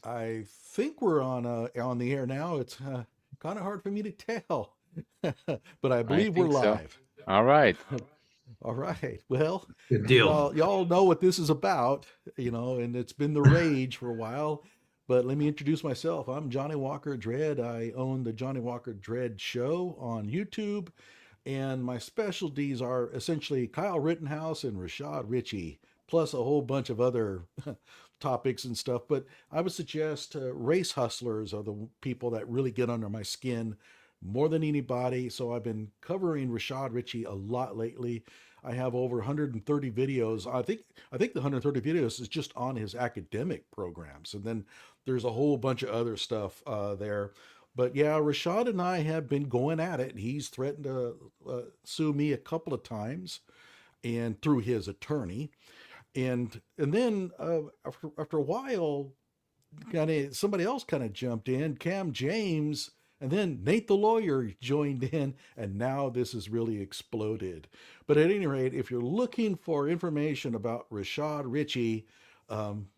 I think we're on the air now. It's kind of hard for me to tell, but I I believe we're think so. live. All right. All right. Well, Good deal. y'all know what this is about, and it's been the rage for a while. But let me introduce myself. I'm Johnnie Walker Dread. I own the Johnnie Walker Dread show on YouTube, and my specialties are essentially Kyle Rittenhouse and Rashad Richey, plus a whole bunch of other topics and stuff. But I would suggest race hustlers are the people that really get under my skin more than anybody. So I've been covering Rashad Richey a lot lately. I have over 130 videos. I think the 130 videos is just on his academic programs, and then there's a whole bunch of other stuff there. But yeah, Rashad and I have been going at it. He's threatened to sue me a couple of times, and through his attorney. And then after a while, kind of somebody else kind of jumped in, Cam James, and then Nate the lawyer joined in, and now this has really exploded. But at any rate, if you're looking for information about Rashad Richey, um,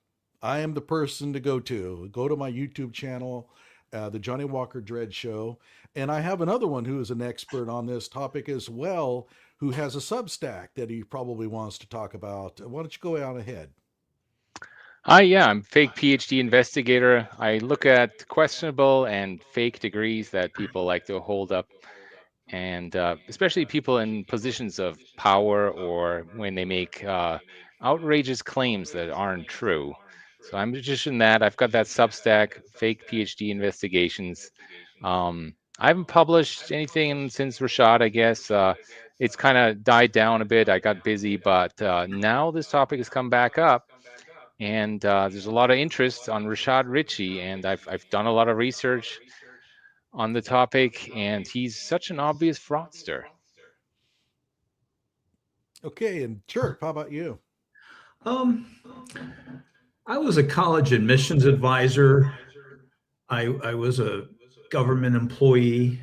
I am the person to go to. Go to my YouTube channel, the Johnnie Walker Dread Show, and I have another one who is an expert on this topic as well, who has a Substack that he probably wants to talk about. Why don't you go on ahead? Hi, yeah, I'm fake PhD investigator. I look at questionable and fake degrees that people like to hold up, and especially people in positions of power or when they make outrageous claims that aren't true. So I'm just in that. I've got that Substack, fake PhD investigations. I haven't published anything since Rashad, I guess. It's kind of died down a bit. I got busy, but now this topic has come back up, and there's a lot of interest on Rashad Richey, and I've done a lot of research on the topic, and he's such an obvious fraudster. Okay, and Chirp, how about you? Um, I was a college admissions advisor. I was a government employee.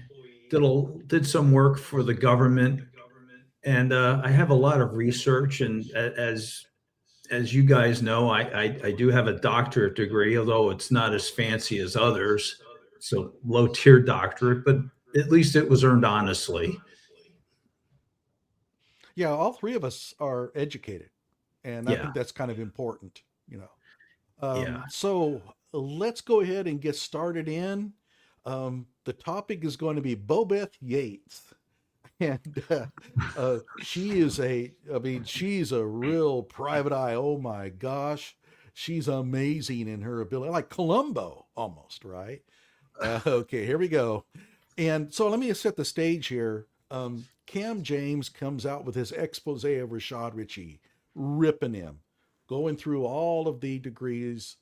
Did some work for the government, and I have a lot of research. And as you guys know, I do have a doctorate degree, although it's not as fancy as others. It's a low tier doctorate, but at least it was earned honestly. Yeah, all three of us are educated, and I Yeah, think that's kind of important, you know. yeah. So let's go ahead and get started in. The topic is going to be Bobeth Yates. And she's a real private eye. Oh my gosh. She's amazing in her ability, like Columbo almost, right? Okay, here we go. And so let me set the stage here. Cam James comes out with his expose of Rashad Richey, ripping him, going through all of the degrees,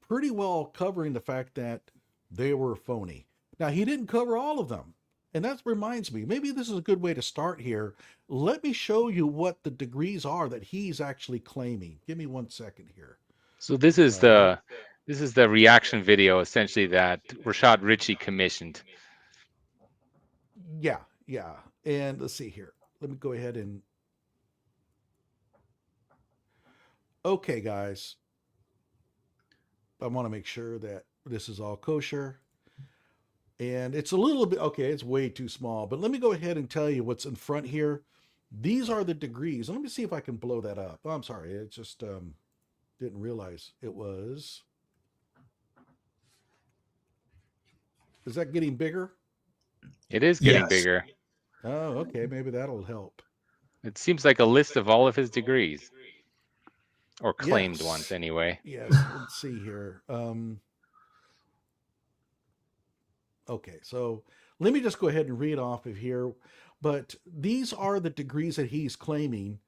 pretty well covering the fact that they were phony. Now, he didn't cover all of them. And that reminds me, maybe this is a good way to start here. Let me show you what the degrees are that he's actually claiming. Give me 1 second here. So this is Uh, the reaction video essentially that Rashad Richey commissioned. yeah, yeah. And let's see here. Let me go ahead and. Okay, guys. I want to make sure that this is all kosher. And it's a little bit, okay, it's way too small, but let me go ahead and tell you what's in front here. These are the degrees. Let me see if I can blow that up. Oh, I'm sorry. It just didn't realize it was. Is that getting bigger? It is getting Yes. bigger. Oh, okay. Maybe that'll help. It seems like a list of all of his degrees, or claimed ones Yes. anyway. Yes. Let's see here. Okay. So let me just go ahead and read off of here. But these are the degrees that he's claiming,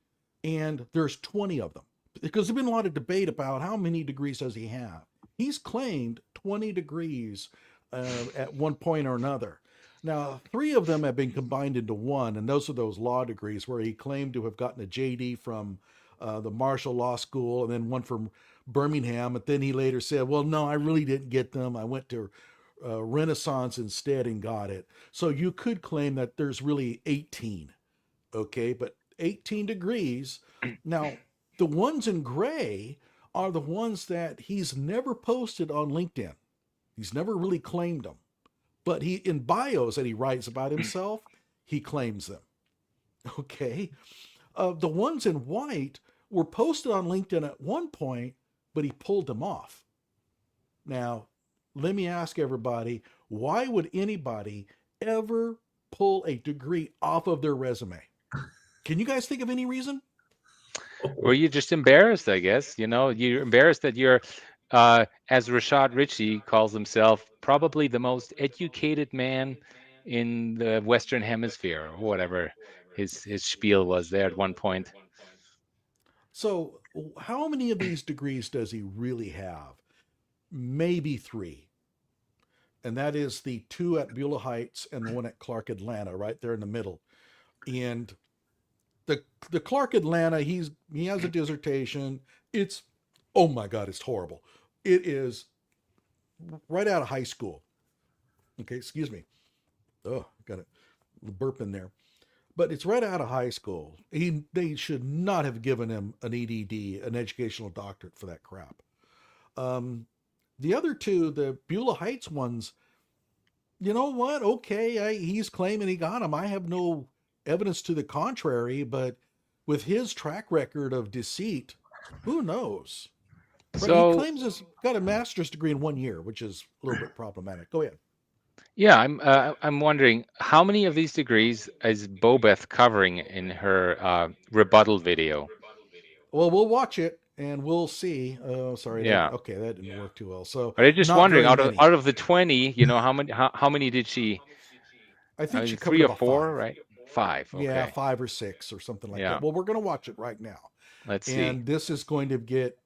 and there's 20 of them because there's been a lot of debate about how many degrees does he have. He's claimed 20 degrees at one point or another. Now, three of them have been combined into one, and those are those law degrees where he claimed to have gotten a JD from the Marshall Law School and then one from Birmingham. But then he later said, well, no, I really didn't get them. I went to Renaissance instead and got it. So you could claim that there's really 18, okay, but 18 degrees. Now, the ones in gray are the ones that he's never posted on LinkedIn. He's never really claimed them. But he, in bios that he writes about himself, he claims them. Okay. The ones in white were posted on LinkedIn at one point, but he pulled them off. Now, let me ask everybody, why would anybody ever pull a degree off of their resume? Can you guys think of any reason? Or you're just embarrassed, I guess. You're embarrassed that you're, as Rashad Richey calls himself, probably the most educated man in the Western Hemisphere, or whatever his spiel was there at one point. So, how many of these degrees does he really have? Maybe 3. And that is the 2 at Beulah Heights and the one at Clark Atlanta, right there in the middle. And the Clark Atlanta, he has a dissertation. It's, oh my God, it's horrible. It is right out of high school. Okay, excuse me. Oh, got a burp in there. But it's right out of high school. They should not have given him an EDD, an educational doctorate, for that crap. The other 2, the Beulah Heights ones, you know what? Okay, he's claiming he got them. I have no evidence to the contrary, but with his track record of deceit, who knows? But So he claims he's got a master's degree in 1 year, which is a little bit problematic. Go ahead. yeah, I'm wondering how many of these degrees is Bobeth covering in her rebuttal video? Well, we'll watch it and we'll see. Oh, sorry. Yeah, That didn't work too well. So but I'm just not wondering, very many. out of the 20, how many did she? I think she covered 3 or about 4, 5. right? 5. Yeah, Okay. 5 or 6 or something like Yeah. that. Well, we're going to watch it right now. Let's see. And this is going to get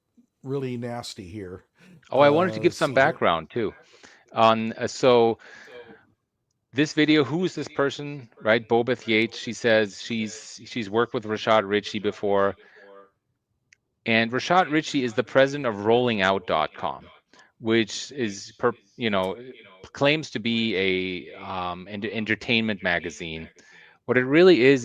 really nasty here. Oh, I wanted to give some So background too. So this video, who is this person, right? Bobeth Yates. She says she's worked with Rashad Richey before, and Rashad Richey is the president of RollingOut.com, which is claims to be an entertainment magazine. What it really is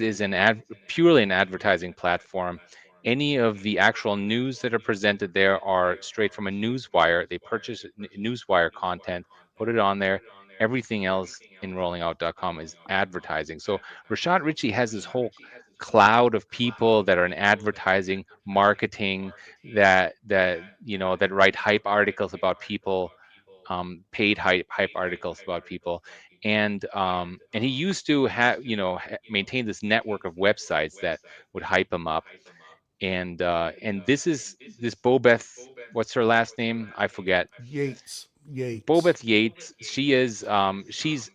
purely an advertising platform. Any of the actual news that are presented there are straight from a newswire. They purchase newswire content, put it on there. Everything else in rollingout.com is advertising. So Rashad Richey has this whole cloud of people that are in advertising, marketing, that write hype articles about people, paid hype articles about people. And he used to maintain this network of websites that would hype him up. And this Bobeth, what's her last name? I forget. Yates. Bobeth Yates. She's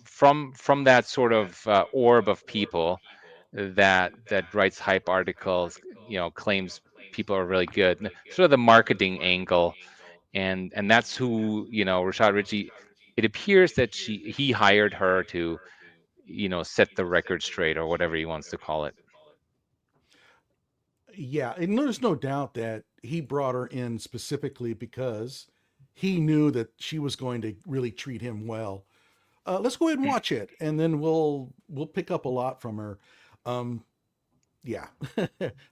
from that sort of orb of people that writes hype articles, claims people are really good. Sort of the marketing angle, and that's who Rashad Richey. It appears that he hired her to set the record straight, or whatever he wants to call it. Yeah, and there's no doubt that he brought her in specifically because he knew that she was going to really treat him well. Let's go ahead and watch it, and then we'll pick up a lot from her. Yeah,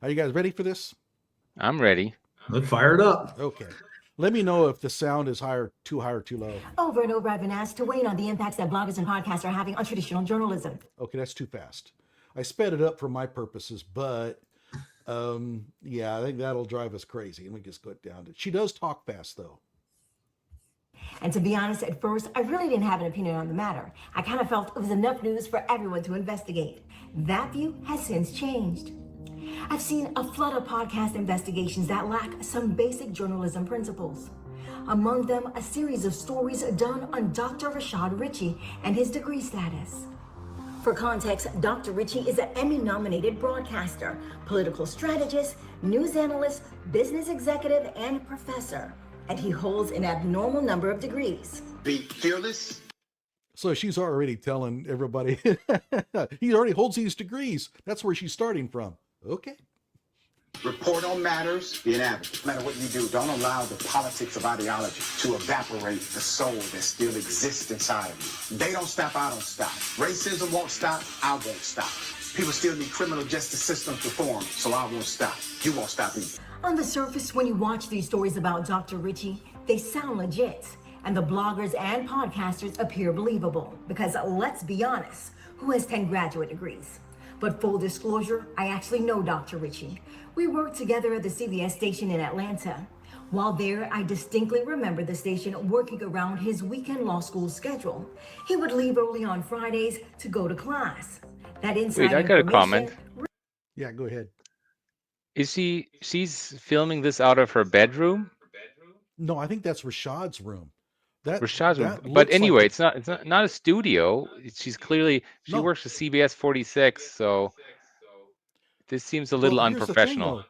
are you guys ready for this? I'm ready. Let's fire it up. Okay. Let me know if the sound is too high or too low. Over and over, I've been asked to weigh in on the impacts that bloggers and podcasts are having on traditional journalism. Okay, that's too fast. I sped it up for my purposes, but yeah, I think that'll drive us crazy. Let me just go down to. She does talk fast, though. And to be honest, at first, I really didn't have an opinion on the matter. I kind of felt it was enough news for everyone to investigate. That view has since changed. I've seen a flood of podcast investigations that lack some basic journalism principles. Among them, a series of stories done on Dr. Rashad Richey and his degree status. For context, Dr. Richey is an Emmy-nominated broadcaster, political strategist, news analyst, business executive, and professor. And he holds an abnormal number of degrees. Be fearless. So she's already telling everybody he already holds these degrees. That's where she's starting from. Okay. Report on matters. Be an advocate. No matter what you do, don't allow the politics of ideology to evaporate the soul that still exists inside of you. They don't stop, I don't stop. Racism won't stop, I won't stop. People still need criminal justice systems reform, so I won't stop. You won't stop either. On the surface, when you watch these stories about Dr. Richey, they sound legit, and the bloggers and podcasters appear believable. Because let's be honest, who has 10 graduate degrees? But full disclosure, I actually know Dr. Richey. We worked together at the CBS station in Atlanta. While there, I distinctly remember the station working around his weekend law school schedule. He would leave early on Fridays to go to class. That inside Wait, I got a comment. Yeah, go ahead. She's filming this out of her bedroom? No, I think that's Rashad's room. Rashad's room. That But looks anyway, like it's not a studio. She's clearly she No. works for CBS 46, so this seems a little Well, here's the thing, unprofessional. though.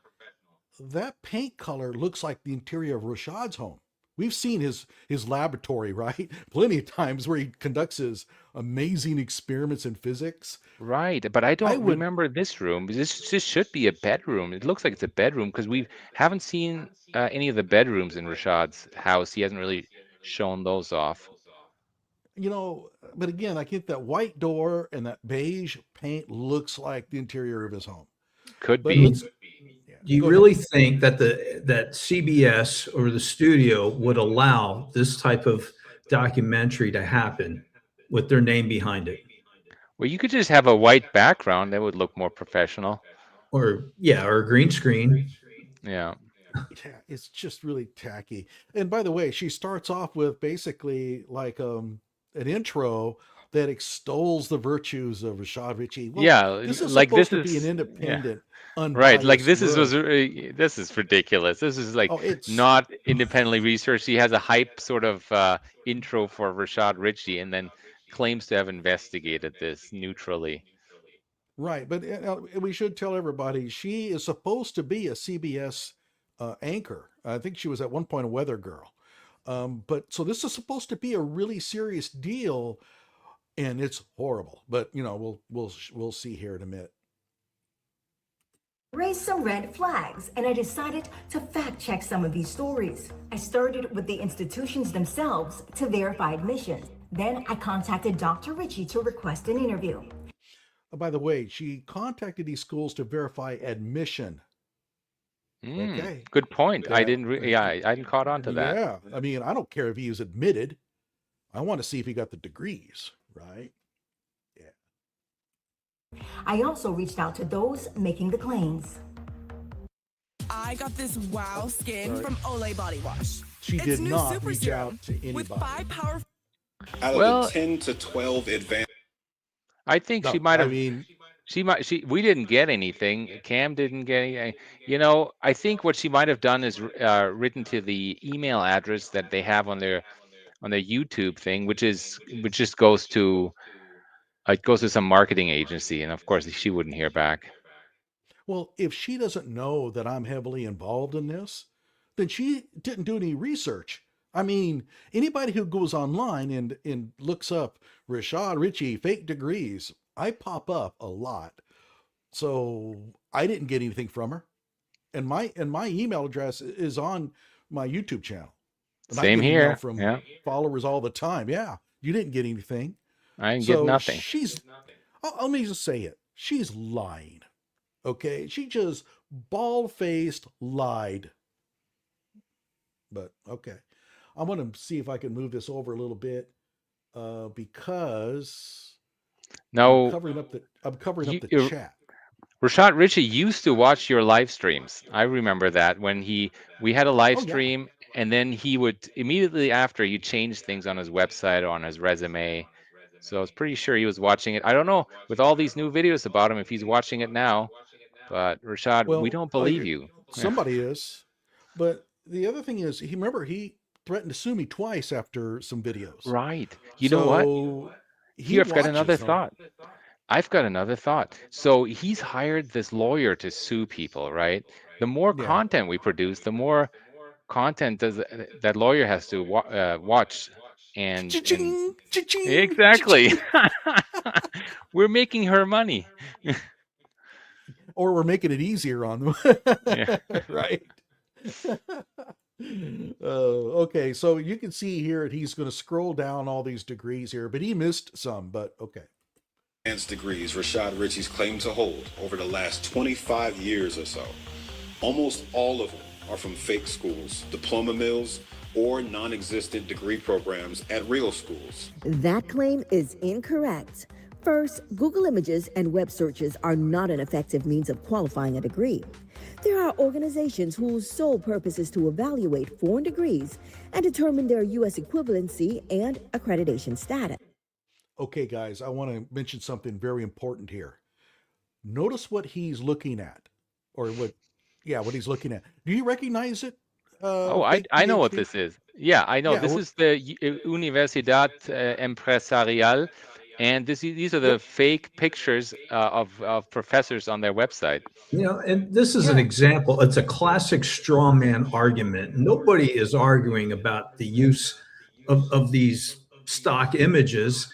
That paint color looks like the interior of Rashad's home. We've seen his laboratory, right? Plenty of times where he conducts his amazing experiments in physics. Right, but I don't would- remember this room. This should be a bedroom. It looks like it's a bedroom because we haven't seen any of the bedrooms in Rashad's house. He hasn't really shown those off. You know, but again, I think that white door and that beige paint looks like the interior of his home. Could But be. let's. Yeah, Do you go ahead. really think that that CBS or the studio would allow this type of documentary to happen with their name behind it? Well, you could just have a white background. That would look more professional. Or a green screen. Yeah. Yeah, it's just really tacky. And by the way, she starts off with basically like an intro that extols the virtues of Rashad Richey. Well, Yeah, this is like supposed this to be is- an independent, Right, like unbiased this look. is ridiculous. This is like Oh, it's not independently researched. He has a hype sort of intro for Rashad Richey, and then claims to have investigated this neutrally. right, but we should tell everybody she is supposed to be a CBS anchor. I think she was at one point a weather girl. But so this is supposed to be a really serious deal, and it's horrible. But you know, we'll see here in a minute. Raised some red flags, and I decided to fact check some of these stories. I started with the institutions themselves to verify admissions. Then I contacted Dr. Richey to request an interview. By the way, she contacted these schools to verify admission. Okay. Good point. I Yeah. didn't. I hadn't caught on to that. Yeah, I mean, I don't care if he was admitted. I want to see if he got the degrees, right? I also reached out to those making the claims. I got this wow skin Sorry. from Olay Body Wash. She It's did new not super reach serum out to anybody. with 5 powerful. Out of Well- the 10 to 12 advanced. I think she No, might I have. mean, We didn't get anything. Cam didn't get anything. You know, I think what she might have done is written to the email address that they have on their YouTube thing, which just goes to some marketing agency, and of course she wouldn't hear back. well, if she doesn't know that I'm heavily involved in this, then she didn't do any research. I mean, anybody who goes online and looks up Rashad Richey fake degrees, I pop up a lot. So I didn't get anything from her. And my email address is on my YouTube channel. And I Same get email here. from Yeah, followers all the time. Yeah, you didn't get anything. I didn't So get nothing. let me just say it. She's lying. Okay. She just bald-faced lied. But okay. I'm going to see if I can move this over a little bit because I'm No, covering up the you- chat. Rashad Richey used to watch your live streams. I remember that when we had a live Oh, yeah. stream, and then he would immediately after he'd change things on his website or on his resume. So I was pretty sure he was watching it. I don't know with all these new videos about him if he's watching it now, but Rashad, Well, we don't believe you. Somebody is. But the other thing is, he threatened to sue me twice after some videos. Right. You know what? So he Here, I've got another watches them. thought. I've got another thought. So he's hired this lawyer to sue people, right? The more Yeah. content we produce, the more content that lawyer has to watch. And Cha-ching, cha-ching, exactly, cha-ching. we're making her money. Or we're making it easier on them. Yeah. Right. Okay, so you can see here he's going to scroll down all these degrees here, but he missed some, but okay. degrees Rashad Richey's claimed to hold over the last 25 years or so. Almost all of them are from fake schools, diploma mills, or non-existent degree programs at real schools. That claim is incorrect. First, Google images and web searches are not an effective means of qualifying a degree. There are organizations whose sole purpose is to evaluate foreign degrees and determine their U.S. equivalency and accreditation status. Okay, guys, I want to mention something very important here. Notice what he's looking at, or what he's looking at. Do you recognize it? Oh, Fake I know what PhD? this is. Yeah, I know. Yeah, This is the Universidad Empresarial, and these are the yep, fake pictures of professors on their website. You know, and this is an yeah. example. It's a classic straw man argument. Nobody is arguing about the use of these stock images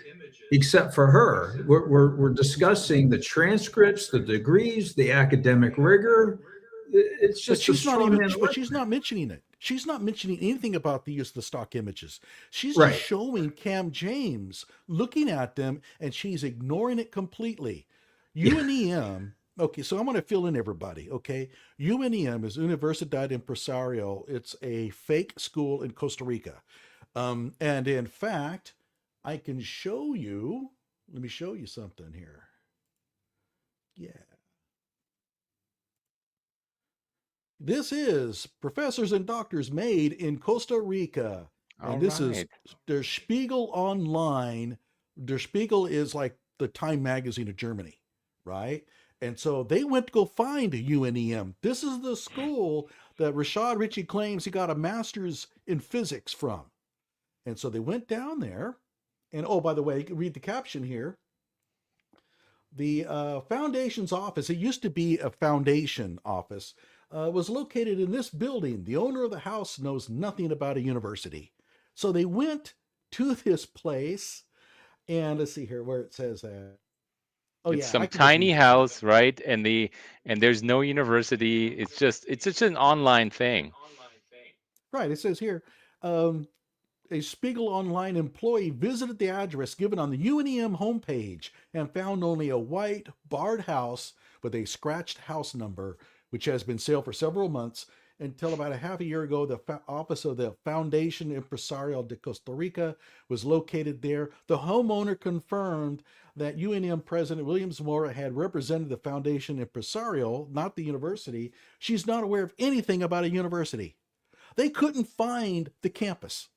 except for her. We're discussing the transcripts, the degrees, the academic rigor. It's But just a she's not straw even. man But she's argument. not mentioning it. She's not mentioning anything about the use of the stock images. She's just Right. showing Cam James looking at them, and she's ignoring it completely. Yeah. UNEM. Okay, so I'm going to fill in everybody. Okay, UNEM is Universidad Empresarial. It's a fake school in Costa Rica, and in fact, I can show you. Let me show you something here. Yeah. This is Professors and Doctors Made in Costa Rica. All And this is right. Der Spiegel Online. Der Spiegel is like the Time magazine of Germany, right? And so they went to go find a UNEM. This is the school that Rashad Richey claims he got a master's in physics from. And so they went down there. And oh, by the way, you can read the caption here. The foundation's office, it used to be a foundation office, was located in this building. The owner of the house knows nothing about a university. So they went to this place, and let's see here where it says that. Oh It's yeah, I some can just tiny read. house, right? And there's no university. It's just an online thing. Right, it says here, um, a Spiegel Online employee visited the address given on the UNEM homepage and found only a white barred house with a scratched house number, which has been sale for several months until about a half a year ago. The office of the Foundation Empresarial de Costa Rica was located there. The homeowner confirmed that UNM President William Zamora had represented the Foundation Empresarial, not the university. She's not aware of anything about a university. They couldn't find the campus.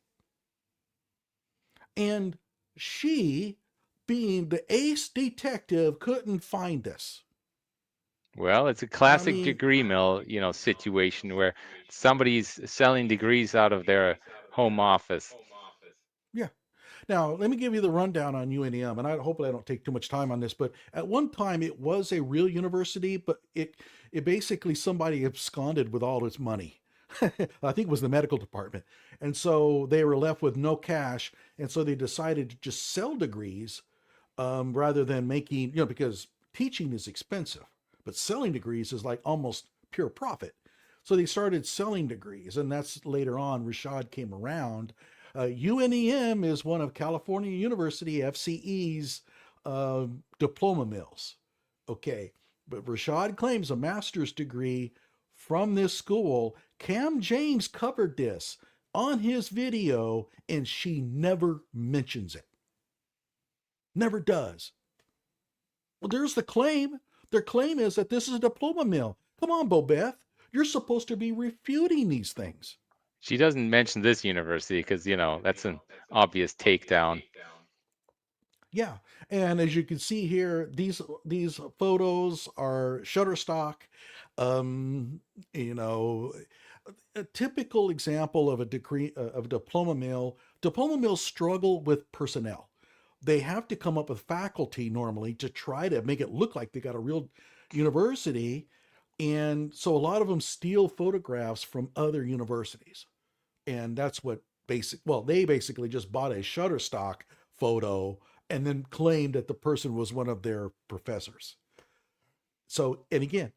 And she, being the ace detective, couldn't find this. Well, it's a I classic mean, degree mill, situation where somebody's selling degrees out of their home office. yeah. Now, let me give you the rundown on UNEM, and hopefully I don't take too much time on this, but at one time it was a real university, but it basically somebody absconded with all its money. I think it was the medical department. And so they were left with no cash, and so they decided to just sell degrees rather than making, because teaching is expensive, but selling degrees is like almost pure profit. So they started selling degrees, and that's later on Rashad came around. UNEM is one of California University FCE's diploma mills. Okay, but Rashad claims a master's degree from this school. Cam James covered this on his video, and she never mentions it. Never does. Well, there's the claim. Their claim is that this is a diploma mill. Come on, Bobeth. You're supposed to be refuting these things. She doesn't mention this university because, that's an obvious takedown. Yeah, and as you can see here, these photos are Shutterstock. You know, a typical example of a degree of diploma mill. Diploma mills struggle with personnel. They have to come up with faculty normally to try to make it look like they got a real university, and so a lot of them steal photographs from other universities, and that's what they basically just bought a Shutterstock photo and then claimed that the person was one of their professors. So, and again,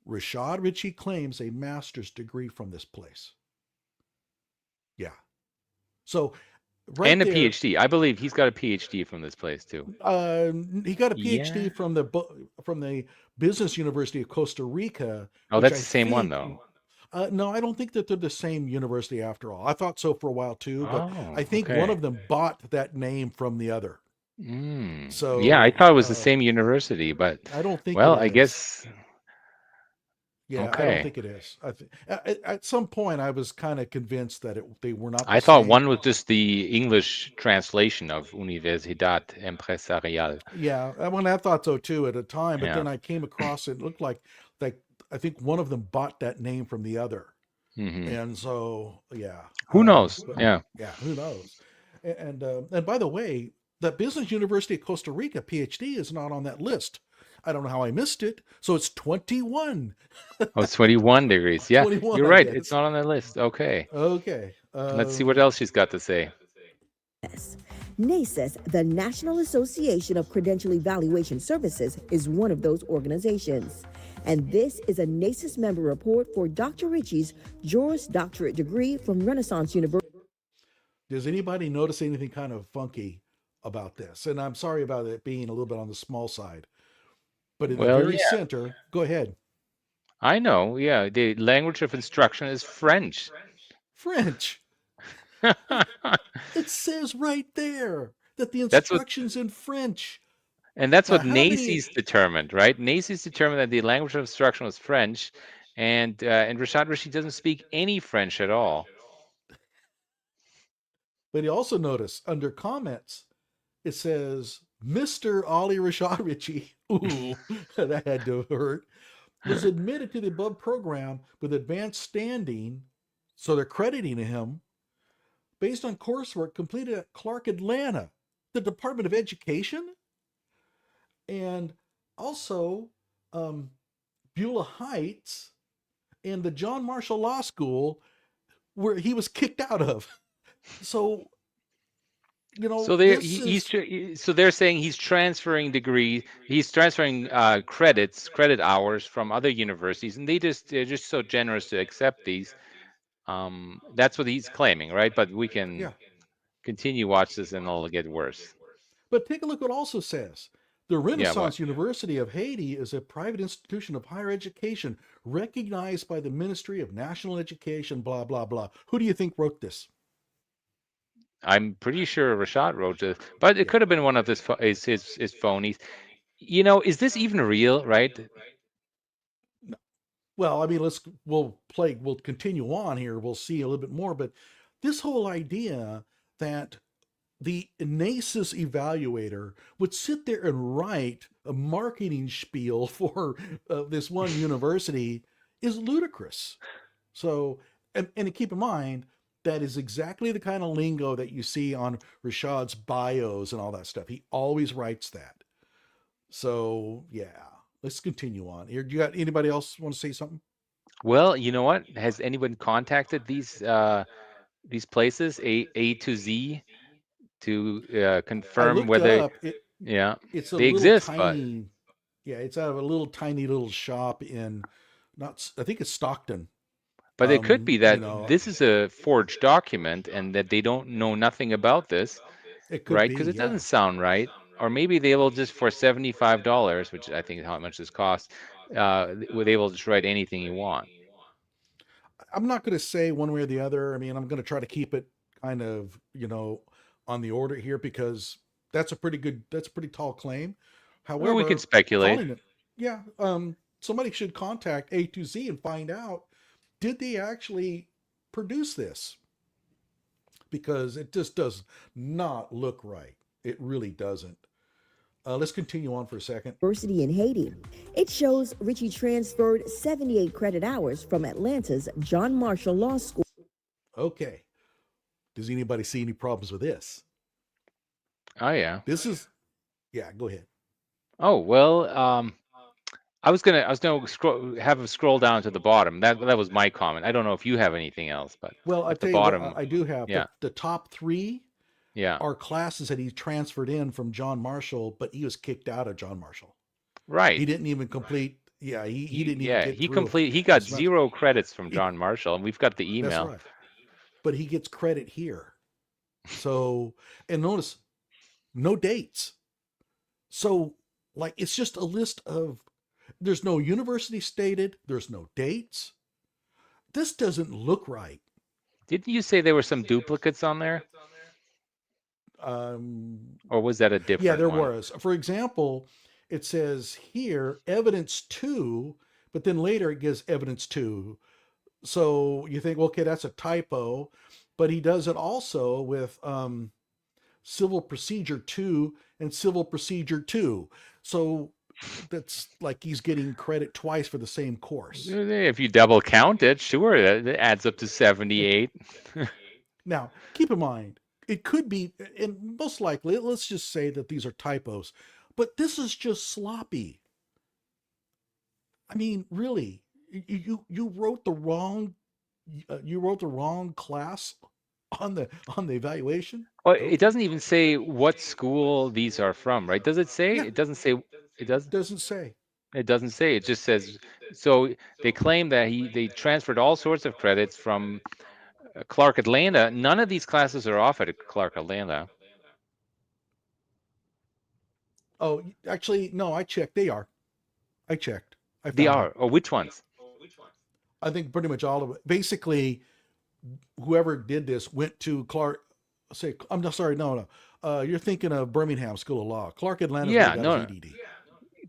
Rashad Richey claims a master's degree from this place. Yeah. So right And a there. PhD. I believe he's got a PhD from this place too. He got a PhD Yeah. from the Business University of Costa Rica. Oh, which that's I the same one, think- though. No, I don't think that they're the same university after all. I thought so for a while too, but Oh, I think one of them bought that name from the other. So yeah, I thought it was the same university, but I don't think. well, it I is. guess. Yeah, I Okay. don't think it is. At some point, I was kind of convinced that they were not. I thought one was just the English translation of Universidad Empresarial. Yeah, I thought so too at a time, but Yeah. then I came across it. Looked like I think one of them bought that name from the other, and so yeah. Who knows? but- Yeah. Yeah, who knows? And by the way, that Business University of Costa Rica PhD is not on that list. I don't know how I missed it. So it's 21. Oh, it's 21 degrees. Yeah, 21, you're right. yes. It's not on that list. Okay. Okay. Let's see what else she's got to say. NACES, the National Association of Credential Evaluation Services, is one of those organizations. And this is a NACES member report for Dr. Richey's Juris Doctorate degree from Renaissance University. Does anybody notice anything kind of funky about this? And I'm sorry about it being a little bit on the small side. But in the very center, go ahead. I know. Yeah, the language of instruction is French. French. It says right there that the That's what- instructions in French. And that's Now, what how many- NACES determined, right? NACES determined that the language of instruction was French, and Rashad Richey doesn't speak any French at all. But you also notice under comments, it says, Mr. Ollie Rashad Richey, ooh, that had to hurt, was admitted to the above program with advanced standing, so they're crediting him, based on coursework completed at Clark Atlanta, the Department of Education, and also Beulah Heights, and the John Marshall Law School, where he was kicked out of. So, So they're saying he's transferring credit hours from other universities, and they're just so generous to accept these. That's what he's claiming, right? But we can continue watch this, and it'll get worse. But take a look what it also says. The Renaissance University of Haiti is a private institution of higher education recognized by the Ministry of National Education, blah, blah, blah. Who do you think wrote this? I'm pretty sure Rashad wrote this, but it could have been one of his phonies. Is this even real, right? Well, I mean, we'll continue on here. We'll see a little bit more, but this whole idea that the NACES evaluator would sit there and write a marketing spiel for this one university is ludicrous. So, and keep in mind, that is exactly the kind of lingo that you see on Rashad's bios and all that stuff. He always writes that. So, yeah, let's continue on here. Do you got anybody else want to say something? Well, you know what? Has anyone contacted these places, A to Z, to confirm whether it's a they little exist? Tiny, yeah, it's out of a little tiny little shop in I think it's Stockton. But it could be that this is a forged document and that they don't know nothing about this, right? Because it doesn't sound right. Or maybe they will just, for $75, which I think is how much this costs, were able to just write anything you want. I'm not going to say one way or the other. I mean, I'm going to try to keep it kind of, on the order here, because that's a pretty tall claim. However, we can speculate. Somebody should contact A to Z and find out, did they actually produce this? Because it just does not look right. It really doesn't. Let's continue on for a second. University in Haiti. It shows Richey transferred 78 credit hours from Atlanta's John Marshall Law School. Okay. Does anybody see any problems with this? Oh, yeah. Go ahead. Oh, well, I was gonna scroll down to the bottom. That was my comment. I don't know if you have anything else, but I at tell the you bottom, what, I do have the top three. Yeah, are classes that he transferred in from John Marshall, but he was kicked out of John Marshall. Right. He didn't even complete. Yeah, he didn't. Yeah, even he got 0 credits from John Marshall, and we've got the email. That's right. But he gets credit here. So, and notice no dates. So, like, it's just a list of, there's no university stated, there's no dates. This doesn't look right. Didn't you say there were some duplicates on there? Or was that a different Yeah, there one? was. For example, it says here evidence 2, but then later it gives evidence 2. So you think, okay, that's a typo, but he does it also with civil procedure 2 and civil procedure 2. So that's like he's getting credit twice for the same course. If you double count it, sure, that adds up to 78. Now, keep in mind, it could be, and most likely, let's just say that these are typos, but this is just sloppy. I mean, really, you wrote the wrong class on the evaluation. Well, it doesn't even say what school these are from, right? Does it say? Yeah. It doesn't say. It doesn't. Doesn't say. It doesn't say. It just says. So they claim that they transferred all sorts of credits from Clark Atlanta. None of these classes are offered at Clark Atlanta. Oh, actually, no, I checked. They are. I checked. They are. Oh, which ones? I think pretty much all of it. Basically, whoever did this went to Clark. I'm not sorry. No. You're thinking of Birmingham School of Law. Clark Atlanta. Yeah, no. EDD.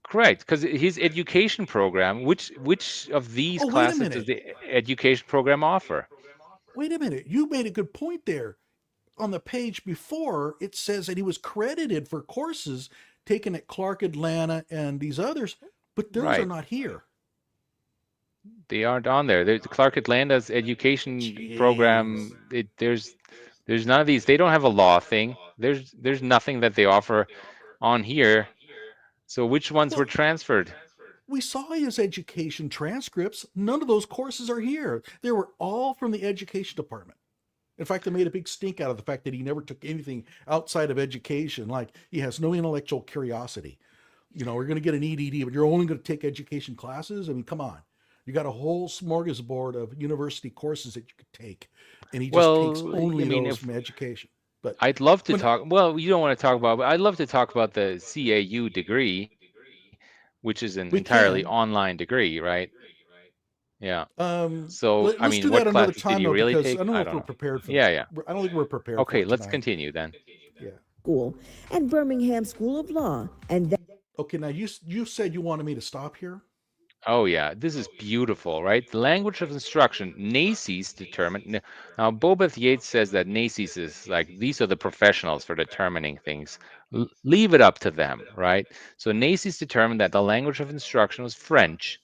Correct, because his education program. Which of these classes does the education program offer? Wait a minute. You made a good point there. On the page before, it says that he was credited for courses taken at Clark Atlanta and these others, but those are not here. They aren't on there. The Clark Atlanta's education program. There's none of these. They don't have a law thing. There's nothing that they offer on here. So which ones were transferred? We saw his education transcripts. None of those courses are here. They were all from the education department. In fact, they made a big stink out of the fact that he never took anything outside of education. Like, he has no intellectual curiosity. You know, we're going to get an EDD, but you're only going to take education classes? I mean, come on. You got a whole smorgasbord of university courses that you could take, and he just takes only those from education. But I'd love to talk. Well, you don't want to talk about, but I'd love to talk about the CAU degree, which is an entirely online degree, right? Yeah. So I mean, what classes did you really take? I don't know if we're prepared for yeah. I don't think we're prepared. Okay, for let's continue then. Yeah. School and Birmingham School of Law, and then. Okay, now you said you wanted me to stop here. Oh yeah, this is beautiful, right? The language of instruction, NACES determined. Now, Bobeth Yates says that NACES is like, these are the professionals for determining things. Leave it up to them, right? So NACES determined that the language of instruction was French,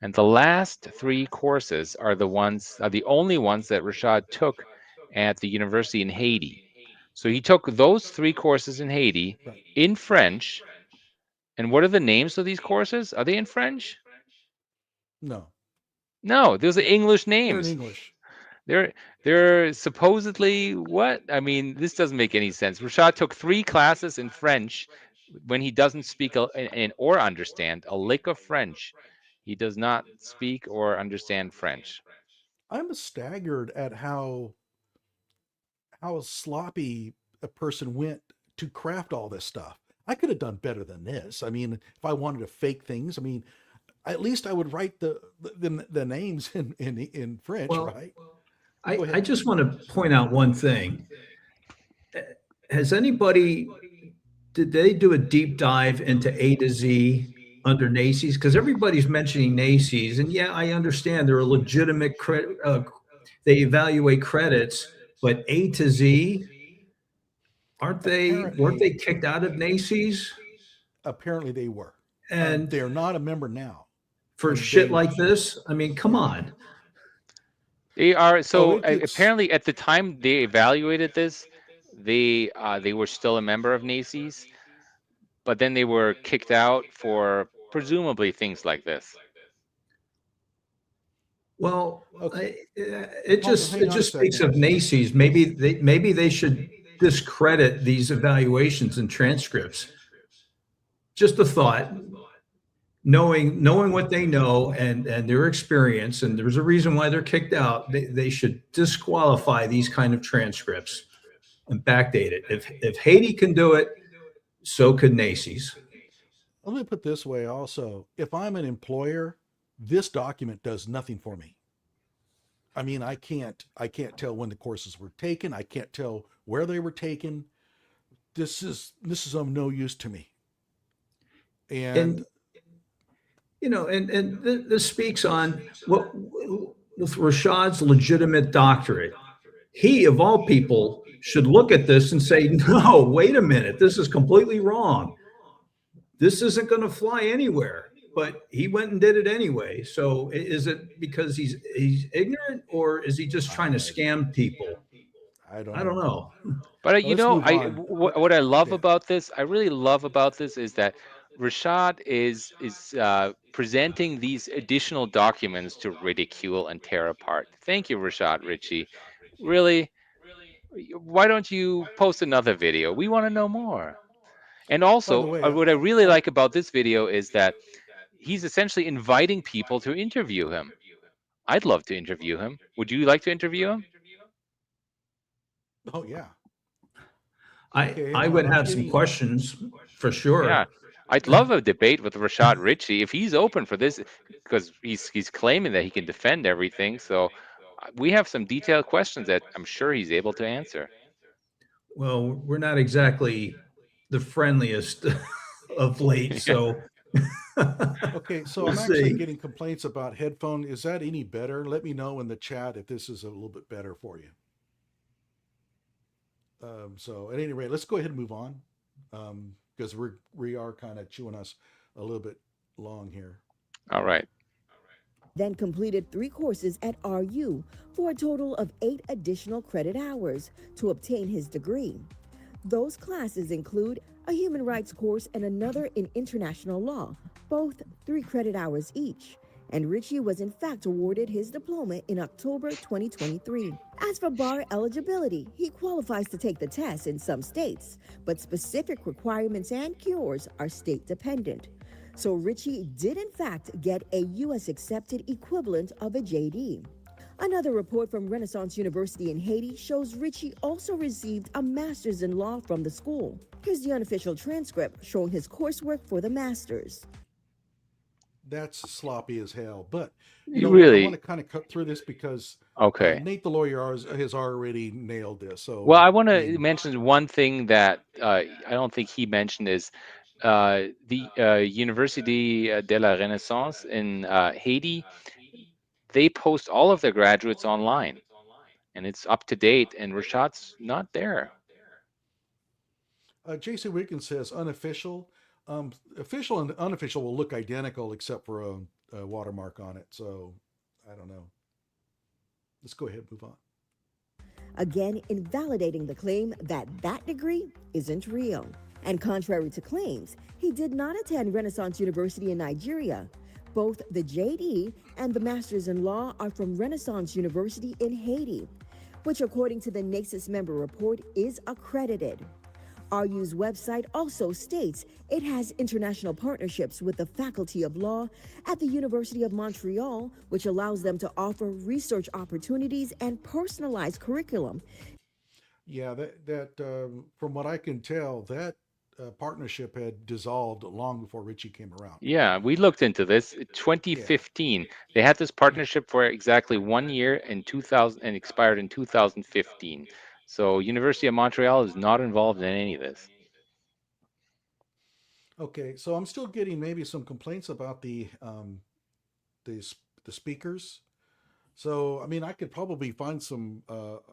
and the last 3 courses are the only ones that Rashad took at the university in Haiti. So he took those 3 courses in Haiti in French. And what are the names of these courses? Are they in French? No, those are English names. They're in English. They're supposedly what? I mean, this doesn't make any sense. Rashad took 3 classes in French when he doesn't speak or understand a lick of French. He does not speak or understand French. I'm staggered at how sloppy a person went to craft all this stuff. I could have done better than this. I mean, if I wanted to fake things, I mean, at least I would write the names in French, right? I just want to point out one thing. Did they do a deep dive into A to Z under NACES? Because everybody's mentioning NACES, and yeah, I understand they're a legitimate they evaluate credits, but A to Z, weren't they kicked out of NACES? Apparently they were. And they're not a member now. For shit like this? I mean, come on. They are. So apparently at the time they evaluated this, they were still a member of NACES, but then they were kicked out for presumably things like this. Well, it just speaks of NACES. Maybe they should discredit these evaluations and transcripts. Just a thought. Knowing what they know and their experience, and there's a reason why they're kicked out, they should disqualify these kind of transcripts. and backdate it. If Haiti can do it, so could Macy's. Let me put it this way also. If I'm an employer, this document does nothing for me. I mean, I can't tell when the courses were taken. I can't tell where they were taken. This is of no use to me. And you know, and this speaks on what with Rashad's legitimate doctorate. He, of all people, should look at this and say, no, wait a minute, this is completely wrong. This isn't going to fly anywhere. But he went and did it anyway. So is it because he's ignorant, or is he just trying to scam people? I don't know. But you know, move on. what I love about this, I really love about this, is that Rashad is presenting these additional documents to ridicule and tear apart. Thank you, Rashad Richey. Really, why don't you post another video? We want to know more. And also, By the way, what I really like about this video is that he's essentially inviting people to interview him. I'd love to interview him. Would you like to interview him? Oh yeah. I would have some questions for sure. Yeah, I'd love a debate with Rashad Richey if he's open for this, because he's claiming that he can defend everything. So we have some detailed questions that I'm sure he's able to answer. Well, we're not exactly the friendliest of late, so. Okay, so We'll I'm actually see. getting complaints about headphone. Is that any better? Let me know in the chat if this is a little bit better for you. So at any rate, let's go ahead and move on, because we are kind of chewing us a little bit long here. All right. Then completed 3 courses at RU for a total of 8 additional credit hours to obtain his degree. Those classes include a human rights course and another in international law, both 3 credit hours each. And Richey was in fact awarded his diploma in October 2023. As for bar eligibility, he qualifies to take the test in some states, but specific requirements and cures are state dependent. So Richey did in fact get a U.S. accepted equivalent of a JD. Another report from Renaissance University in Haiti shows Richey also received a master's in law from the school. Here's the unofficial transcript showing his coursework for the master's. That's sloppy as hell, but You I really want to kind of cut through this because okay. Nate the lawyer has already nailed this. So Well, I want to mention one thing that I don't think he mentioned is the Université de la Renaissance in Haiti. They post all of their graduates online, and it's up to date. And Rashad's not there. Jason Wiggins says unofficial. Official and unofficial will look identical except for a watermark on it. So I don't know. Let's go ahead and move on. Again, invalidating the claim that that degree isn't real. And contrary to claims, he did not attend Renaissance University in Nigeria. Both the JD and the Master's in Law are from Renaissance University in Haiti, which according to the NACIS member report is accredited. RU's website also states it has international partnerships with the Faculty of Law at the University of Montreal, which allows them to offer research opportunities and personalized curriculum. Yeah, that from what I can tell, that partnership had dissolved long before Richey came around. Yeah, we looked into this. 2015, they had this partnership for exactly 1 year in 2000 and expired in 2015. So University of Montreal is not involved in any of this. Okay, so I'm still getting maybe some complaints about the speakers. So I mean, I could probably find some.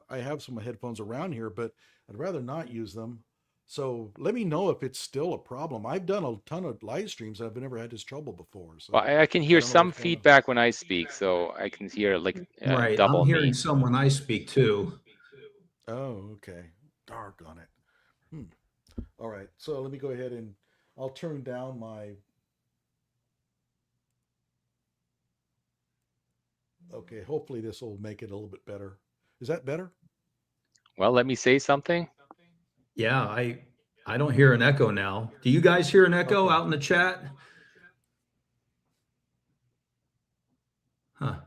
I have some headphones around here, but I'd rather not use them. So let me know if it's still a problem. I've done a ton of live streams. I've never had this trouble before. So Well, I can hear some feedback when I speak, so I can hear like right. double I'm hearing me. some when I speak too. Oh, okay. Dark on it. All right. So let me go ahead and I'll turn down my. Okay. Hopefully this will make it a little bit better. Is that better? Well, let me say something. Yeah, I don't hear an echo now. Do you guys hear an echo out in the chat? Huh.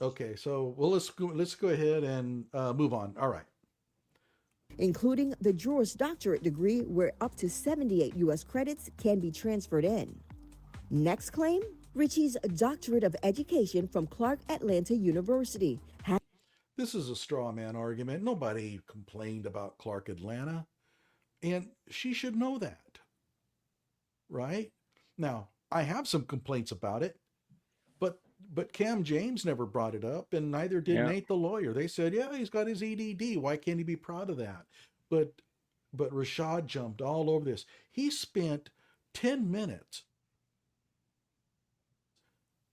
Okay, so well, let's go ahead and move on. All right. including the Juris Doctorate degree where up to 78 U.S. credits can be transferred in. Next claim, Richey's Doctorate of Education from Clark Atlanta University. This is a straw man argument. Nobody complained about Clark Atlanta, and she should know that, right? Now, I have some complaints about it, but Cam James never brought it up, and neither did Yeah. Nate the lawyer. They said, yeah, he's got his EDD. Why can't he be proud of that? But Rashad jumped all over this. He spent 10 minutes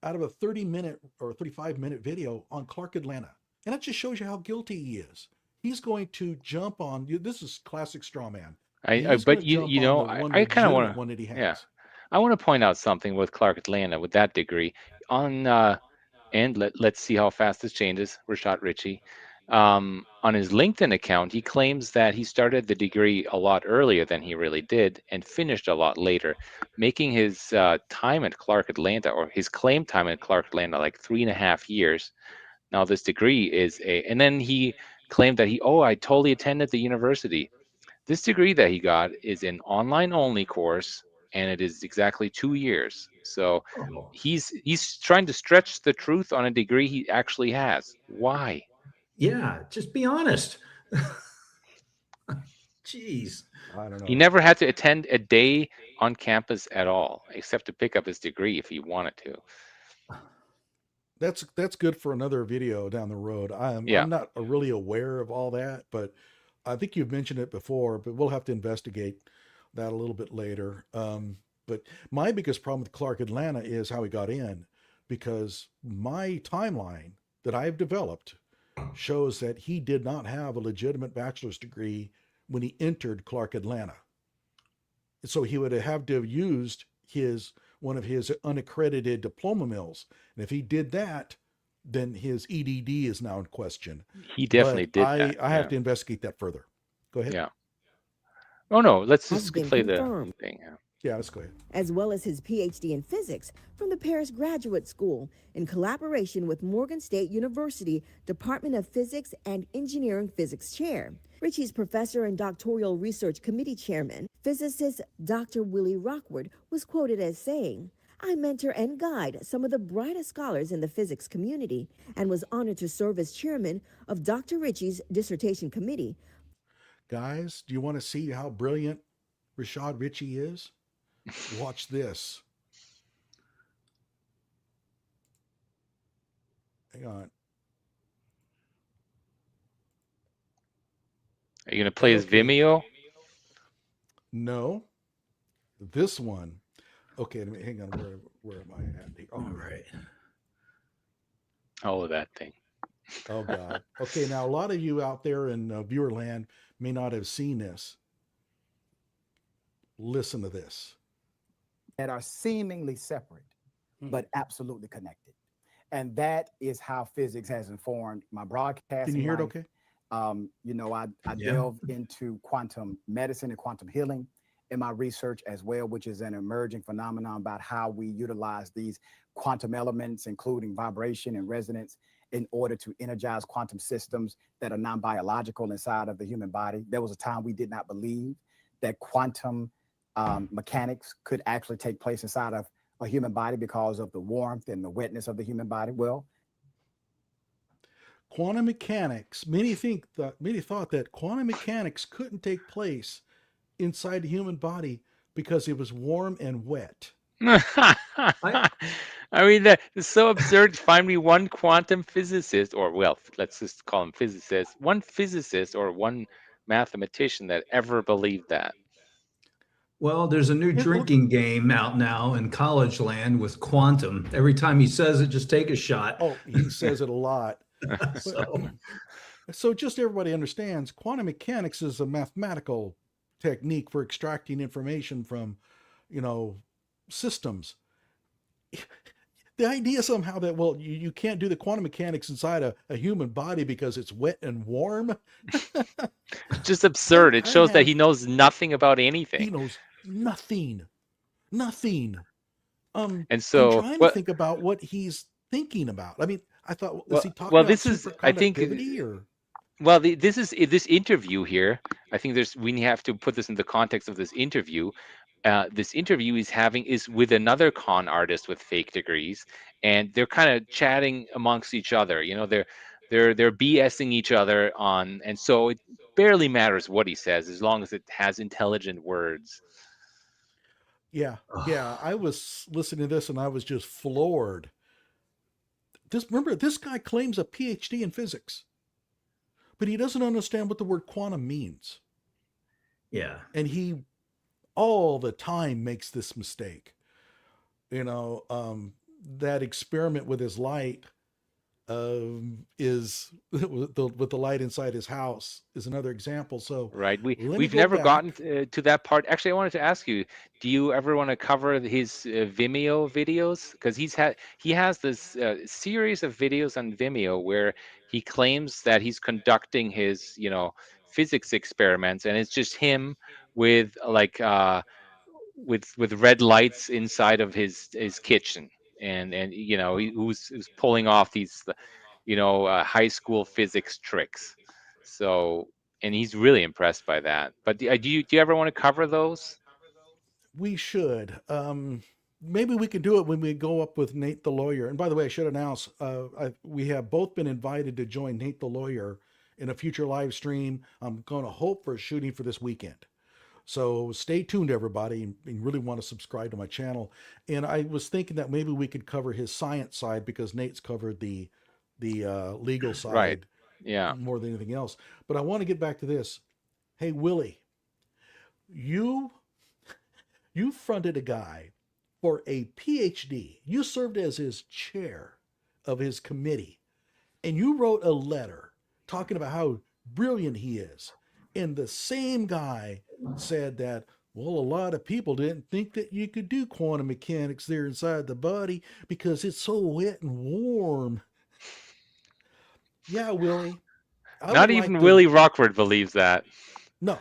out of a 30-minute or 35-minute video on Clark Atlanta. And that just shows you how guilty he is. He's going to jump on you. This is classic straw man. But you know, I kind of want one that he has. Yeah. I want to point out something with Clark Atlanta with that degree on and let's see how fast this changes. Rashad Richey, on his LinkedIn account, he claims that he started the degree a lot earlier than he really did and finished a lot later, making his time at Clark Atlanta, or his claim time at Clark Atlanta, like 3.5 years. Now this degree is and then he claimed that I totally attended the university. This degree that he got is an online only course, and it is exactly 2 years. So he's trying to stretch the truth on a degree he actually has. Why? Yeah, just be honest. Jeez. I don't know. He never had to attend a day on campus at all, except to pick up his degree if he wanted to. That's good for another video down the road. I'm not really aware of all that, but I think you've mentioned it before, but we'll have to investigate that a little bit later. But my biggest problem with Clark Atlanta is how he got in, because my timeline that I've developed shows that he did not have a legitimate bachelor's degree when he entered Clark Atlanta. So he would have to have used one of his unaccredited diploma mills. And if he did that, then his EDD is now in question. He definitely did that. I have to investigate that further. Go ahead. Yeah. Oh no, let's Has just been play confirmed. the thing. Yeah, let's go ahead. As well as his PhD in physics from the Paris Graduate School in collaboration with Morgan State University Department of Physics and Engineering Physics Chair. Richey's professor and doctoral research committee chairman, physicist Dr. Willie Rockwood, was quoted as saying, "I mentor and guide some of the brightest scholars in the physics community and was honored to serve as chairman of Dr. Richey's dissertation committee." Guys, do you want to see how brilliant Rashad Richey is? Watch this. Hang on. Are you gonna play his Vimeo? No. This one. Okay, hang on. Where am I at? All right. Oh, that thing. Oh God. Okay, now a lot of you out there in viewer land may not have seen this. Listen to this. That are seemingly separate, but absolutely connected. And that is how physics has informed my broadcast. Can you hear it okay? You know, I delved into quantum medicine and quantum healing in my research as well, which is an emerging phenomenon about how we utilize these quantum elements, including vibration and resonance, in order to energize quantum systems that are non-biological inside of the human body. There was a time we did not believe that quantum mechanics could actually take place inside of a human body because of the warmth and the wetness of the human body. Well, quantum mechanics, many thought that quantum mechanics couldn't take place inside the human body because it was warm and wet. I mean, that is so absurd. Find me one quantum physicist, or well, let's just call him physicist, one physicist or one mathematician that ever believed that. Well, there's a new drinking game out now in college land with quantum. Every time he says it, just take a shot. Oh, he says it a lot. So just everybody understands, quantum mechanics is a mathematical technique for extracting information from, systems. The idea somehow that, well, you can't do the quantum mechanics inside a human body because it's wet and warm. Just absurd. It shows that he knows nothing about anything. He knows nothing. And so I'm trying to think about what he's thinking about. I mean, I thought, is Well, he talking well, about this is, I think, superconductivity or? well, this interview here. I think we have to put this in the context of this interview. This interview is with another con artist with fake degrees, and they're kind of chatting amongst each other. You know, they're BSing each other on, and so it barely matters what he says as long as it has intelligent words. Yeah, yeah. I was listening to this and I was just floored. Remember, this guy claims a PhD in physics, but he doesn't understand what the word quantum means. Yeah. And he all the time makes this mistake. That experiment with his light is with the light inside his house is another example. So Right. let me We've go never back. gotten to that part. Actually, I wanted to ask you, do you ever want to cover his Vimeo videos? Because he has this series of videos on Vimeo where he claims that he's conducting his, physics experiments, and it's just him with with red lights inside of his kitchen, and who's pulling off these high school physics tricks. So, and he's really impressed by that. But do you ever want to cover those? We should. Maybe we can do it when we go up with Nate the lawyer. And by the way, I should announce we have both been invited to join Nate the lawyer in a future live stream. I'm going to hope for a shooting for this weekend. So stay tuned, everybody, and really want to subscribe to my channel. And I was thinking that maybe we could cover his science side because Nate's covered the legal side Right. Yeah. more than anything else. But I want to get back to this. Hey, Willie, you fronted a guy for a PhD. You served as his chair of his committee, and you wrote a letter talking about how brilliant he is. And the same guy said that, well, a lot of people didn't think that you could do quantum mechanics there inside the body because it's so wet and warm. Yeah, Willie. Not even Willie Rockford believes that. No.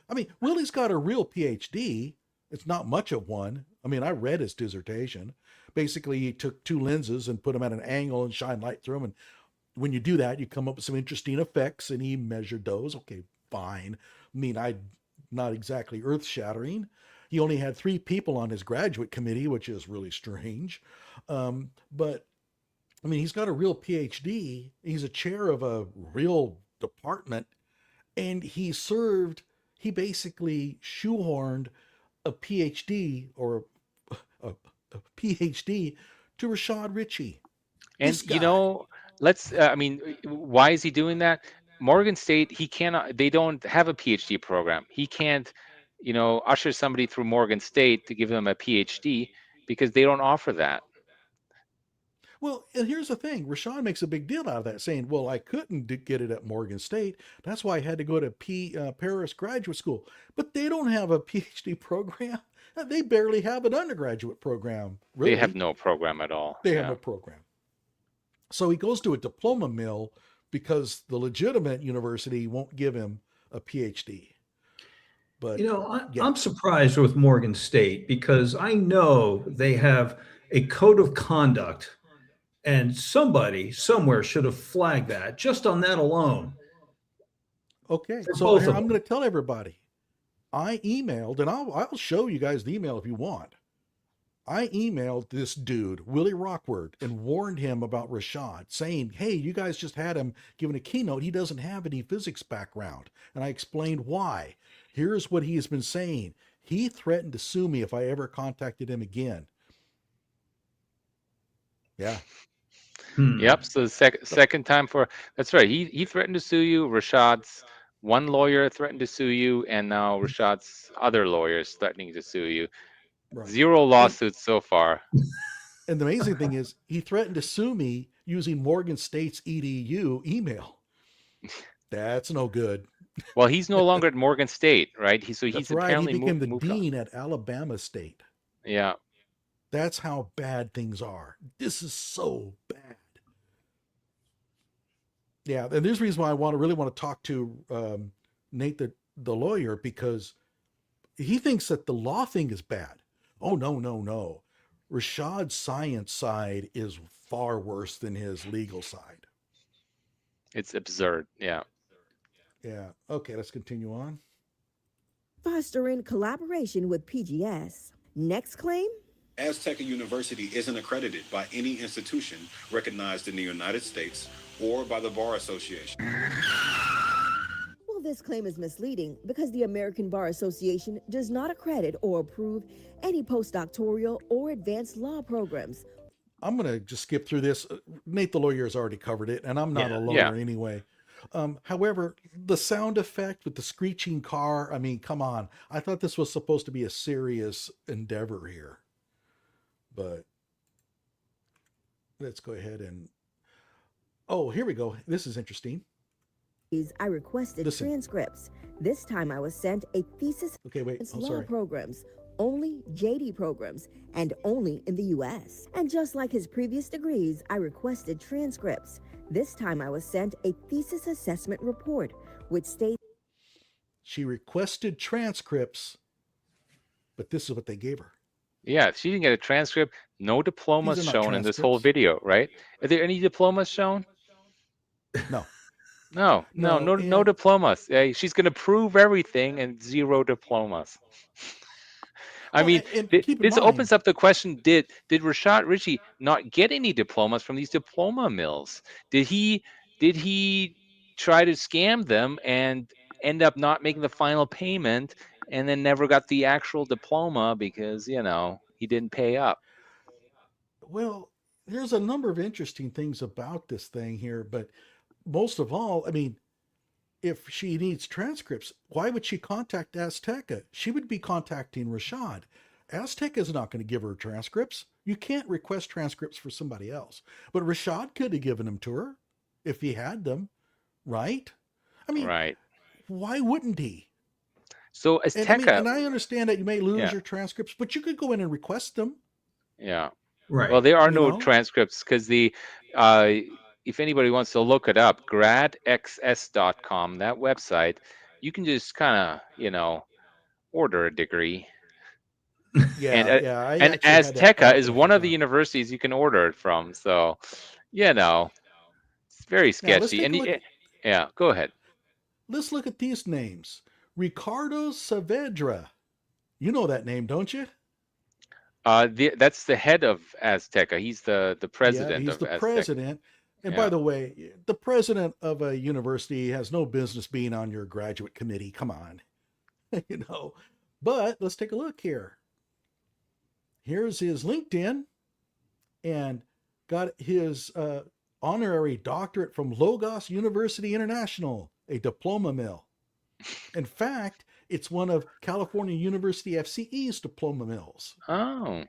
I mean, Willie's got a real PhD. It's not much of one. I mean, I read his dissertation. Basically, he took two lenses and put them at an angle and shine light through them. And when you do that, you come up with some interesting effects, and he measured those. Okay, fine. I mean, not exactly earth-shattering. He only had 3 people on his graduate committee, which is really strange. But, I mean, he's got a real PhD. He's a chair of a real department, and he basically shoehorned a PhD or a PhD to Rashad Richey. And why is he doing that? Morgan State, he cannot. They don't have a PhD program. He can't, usher somebody through Morgan State to give them a PhD because they don't offer that. Well, and here's the thing. Rashad makes a big deal out of that, saying, well, I couldn't get it at Morgan State. That's why I had to go to Paris Graduate School. But they don't have a PhD program. They barely have an undergraduate program. Really. They have no program at all. They have no program. So he goes to a diploma mill because the legitimate university won't give him a PhD. But I'm surprised with Morgan State because I know they have a code of conduct. And somebody somewhere should have flagged that just on that alone. Okay, so I'm going to tell everybody. I emailed, and I'll show you guys the email if you want. I emailed this dude, Willie Rockford, and warned him about Rashad, saying, hey, you guys just had him giving a keynote. He doesn't have any physics background. And I explained why. Here's what he has been saying. He threatened to sue me if I ever contacted him again. Yeah. Yep. So the second time that's right. He threatened to sue you. Rashad's one lawyer threatened to sue you, and now Rashad's other lawyers threatening to sue you. Right. 0 lawsuits so far. And the amazing thing is, he threatened to sue me using Morgan State's EDU email. That's no good. Well, he's no longer at Morgan State, right? He's apparently he became the moved dean at Alabama State. Yeah. That's how bad things are. This is so bad. Yeah, and there's a reason why I really want to talk to Nate, the lawyer, because he thinks that the law thing is bad. Oh, no. Rashad's science side is far worse than his legal side. It's absurd. Yeah. Yeah. Okay, let's continue on. Fostering collaboration with PGS. Next claim? Azteca University isn't accredited by any institution recognized in the United States or by the Bar Association. Well, this claim is misleading because the American Bar Association does not accredit or approve any postdoctoral or advanced law programs. I'm going to just skip through this. Nate the lawyer has already covered it, and I'm not a lawyer anyway. However, the sound effect with the screeching car, I mean, come on. I thought this was supposed to be a serious endeavor here. But let's go ahead and... Oh, here we go. This is interesting. I requested transcripts. This time I was sent a thesis law programs, only JD programs, and only in the U.S. And just like his previous degrees, I requested transcripts. This time I was sent a thesis assessment report, which states... She requested transcripts, but this is what they gave her. Yeah, she didn't get a transcript. No diplomas shown in this whole video, right? Are there any diplomas shown? No. No diplomas. She's going to prove everything and 0 diplomas. I mean, this opens up the question, did Rashad Richey not get any diplomas from these diploma mills? Did he try to scam them and end up not making the final payment and then never got the actual diploma because, you know, he didn't pay up? Well, there's a number of interesting things about this thing here, but most of all, I mean, if she needs transcripts, why would she contact Azteca? She would be contacting Rashad. Azteca is not going to give her transcripts. You can't request transcripts for somebody else. But Rashad could have given them to her if he had them, right? I mean, why wouldn't he? So Azteca... And I understand that you may lose your transcripts, but you could go in and request them. Yeah. Right. Well, there are no transcripts because if anybody wants to look it up, gradxs.com, that website, you can just kind of, you know, order a degree. And Azteca is one of the universities you can order it from. So, you know, it's very sketchy. Go ahead. Let's look at these names. Ricardo Saavedra. You know that name, don't you? That's the head of Azteca. He's the president of Azteca. He's the president. And by the way, the president of a university has no business being on your graduate committee. Come on. You know. But let's take a look here. Here's his LinkedIn, and got his honorary doctorate from Logos University International, a diploma mill. In fact, it's one of California University FCE's diploma mills. Oh.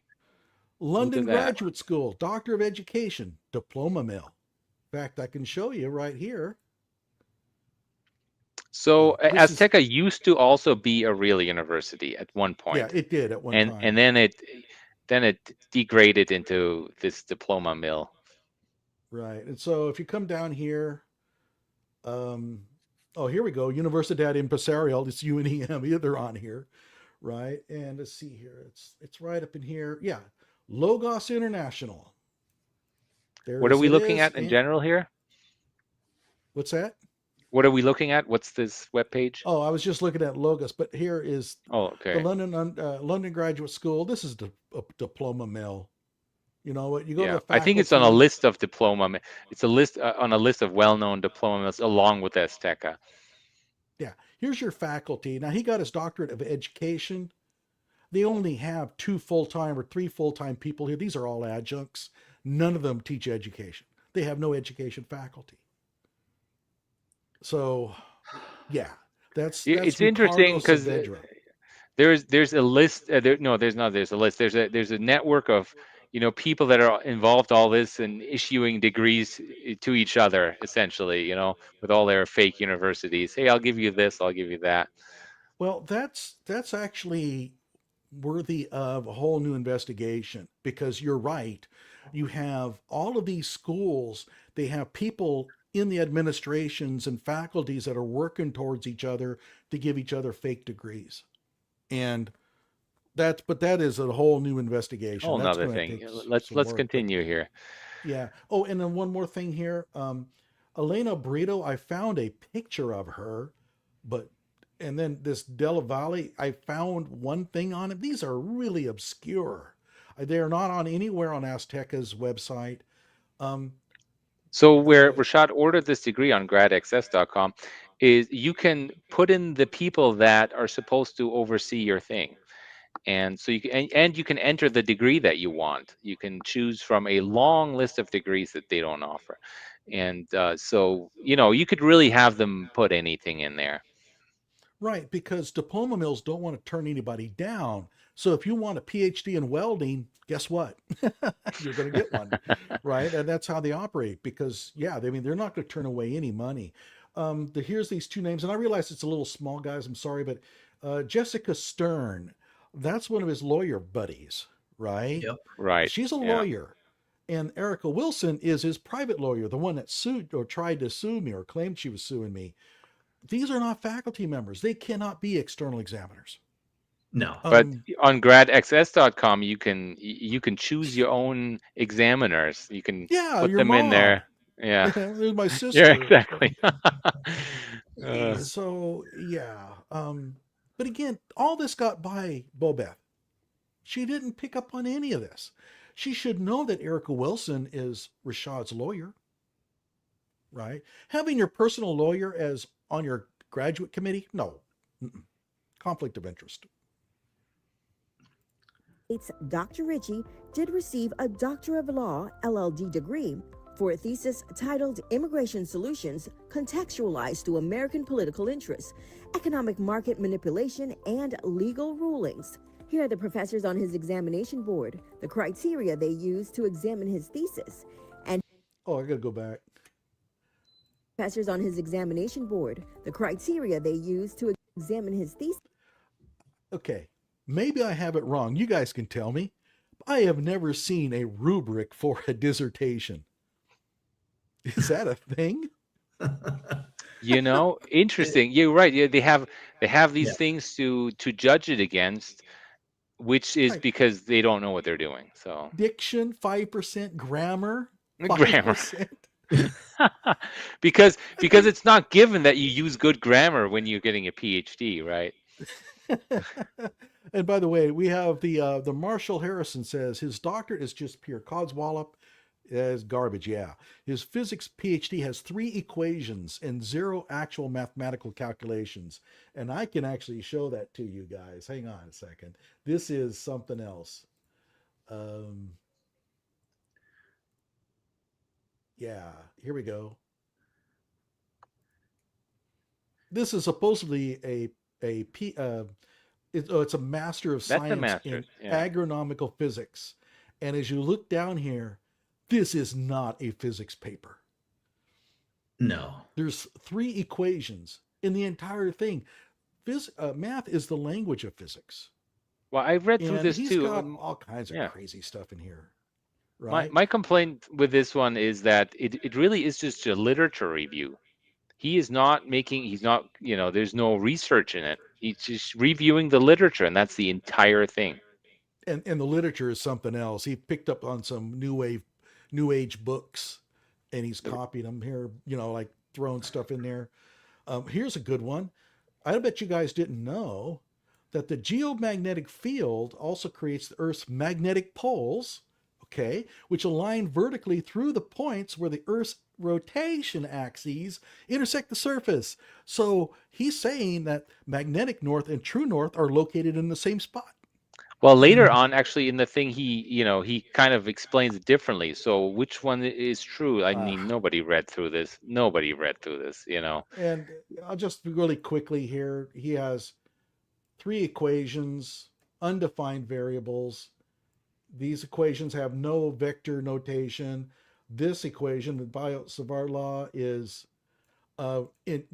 London Graduate School, Doctor of Education, diploma mill. In fact, I can show you right here. So Azteca used to also be a real university at one point. Yeah, it did at one time. And then it degraded into this diploma mill. Right. And so if you come down here, here we go. Universidad Empresarial, it's UNEM, they're on here, right? And let's see here. It's right up in here. Yeah. Logos International. What are we looking at in general here? What's that? What are we looking at? What's this webpage? Oh, I was just looking at Logos, but here is the London Graduate School. This is a diploma mill. You know what? You go to the faculty. I think it's on a list of diploma. It's a list on a list of well-known diploma mills along with Azteca. Yeah. Here's your faculty. Now, he got his doctorate of education. They only have 2 full-time or 3 full-time people here. These are all adjuncts. None of them teach education. They have no education faculty. So, yeah, that's it's interesting because there's a list. There's a list. There's a network of people that are involved all this and issuing degrees to each other essentially. With all their fake universities. Hey, I'll give you this. I'll give you that. Well, that's actually worthy of a whole new investigation because you're right. You have all of these schools. They have people in the administrations and faculties that are working towards each other to give each other fake degrees. And that is a whole new investigation. Whole That's nother going to thing. take Let's some work, but continue here. yeah. Oh, and then one more thing here. Elena Brito, I found a picture of her, but and then this Della Valle, I found one thing on it. These are really obscure. They are not on anywhere on Azteca's website. So where Rashad ordered this degree on gradxs.com is you can put in the people that are supposed to oversee your thing. And so you can, and you can enter the degree that you want. You can choose from a long list of degrees that they don't offer. And so, you could really have them put anything in there. Right, because diploma mills don't want to turn anybody down. So if you want a PhD in welding, guess what? You're going to get one, right? And that's how they operate. Because yeah, they're not going to turn away any money. Here's these two names, and I realize it's a little small, guys. I'm sorry, but Jessica Stern, that's one of his lawyer buddies, right? Yep. Right. She's a lawyer. And Erica Wilson is his private lawyer, the one that sued or tried to sue me or claimed she was suing me. These are not faculty members. They cannot be external examiners. No. But on gradxs.com, you can choose your own examiners. You can put your them in mom. there. Yeah. There's my sister. Yeah, exactly. So yeah. But again, all this got by Bobeth. She didn't pick up on any of this. She should know that Erica Wilson is Rashad's lawyer, right? Having your personal lawyer as on your graduate committee? No. Conflict of interest. Dr. Richey did receive a Doctor of Law LLD degree for a thesis titled Immigration Solutions Contextualized to American Political Interests, Economic Market Manipulation, and Legal Rulings. Here are the professors on his examination board, the criteria they used to examine his thesis, and I gotta go back. Professors on his examination board, the criteria they used to examine his thesis. Okay, maybe I have it wrong. You guys can tell me. I have never seen a rubric for a dissertation. Is that a thing? Interesting. You're right. Yeah, they have these things to judge it against, which is because they don't know what they're doing. So diction, 5%, grammar, 5%. Grammar. because it's not given that you use good grammar when you're getting a PhD, right? And by the way, we have the Marshall Harrison says his doctorate is just pure codswallop as garbage. Yeah, his physics PhD has 3 equations and 0 actual mathematical calculations, and I can actually show that to you guys. Hang on a second. This is something else. Yeah, here we go. This is supposedly it's a Master of Science in Agronomical Physics. And as you look down here, this is not a physics paper. No. There's 3 equations in the entire thing. Math is the language of physics. Well, I read through this he's too. Got all kinds of crazy stuff in here. Right? My complaint with this one is that it really is just a literature review. He's not, there's no research in it. He's just reviewing the literature, and that's the entire thing. And the literature is something else. He picked up on some new age books, and he's copied them here, like throwing stuff in there. Here's a good one. I bet you guys didn't know that the geomagnetic field also creates the Earth's magnetic poles, okay, which align vertically through the points where the Earth's rotation axes intersect the surface. So he's saying that magnetic north and true north are located in the same spot. Well, later on, actually, in the thing, he kind of explains it differently. So which one is true? I mean, nobody read through this. And I'll just really quickly here. He has 3 equations, undefined variables. These equations have no vector notation. This equation, the Biot-Savart law, is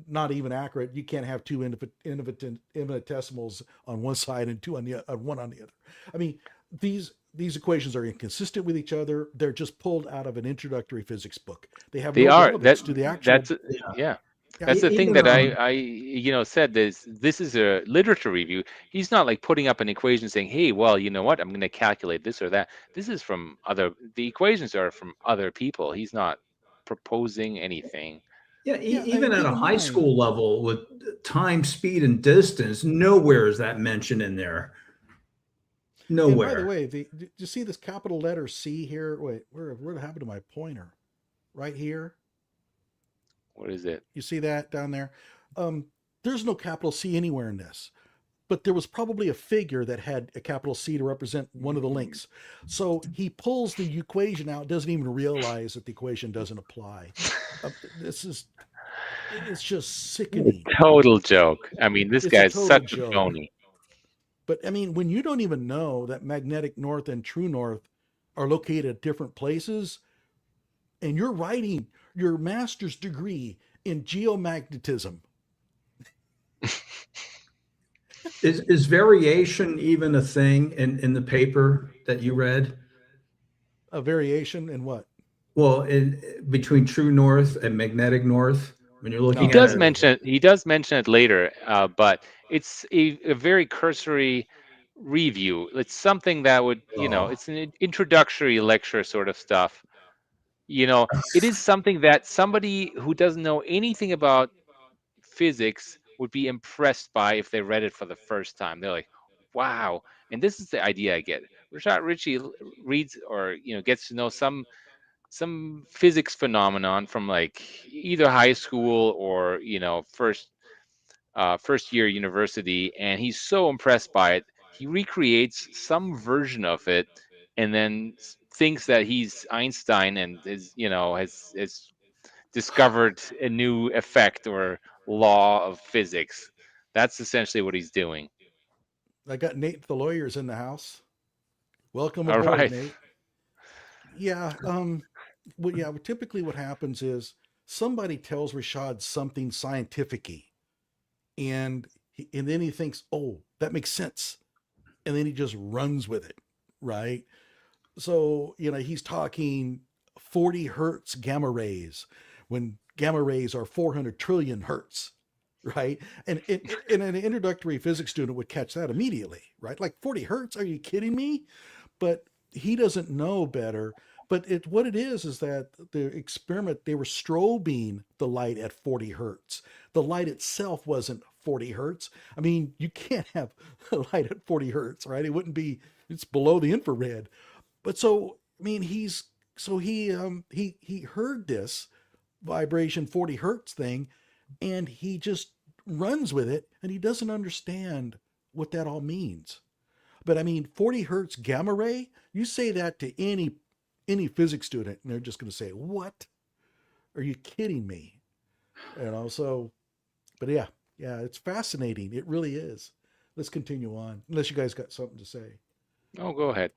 not even accurate. You can't have 2 infinitesimals on one side and 2 on the one on the other. I mean, these equations are inconsistent with each other. They're just pulled out of an introductory physics book. They have no relevance to the actual. That's the thing Even that I said this is a literature review. He's not like putting up an equation saying, hey, well, you know what, I'm going to calculate this or that. This is from the equations are from other people. He's not proposing anything. Yeah, Yeah, even at keep a in high mind. school level with time, speed, and distance, nowhere is that mentioned in there. And by the Nowhere. way, do you see this capital letter C here? Wait, where happened to my pointer? Right here. What is it? You see that down there? There's no capital C anywhere in this, but there was probably a figure that had a capital C to represent one of the links. So he pulls the equation out, doesn't even realize that the equation doesn't apply. It's just sickening. Total joke. I mean, this It's a guy's total such a joke. phony. But I mean, when you don't even know that magnetic north and true north are located at different places, and you're writing your master's degree in geomagnetism. Is variation even a thing in the paper that you read? A variation in what? Well, in between true north and magnetic north, when you're looking He at does it. mention it. He does mention it later, but it's a very cursory review. It's something that would, it's an introductory lecture sort of stuff. It is something that somebody who doesn't know anything about physics would be impressed by if they read it for the first time. They're like, wow. And this is the idea I get. Rashad Richey reads or gets to know some physics phenomenon from like either high school or first year university, and he's so impressed by it he recreates some version of it and then thinks that he's Einstein and has discovered a new effect or law of physics. That's essentially what he's doing. I got Nate the lawyer's in the house. Welcome All aboard, right. Nate. Yeah. Typically what happens is somebody tells Rashad something scientific-y, and then he thinks, oh, that makes sense. And then he just runs with it, right? So, he's talking 40 hertz gamma rays when gamma rays are 400 trillion hertz, right? And an introductory physics student would catch that immediately, right? Like 40 hertz? Are you kidding me? But he doesn't know better. But what it is that the experiment, they were strobing the light at 40 hertz. The light itself wasn't 40 hertz. I mean, you can't have a light at 40 hertz, right? It's below the infrared. But so, I mean, he heard this vibration 40 hertz thing, and he just runs with it, and he doesn't understand what that all means. But I mean, 40 hertz gamma ray, you say that to any physics student, and they're just going to say, what? Are you kidding me? But yeah, it's fascinating. It really is. Let's continue on, unless you guys got something to say. Oh, go ahead.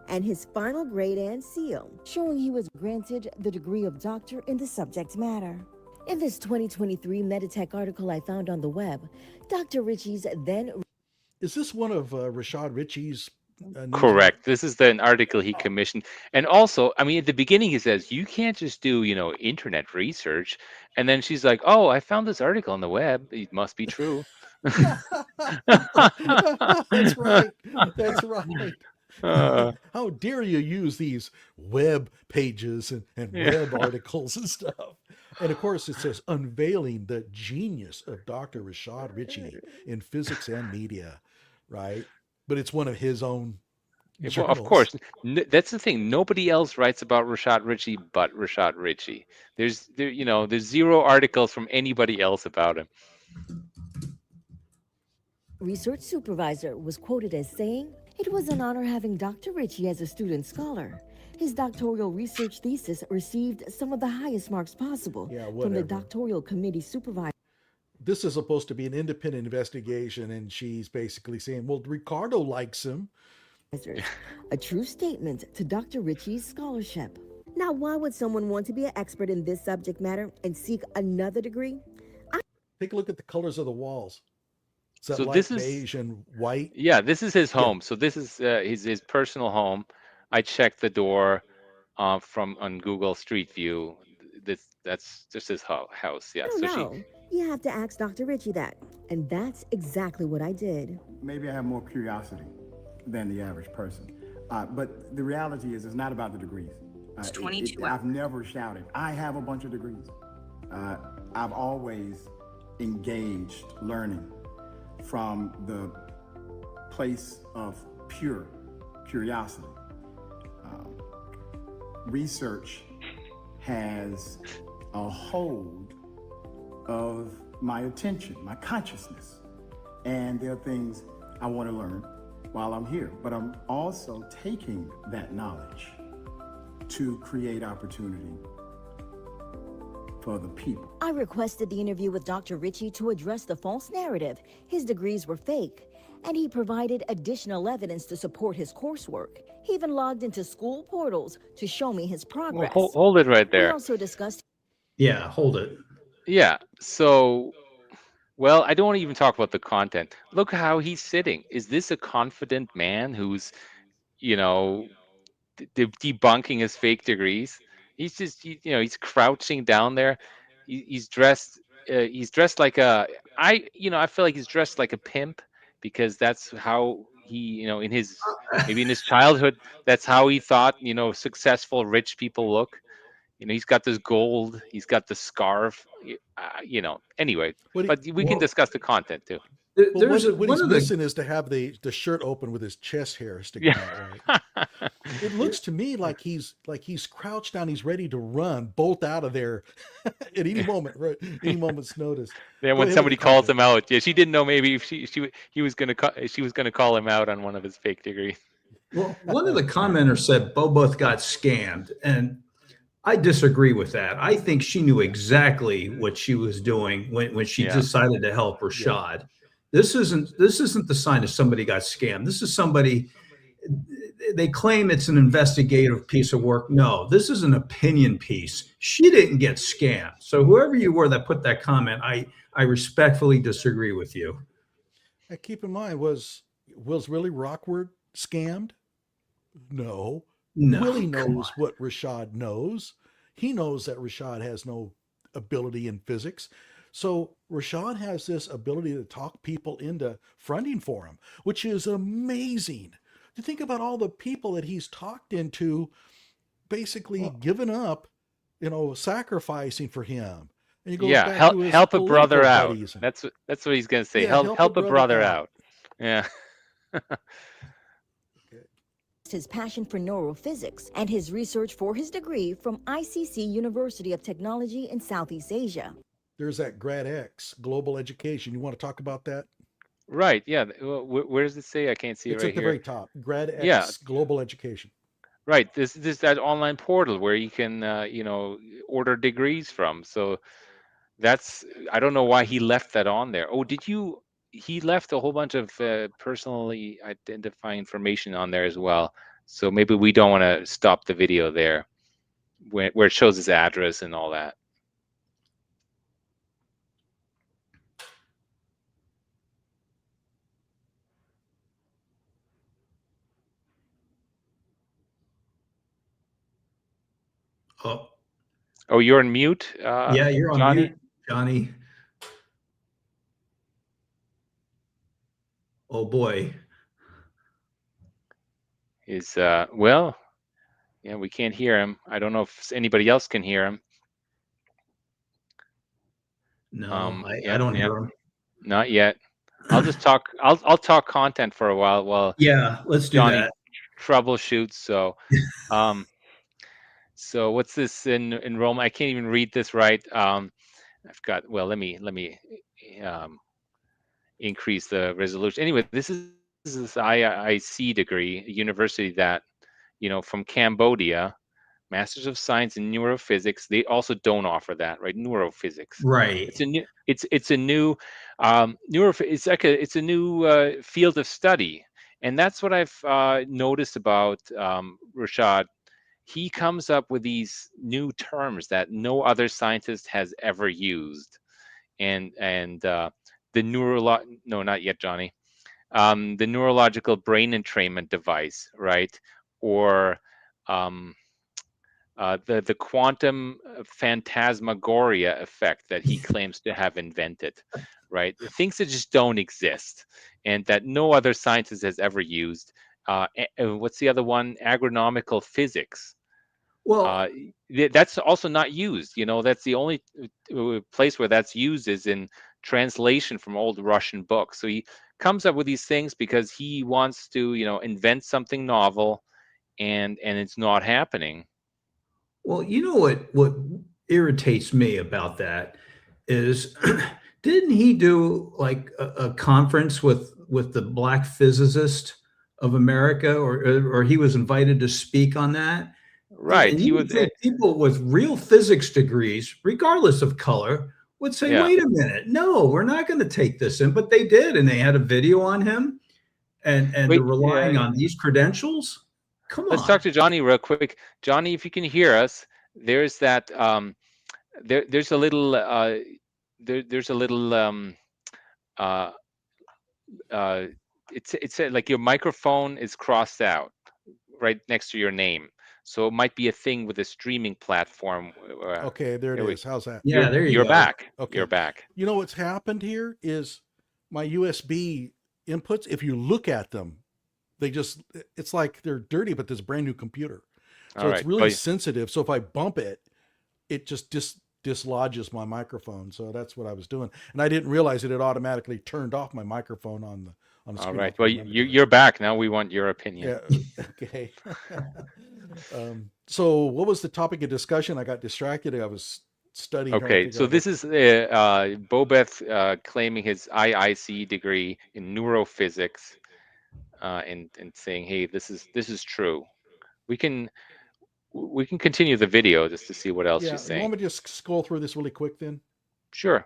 And his final grade and seal, showing he was granted the degree of doctor in the subject matter. In this 2023 Meditech article I found on the web, Dr. Richey's then... Is this one of Rashad Richey's? Correct. This is an article he commissioned. And also, I mean, at the beginning, he says, you can't just do, internet research. And then she's like, oh, I found this article on the web. It must be true. That's right. That's right. How dare you use these web pages and web articles and stuff. And of course, it says unveiling the genius of Dr. Rashad Richey in physics and media, right? But it's one of his own journals. Well, of course. That's the thing. Nobody else writes about Rashad Richey but Rashad Richey. There's zero articles from anybody else about him. Research supervisor was quoted as saying, "It was an honor having Dr. Richey as a student scholar. His doctoral research thesis received some of the highest marks possible from the doctoral committee supervisor." This is supposed to be an independent investigation, and she's basically saying, well, Ricardo likes him. A true statement to Dr. Richey's scholarship. Now, why would someone want to be an expert in this subject matter and seek another degree? Take a look at the colors of the walls. Is that So light this is beige and white? Yeah, this is his home. So this is his personal home. I checked the door on Google Street View. That's just his house. Yeah. I don't So know. You have to ask Dr. Richey that. And that's exactly what I did. Maybe I have more curiosity than the average person. But the reality is, it's not about the degrees. It's 22 I've never shouted, I have a bunch of degrees. I've always engaged learning from the place of pure curiosity. Research has a hold of my attention, my consciousness. And there are things I want to learn while I'm here, but I'm also taking that knowledge to create opportunity for the people. I requested the interview with Dr. Richey to address the false narrative his degrees were fake, and he provided additional evidence to support his coursework. He even logged into school portals to show me his progress. hold it right We there. also discussed. Yeah, hold it. Yeah. So, well, I don't want to even talk about the content. Look how he's sitting. Is this a confident man who's, debunking his fake degrees? He's just, he's crouching down there. He's dressed. He's dressed like I feel like he's dressed like a pimp, because that's how he, in his childhood, that's how he thought, successful rich people look. He's got this gold, he's got the scarf, anyway, but we can discuss the content too. Well, what he's missing is to have the shirt open with his chest hair sticking out, right? It looks to me like he's crouched down, he's ready to run, bolt out of there at any moment, right? Any moment's notice. Then when somebody calls him out, she didn't know maybe if she was gonna call him out on one of his fake degrees. Well, one of the commenters said both got scammed, and I disagree with that. I think she knew exactly what she was doing when she decided to help Rashad. Yeah. This isn't the sign of somebody got scammed. This is somebody, they claim it's an investigative piece of work. No, this is an opinion piece. She didn't get scammed. So whoever you were that put that comment, I respectfully disagree with you. Keep in mind, was Willie Rockford scammed? No. Willie knows what Rashad knows. He knows that Rashad has no ability in physics. So Rashad has this ability to talk people into fronting for him, which is amazing. To think about all the people that he's talked into, basically giving up, sacrificing for him. And he goes back to his help a brother out. buddies. That's what he's going to say. Help a brother out. Yeah. His passion for neurophysics and his research for his degree from ICC University of Technology in Southeast Asia. There's that Grad X, global education. You want to talk about that? Right. Yeah. Where does it say? I can't see it right here. It's at the very top. Grad X, global education. Right. This is that online portal where you can, order degrees from. So I don't know why he left that on there. Oh, he left a whole bunch of personally identifying information on there as well. So maybe we don't want to stop the video there where it shows his address and all that. Oh, you're on mute? Yeah, you're on Johnny? mute, Johnny. Oh boy. We can't hear him. I don't know if anybody else can hear him. No, I don't hear him. Not yet. I'll just talk. I'll talk content for a while let's do Johnny that. Troubleshoots. So, so what's this in Rome? I can't even read this right. I've got. Well, let me increase the resolution. Anyway, this is this IIC degree, a university that, from Cambodia, Masters of Science in Neurophysics. They also don't offer that, right? Neurophysics. Right. It's a new. It's a new It's a new field of study, and that's what I've noticed about Rashad. He comes up with these new terms that no other scientist has ever used, and the no, not yet, Johnny. The neurological brain entrainment device, right? Or the quantum phantasmagoria effect that he claims to have invented, right? Things that just don't exist and that no other scientist has ever used. What's the other one? Agronomical physics. Well, That's also not used. That's the only place where that's used is in translation from old Russian books. So he comes up with these things because he wants to, invent something novel, and it's not happening. Well, you know what irritates me about that is didn't he do like a conference with the Black Physicist of America, or he was invited to speak on that? Right. And He you was would think people with real physics degrees, regardless of color, would say, Yeah. wait a minute, no, we're not going to take this in. But they did, and they had a video on him, and Wait, they're relying on these credentials. Come let's on. talk to Johnny real quick. Johnny, if you can hear us, there's that there's a little there's a little it's like your microphone is crossed out right next to your name. So it might be a thing with a streaming platform. Okay, there it is. How's that? Yeah, there you You're go. back. Okay. You're back. You know what's happened here is my USB inputs, if you look at them, it's like they're dirty, but there's a brand new computer. So All it's right. really Well, sensitive. So if I bump it, it just dislodges my microphone. So that's what I was doing. And I didn't realize it had automatically turned off my microphone on the all screen. right. Well, you're back now. We want your opinion. Yeah. Okay. So what was the topic of discussion? I got distracted. I was studying. Okay, so this is Bobeth claiming his IIC degree in neurophysics, and saying, "Hey, this is true." We can continue the video just to see what else she's You saying. want me to just scroll through this really quick then? Sure.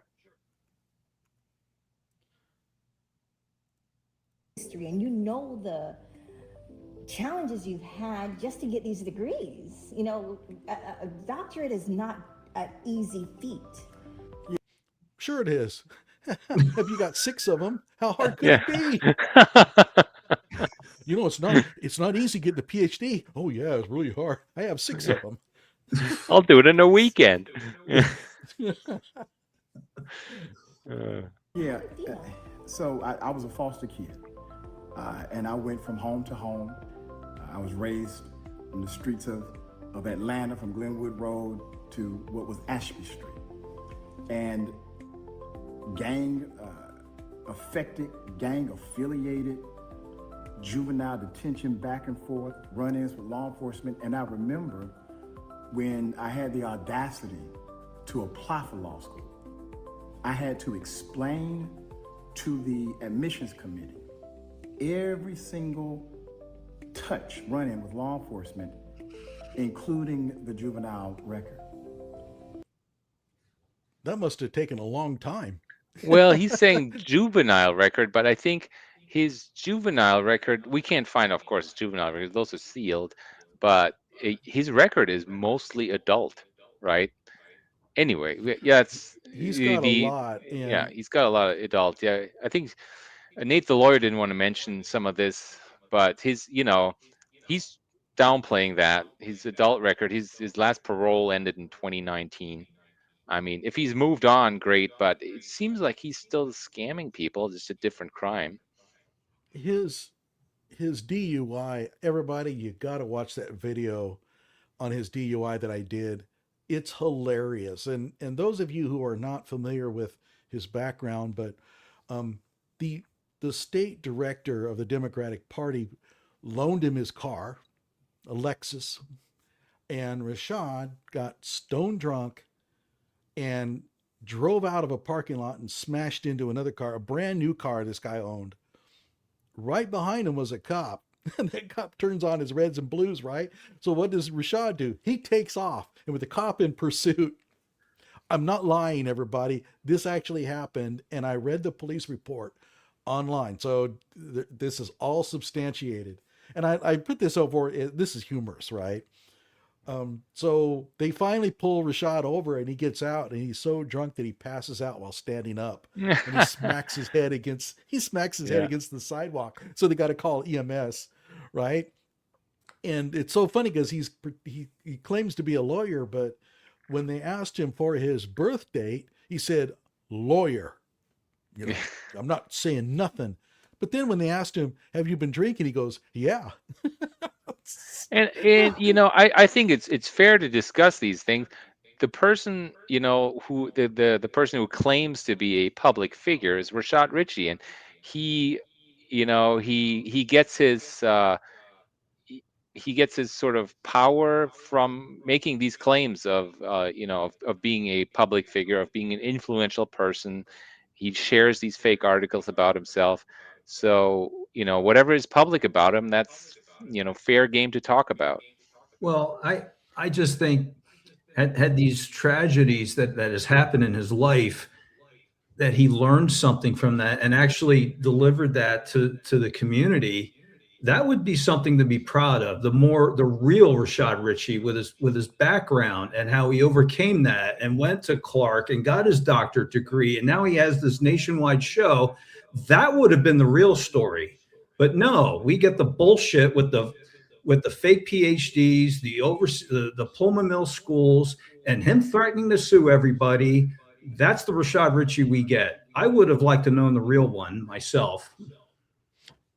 History, and you know the challenges you've had just to get these degrees. A doctorate is not an easy feat. Sure it is. Have you got 6 of them? How hard could it be? It's not easy getting a PhD. Oh yeah, it's really hard. I have 6 of them. I'll do it in a weekend. So I was a foster kid, and I went from home to home. I was raised on the streets of Atlanta, from Glenwood Road to what was Ashby Street. And gang-affected, gang-affiliated, juvenile detention back and forth, run-ins with law enforcement. And I remember when I had the audacity to apply for law school, I had to explain to the admissions committee every single touch run-in with law enforcement, including the juvenile record. That must have taken a long time. Well, he's saying juvenile record, but I think his juvenile record, we can't find, of course, juvenile records. Those are sealed, but his record is mostly adult, right? Anyway, yeah, he's got a lot. Yeah, he's got a lot of adult. Yeah, I think Nate the lawyer didn't want to mention some of this, but he's downplaying that. His adult record, his last parole ended in 2019. I mean, if he's moved on, great, but it seems like he's still scamming people, just a different crime. His DUI, everybody, you got to watch that video on his DUI that I did. It's hilarious. And those of you who are not familiar with his background, but the state director of the Democratic Party loaned him his car, a Lexus, and Rashad got stone drunk and drove out of a parking lot and smashed into another car, a brand new car this guy owned. Right behind him was a cop. And that cop turns on his reds and blues, right? So what does Rashad do? He takes off, and with the cop in pursuit, I'm not lying, everybody. This actually happened, and I read the police report online. So this is all substantiated. And I put this over, this is humorous, right? So they finally pull Rashad over, and he gets out, and he's so drunk that he passes out while standing up, and he smacks his head against the sidewalk. So they got to call EMS, right? And it's so funny because he claims to be a lawyer, but when they asked him for his birth date, he said, lawyer. You know, I'm not saying nothing. But then when they asked him, have you been drinking? He goes, yeah. And you know, I think it's fair to discuss these things. The person, you know, who the person who claims to be a public figure is Rashad Richey, and he, you know, he gets his he gets his sort of power from making these claims of you know, of being a public figure, of being an influential person. He shares these fake articles about himself. So, you know, whatever is public about him, that's, you know, fair game to talk about. Well, I just think had these tragedies that has happened in his life, that he learned something from that and actually delivered that to the community, that would be something to be proud of. The real Rashad Richey with his background and how he overcame that and went to Clark and got his doctorate degree, and now he has this nationwide show. That would have been the real story. But no, we get the bullshit with the fake PhDs, the diploma mill schools, and him threatening to sue everybody. That's the Rashad Richey we get. I would have liked to know the real one myself.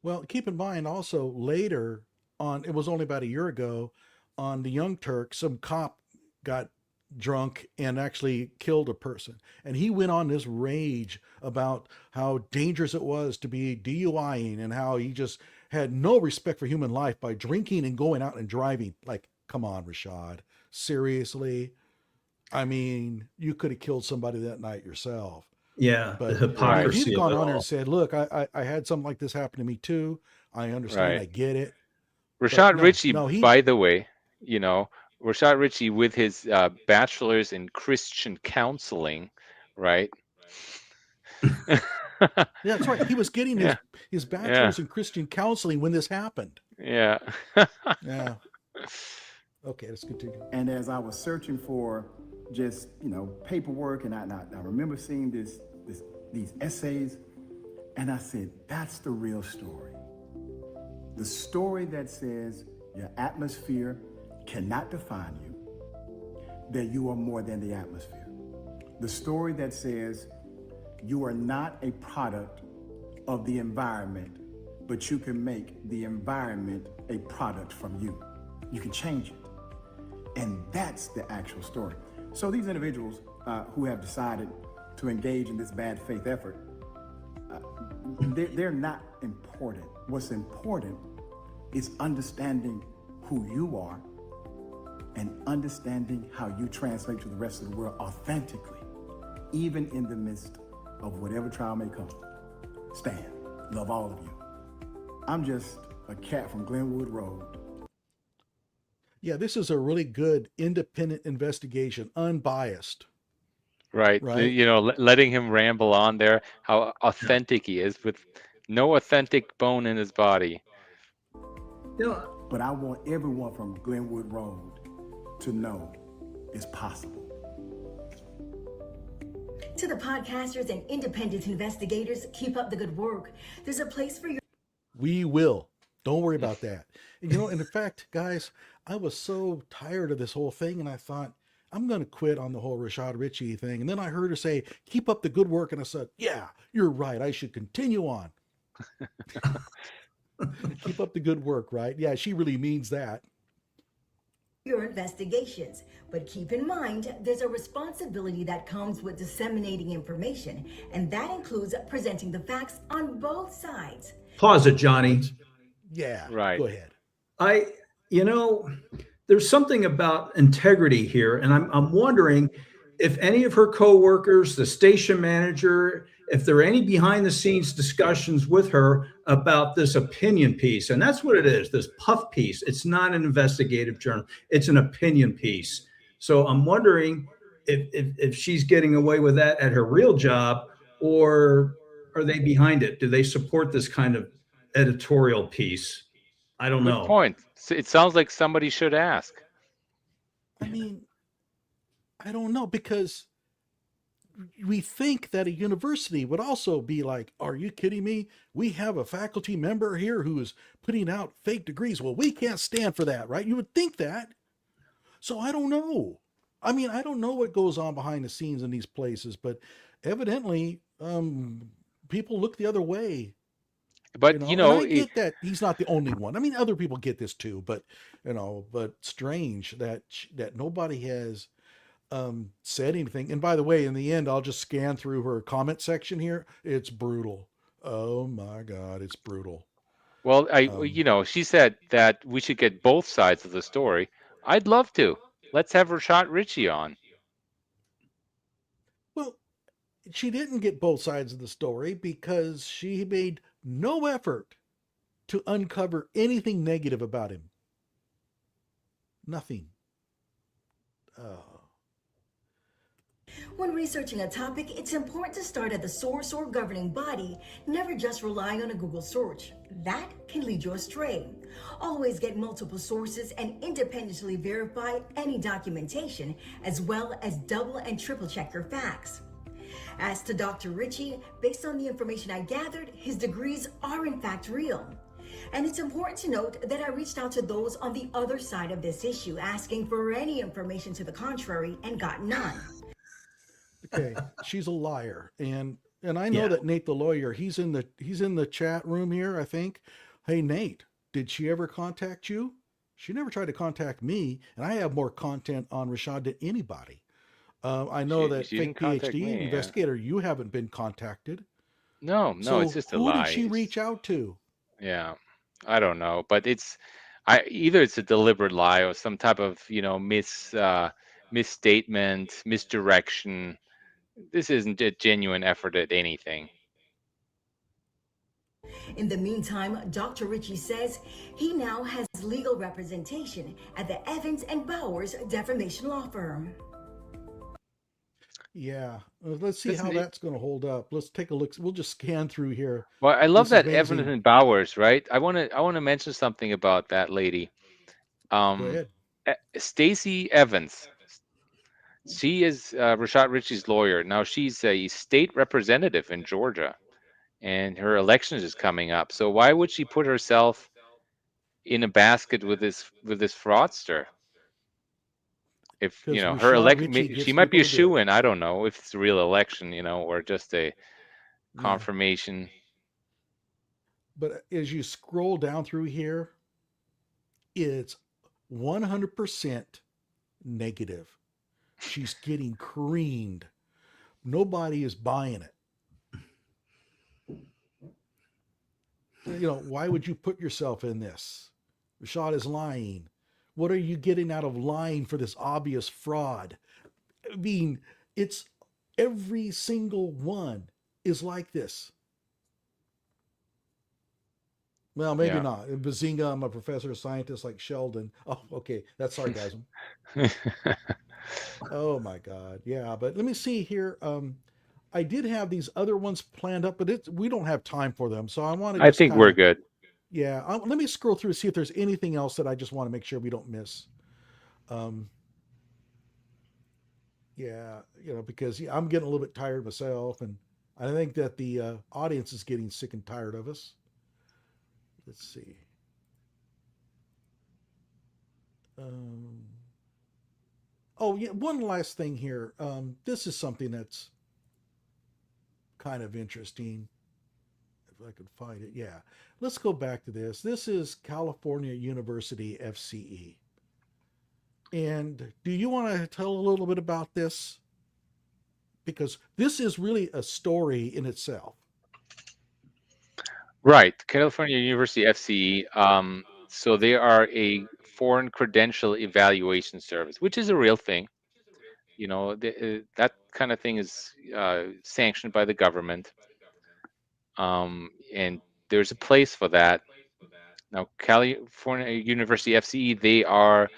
Well, keep in mind also later on, it was only about a year ago, on the Young Turks, some cop got drunk and actually killed a person. And he went on this rage about how dangerous it was to be DUIing and how he just had no respect for human life by drinking and going out and driving. Like, come on, Rashad. Seriously? I mean, you could have killed somebody that night yourself. Yeah, but the hypocrisy. If he'd gone of it on there all. and said, look, I had something like this happen to me too. I understand. Right. I get it. Rashad Richey, he- by the way, you know, Rashad Richey with his bachelor's in Christian counseling, right? Yeah, that's right. He was getting Yeah. his bachelor's in Christian counseling when this happened. Yeah. Yeah. Okay, let's continue. And as I was searching for just, you know, paperwork, and I remember seeing these essays, and I said, that's the real story. The story that says your atmosphere cannot define you, that you are more than the atmosphere. The story that says you are not a product of the environment, but you can make the environment a product from you. You can change it. And that's the actual story. So these individuals who have decided to engage in this bad faith effort, they're not important. What's important is understanding who you are and understanding how you translate to the rest of the world authentically, even in the midst of whatever trial may come. Stand. Love all of you. I'm just a cat from Glenwood Road. Yeah, this is a really good independent investigation, unbiased. Right. You know, letting him ramble on there, how authentic he is with no authentic bone in his body. Yeah. But I want everyone from Glenwood Road to know it's possible. To the podcasters and independent investigators, keep up the good work. There's a place for you. We will. Don't worry about that. And, you know, and in fact, guys, I was so tired of this whole thing, and I thought, I'm going to quit on the whole Rashad Richey thing. And then I heard her say, keep up the good work. And I said, yeah, you're right. I should continue on. Keep up the good work, right? Yeah, she really means that. Your investigations, but keep in mind there's a responsibility that comes with disseminating information, and that includes presenting the facts on both sides. Pause it, Johnny. Yeah, right. Go ahead. There's something about integrity here, and I'm wondering if any of her coworkers, the station manager, if there are any behind the scenes discussions with her about this opinion piece. And that's what it is, this puff piece. It's not an investigative journal. It's an opinion piece. So I'm wondering if she's getting away with that at her real job, or are they behind it? Do they support this kind of editorial piece? I don't know. Good point. It sounds like somebody should ask. I mean, I don't know, because we think that a university would also be like, are you kidding me? We have a faculty member here who is putting out fake degrees. Well, we can't stand for that, right? You would think that. So I don't know. I mean, I don't know what goes on behind the scenes in these places, but evidently, people look the other way. But And I get that he's not the only one. I mean, other people get this too, but but strange that nobody has said anything. And by the way, in the end, I'll just scan through her comment section here. It's brutal. Oh my God, it's brutal. Well, she said that we should get both sides of the story. I'd love to. Let's have Rashad Richey on. Well, she didn't get both sides of the story because she made no effort to uncover anything negative about him. Nothing. When researching a topic, it's important to start at the source or governing body, never just rely on a Google search. That can lead you astray. Always get multiple sources and independently verify any documentation, as well as double and triple check your facts. As to Dr. Richey, based on the information I gathered, his degrees are in fact real. And it's important to note that I reached out to those on the other side of this issue, asking for any information to the contrary, and got none. Okay, she's a liar, and I know that Nate the lawyer, he's in the chat room here, I think. Hey Nate, did she ever contact you? She never tried to contact me, and I have more content on Rashad than anybody. I know that fake PhD investigator, you haven't been contacted. No, So it's just a who lie. did she reach out to? Yeah, I don't know, but either it's a deliberate lie or some type of misstatement, misdirection. This isn't a genuine effort at anything. In the meantime, Dr. Richey says he now has legal representation at the Evans and Bowers defamation law firm. Yeah, let's see how that's going to hold up. Let's take a look. We'll just scan through here. Well, I love that Evans and Bowers, right? I want to mention something about that lady. Go ahead. Stacey Evans. She is Rashad Richey's lawyer. Now she's a state representative in Georgia, and her election is coming up. So why would she put herself in a basket with this fraudster? If her election, she might be a shoo-in. I don't know if it's a real election, or just a confirmation. But as you scroll down through here, it's 100% negative. She's getting creamed. Nobody is buying it. Why would you put yourself in this? Rashad is lying. What are you getting out of lying for this obvious fraud? I mean, it's every single one is like this. Well, maybe not. Bazinga, I'm a professor, a scientist like Sheldon. Oh, okay. That's sarcasm. Oh my God. Yeah. But let me see here. I did have these other ones planned up, but we don't have time for them. So I think we're good. Yeah. Let me scroll through and see if there's anything else that I just want to make sure we don't miss. Yeah. Because I'm getting a little bit tired myself, and I think that the audience is getting sick and tired of us. Let's see. Oh, yeah. One last thing here. This is something that's kind of interesting. If I could find it. Yeah. Let's go back to this. This is California University FCE. And do you want to tell a little bit about this? Because this is really a story in itself. Right. California University FCE. So they are a foreign credential evaluation service, which is a real thing. That kind of thing is sanctioned by the government. And there's a place for that. Now, California University FCE, they are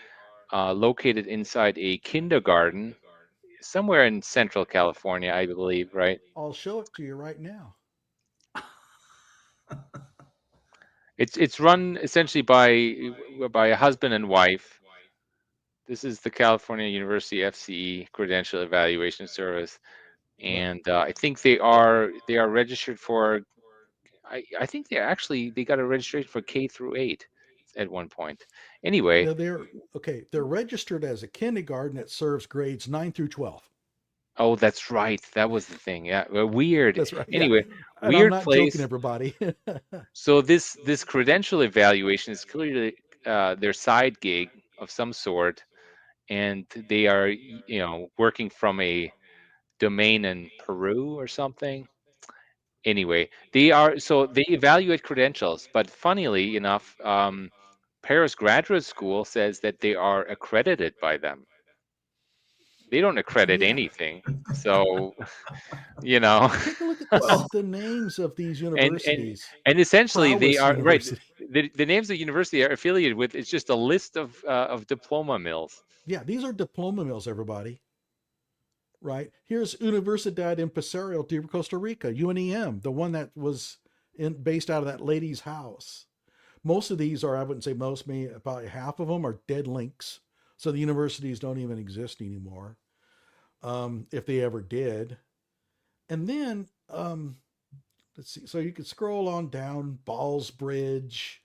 located inside a kindergarten somewhere in Central California, I believe, right? I'll show it to you right now. It's run essentially by a husband and wife. This is the California University FCE Credential Evaluation Service. and I think they are registered for. I think they got a registration for K through 8 at one point. Anyway, Now they're registered as a kindergarten that serves grades 9 through 12. oh, that's right. That was the thing. Yeah, weird. That's right. Yeah. Anyway, And I'm weird not joking, place. everybody. So this credential evaluation is clearly their side gig of some sort, and they are working from a domain in Peru or something. Anyway, they evaluate credentials, but funnily enough, Paris Graduate School says that they are accredited by them. They don't accredit Yeah. anything, so you know, Take a look at Well, the names of these and universities. and essentially they Prowess are right. University. The names of the university are affiliated with. It's just a list of diploma mills. Yeah, these are diploma mills, everybody. Right? Here's Universidad Empresarial de Costa Rica, UNEM, the one that was based out of that lady's house. Most of these are, I wouldn't say most, maybe about half of them are dead links. So the universities don't even exist anymore, if they ever did. And then, let's see, so you could scroll on down, Ballsbridge,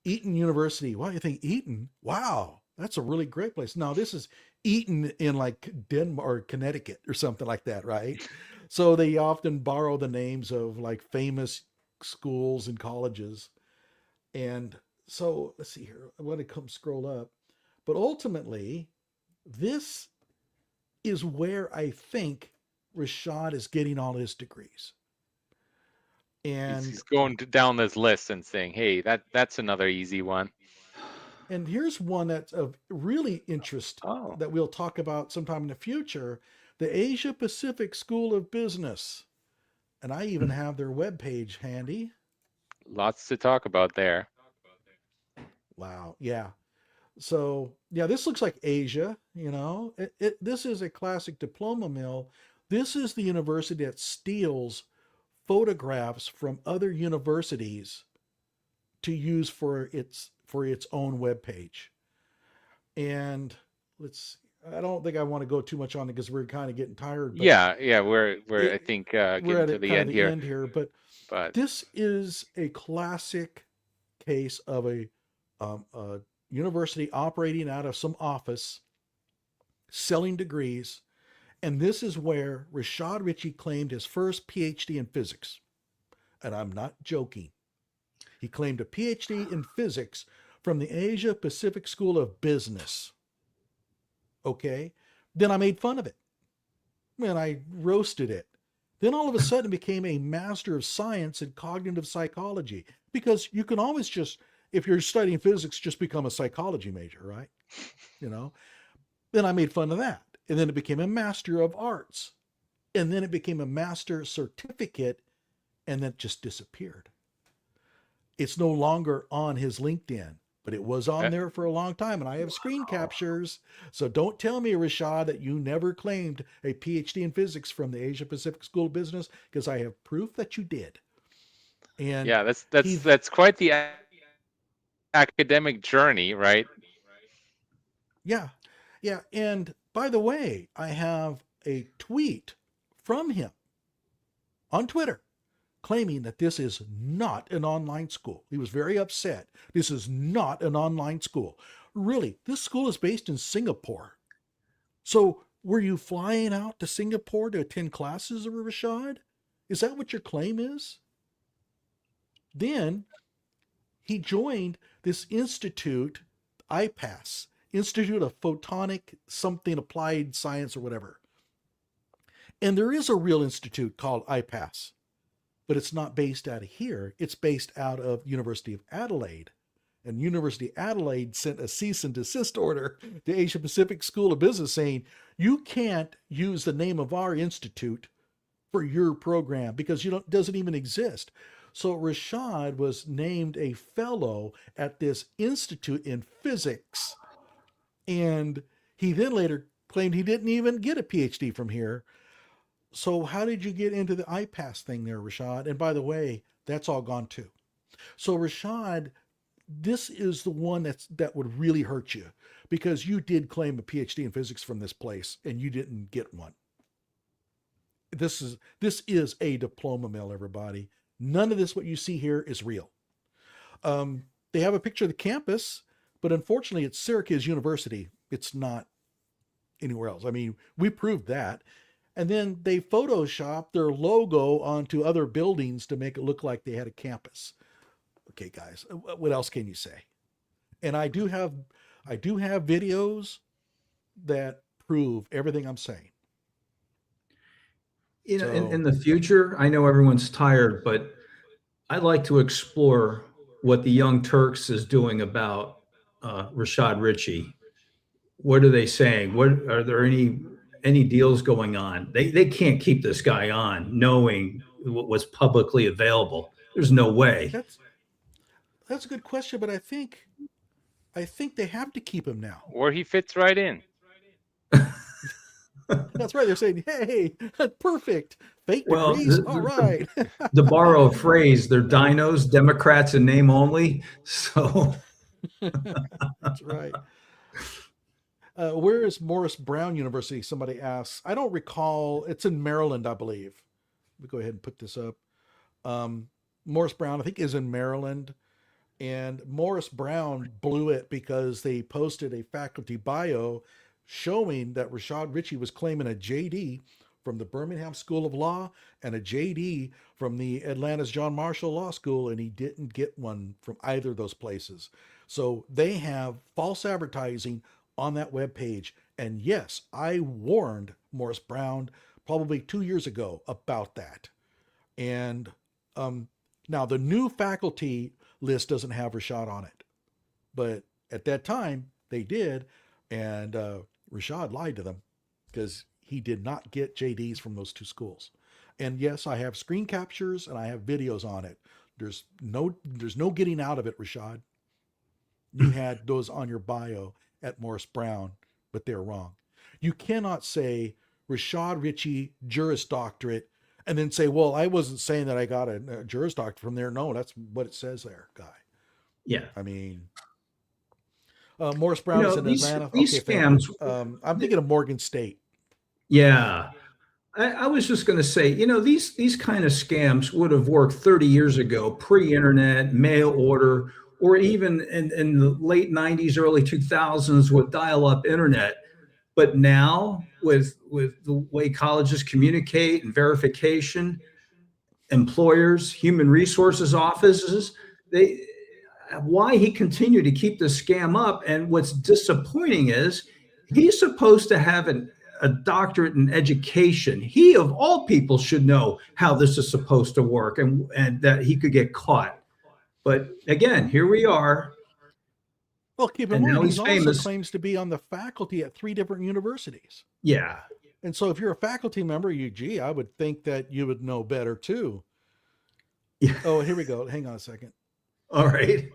Eton University. What do you think? Eton? Wow, that's a really great place. Now, this is Eton in like Denmark or Connecticut or something like that, right? So they often borrow the names of like famous schools and colleges. And so let's see here. I want to come scroll up. But ultimately, this is where I think Rashad is getting all his degrees. And He's going down this list and saying, "Hey, that's another easy one." And here's one that's of really interest Oh, that we'll talk about sometime in the future, the Asia Pacific School of Business. And I even have their webpage handy. lots to talk about there. Wow. Yeah. So, yeah, this looks like Asia, this is a classic diploma mill. This is the university that steals photographs from other universities to use for its own webpage. And let's see, I don't think I want to go too much on it because we're kind of getting tired. But Yeah, we're I think we're getting at to the kind of end the here. end here. But But this is a classic case of a university operating out of some office, selling degrees. And this is where Rashad Richey claimed his first PhD in physics. And I'm not joking. He claimed a PhD in physics from the Asia Pacific School of Business. Okay. Then I made fun of it. And I roasted it. Then all of a sudden it became a Master of Science in Cognitive Psychology, because you can always just, if you're studying physics, just become a psychology major, right? Then I made fun of that. And then it became a Master of Arts. And then it became a Master Certificate, and then just disappeared. It's no longer on his LinkedIn, but it was on there for a long time. And I have screen captures. So don't tell me, Rashad, that you never claimed a PhD in physics from the Asia Pacific School of Business, because I have proof that you did. And yeah, that's quite the academic journey, right? Yeah. Yeah. And by the way, I have a tweet from him on Twitter claiming that this is not an online school. He was very upset. This is not an online school. Really, this school is based in Singapore. So were you flying out to Singapore to attend classes, Rashad? Is that what your claim is? Then he joined this institute, IPAS, Institute of Photonic something applied science or whatever. And there is a real institute called IPAS, but it's not based out of here. It's based out of University of Adelaide. And University of Adelaide sent a cease and desist order to Asia Pacific School of Business saying, you can't use the name of our institute for your program because it doesn't even exist. So Rashad was named a fellow at this institute in physics. And he then later claimed he didn't even get a PhD from here. So how did you get into the IPAS thing there, Rashad? And by the way, that's all gone too. So Rashad, this is the one that would really hurt you, because you did claim a PhD in physics from this place and you didn't get one. this is a diploma mill, everybody. None of this, what you see here, is real. They have a picture of the campus, but unfortunately it's Syracuse University. It's not anywhere else. I mean, we proved that. And then they photoshopped their logo onto other buildings to make it look like they had a campus. Okay, guys, what else can you say? And I do have videos that prove everything I'm saying. You know, in the future, I know everyone's tired, but I'd like to explore what the Young Turks is doing about Rashad Richey. What are they saying? What are there any deals going on? They can't keep this guy on knowing what was publicly available. There's no way. That's a good question, but I think they have to keep him now. Or he fits right in. That's right. They're saying, "Hey, perfect, fake degrees, all right." To borrow a phrase, they're dinos, Democrats in name only. So that's right. Where is Morris Brown University? Somebody asks. I don't recall. It's in Maryland, I believe. Let me go ahead and put this up. Morris Brown, I think, is in Maryland. And Morris Brown blew it because they posted a faculty bio showing that Rashad Richey was claiming a JD from the Birmingham School of Law and a JD from the Atlanta's John Marshall Law School, and he didn't get one from either of those places. So they have false advertising on that webpage. And yes, I warned Morris Brown probably 2 years ago about that. And now the new faculty list doesn't have Rashad on it, but at that time they did, and Rashad lied to them because he did not get JDs from those two schools. And yes, I have screen captures and I have videos on it. There's no getting out of it, Rashad. You had those on your bio at Morris Brown, but they're wrong. You cannot say Rashad Richey Juris Doctorate and then say, well, I wasn't saying that I got a Juris Doctorate from there. No, that's what it says there, guy. Yeah. I mean, Morris Brown is in Atlanta. These scams. I'm thinking of Morgan State. Yeah. I was just going to say, these kind of scams would have worked 30 years ago, pre-internet, mail order, or even in the late 90s, early 2000s with dial-up internet. But now with the way colleges communicate and verification, employers, human resources offices, why he continued to keep the scam up. And what's disappointing is he's supposed to have a doctorate in education. He, of all people, should know how this is supposed to work and that he could get caught. But again, here we are. Well, keep in mind, he also claims to be on the faculty at 3 different universities. Yeah. And so if you're a faculty member, I would think that you would know better too. Yeah. Oh, here we go. Hang on a second. All right.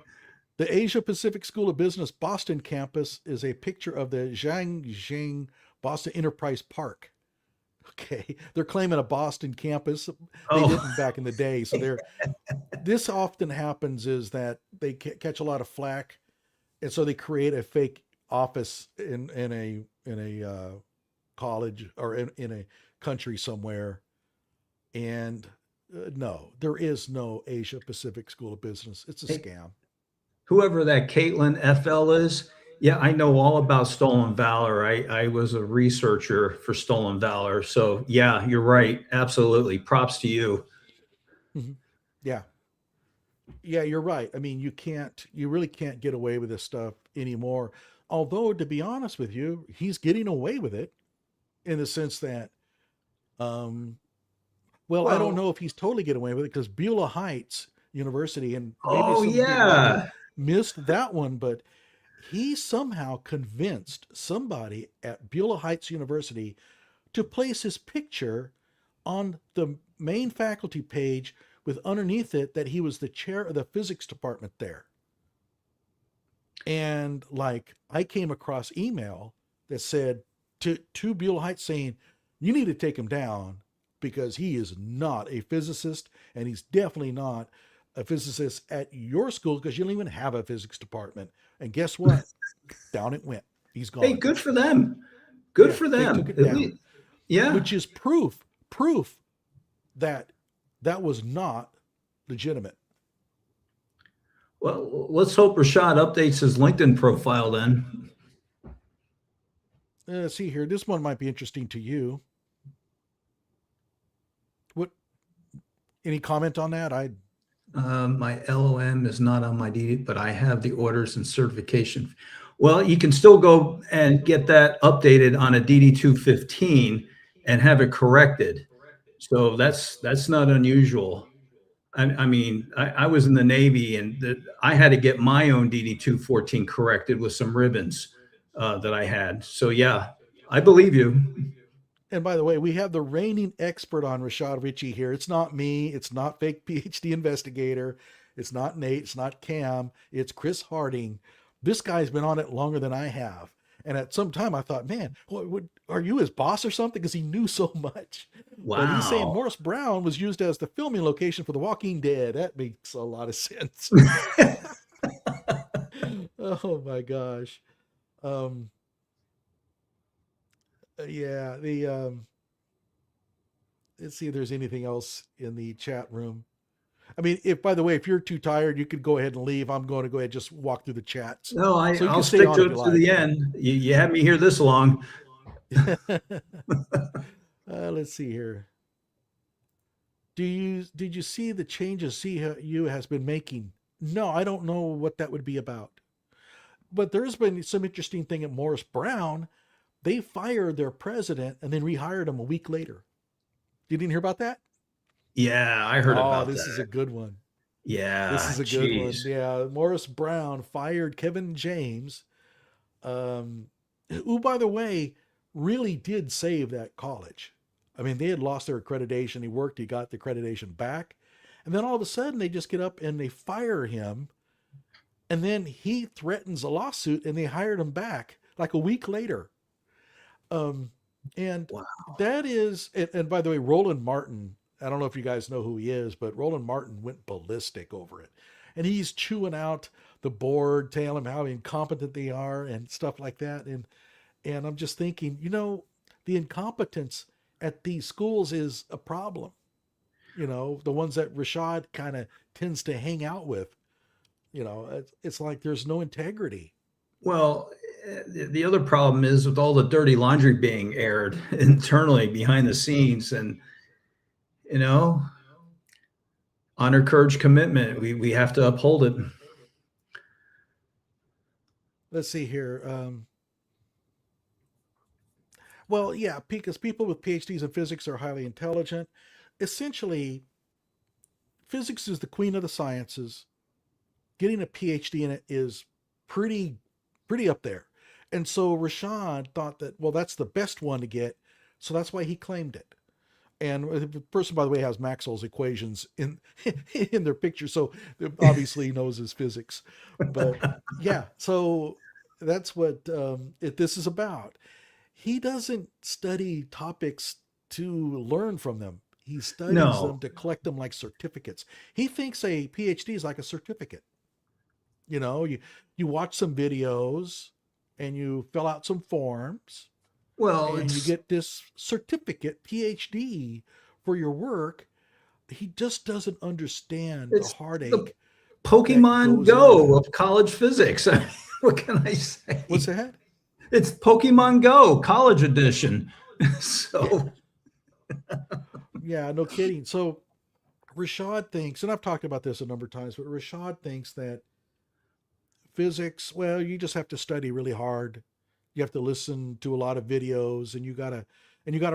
The Asia Pacific School of Business Boston campus is a picture of the Zhangjiang Boston Enterprise Park. Okay. They're claiming a Boston campus. They didn't back in the day. So this often happens is that they catch a lot of flack. And so they create a fake office in a college or in a country somewhere. And no, there is no Asia Pacific School of Business. It's a scam. Whoever that Caitlin FL is, yeah, I know all about Stolen Valor. I was a researcher for Stolen Valor. So yeah, you're right. Absolutely. Props to you. Mm-hmm. Yeah. Yeah, you're right. I mean, you really can't get away with this stuff anymore. Although, to be honest with you, he's getting away with it in the sense that, well, I don't know if he's totally getting away with it because Beulah Heights University, and maybe missed that one, but he somehow convinced somebody at Beulah Heights University to place his picture on the main faculty page with underneath it that he was the chair of the physics department there. And I came across email that said to Beulah Heights saying, you need to take him down because he is not a physicist, and he's definitely not a physicist at your school because you don't even have a physics department. And guess what? Down it went. He's gone. Hey, good for them. Good for them. They took it down. Yeah. Which is proof proof that that was not legitimate. Well, let's hope Rashad updates his LinkedIn profile then. See here, this one might be interesting to you. What? Any comment on that? My LOM is not on my DD, but I have the orders and certification. Well, you can still go and get that updated on a DD-215 and have it corrected. So that's not unusual. I mean, I was in the Navy, and I had to get my own DD-214 corrected with some ribbons that I had. So yeah, I believe you. And by the way, we have the reigning expert on Rashad Richey here. It's not me. It's not fake PhD investigator. It's not Nate. It's not Cam. It's Chris Harding. This guy's been on it longer than I have. And at some time I thought, man, are you his boss or something? Because he knew so much. Wow. But he's saying Morris Brown was used as the filming location for The Walking Dead. That makes a lot of sense. Oh my gosh. Yeah, let's see if there's anything else in the chat room. I mean, by the way, if you're too tired, you could go ahead and leave. I'm going to go ahead and just walk through the chats. No, I'll stick to it to the end. You had me here this long. Let's see here. Did you see the changes CU has been making? No, I don't know what that would be about. But there's been some interesting thing at Morris Brown. They fired their president and then rehired him a week later. You didn't hear about that? Yeah, I heard about that. This is a good one. Yeah, this is a good one. Yeah, Morris Brown fired Kevin James, who, by the way, really did save that college. I mean, they had lost their accreditation. He got the accreditation back. And then all of a sudden they just get up and they fire him. And then he threatens a lawsuit and they hired him back like a week later. And wow. That is, and by the way, Roland Martin, I don't know if you guys know who he is, but Roland Martin went ballistic over it. And he's chewing out the board, telling them how incompetent they are and stuff like that. And I'm just thinking, the incompetence at these schools is a problem. The ones that Rashad kind of tends to hang out with, it's like there's no integrity. Well, the other problem is with all the dirty laundry being aired internally behind the scenes, and honor, courage, commitment. We have to uphold it. Let's see here. Well, yeah, because people with PhDs in physics are highly intelligent. Essentially, physics is the queen of the sciences. Getting a PhD in it is pretty up there. And so Rashad thought that, well, that's the best one to get. So that's why he claimed it. And the person, by the way, has Maxwell's equations in their picture. So obviously he knows his physics. But yeah, so that's what this is about. He doesn't study topics to learn from them. He studies them to collect them like certificates. He thinks a PhD is like a certificate. You watch some videos and you fill out some forms. Well, and you get this certificate, PhD, for your work. He just doesn't understand the heartache. The Pokemon Go of college physics. What can I say? What's that? It's Pokemon Go, college edition. So, yeah, no kidding. So Rashad thinks, and I've talked about this a number of times, but Rashad thinks that physics, well, you just have to study really hard. You have to listen to a lot of videos, and you gotta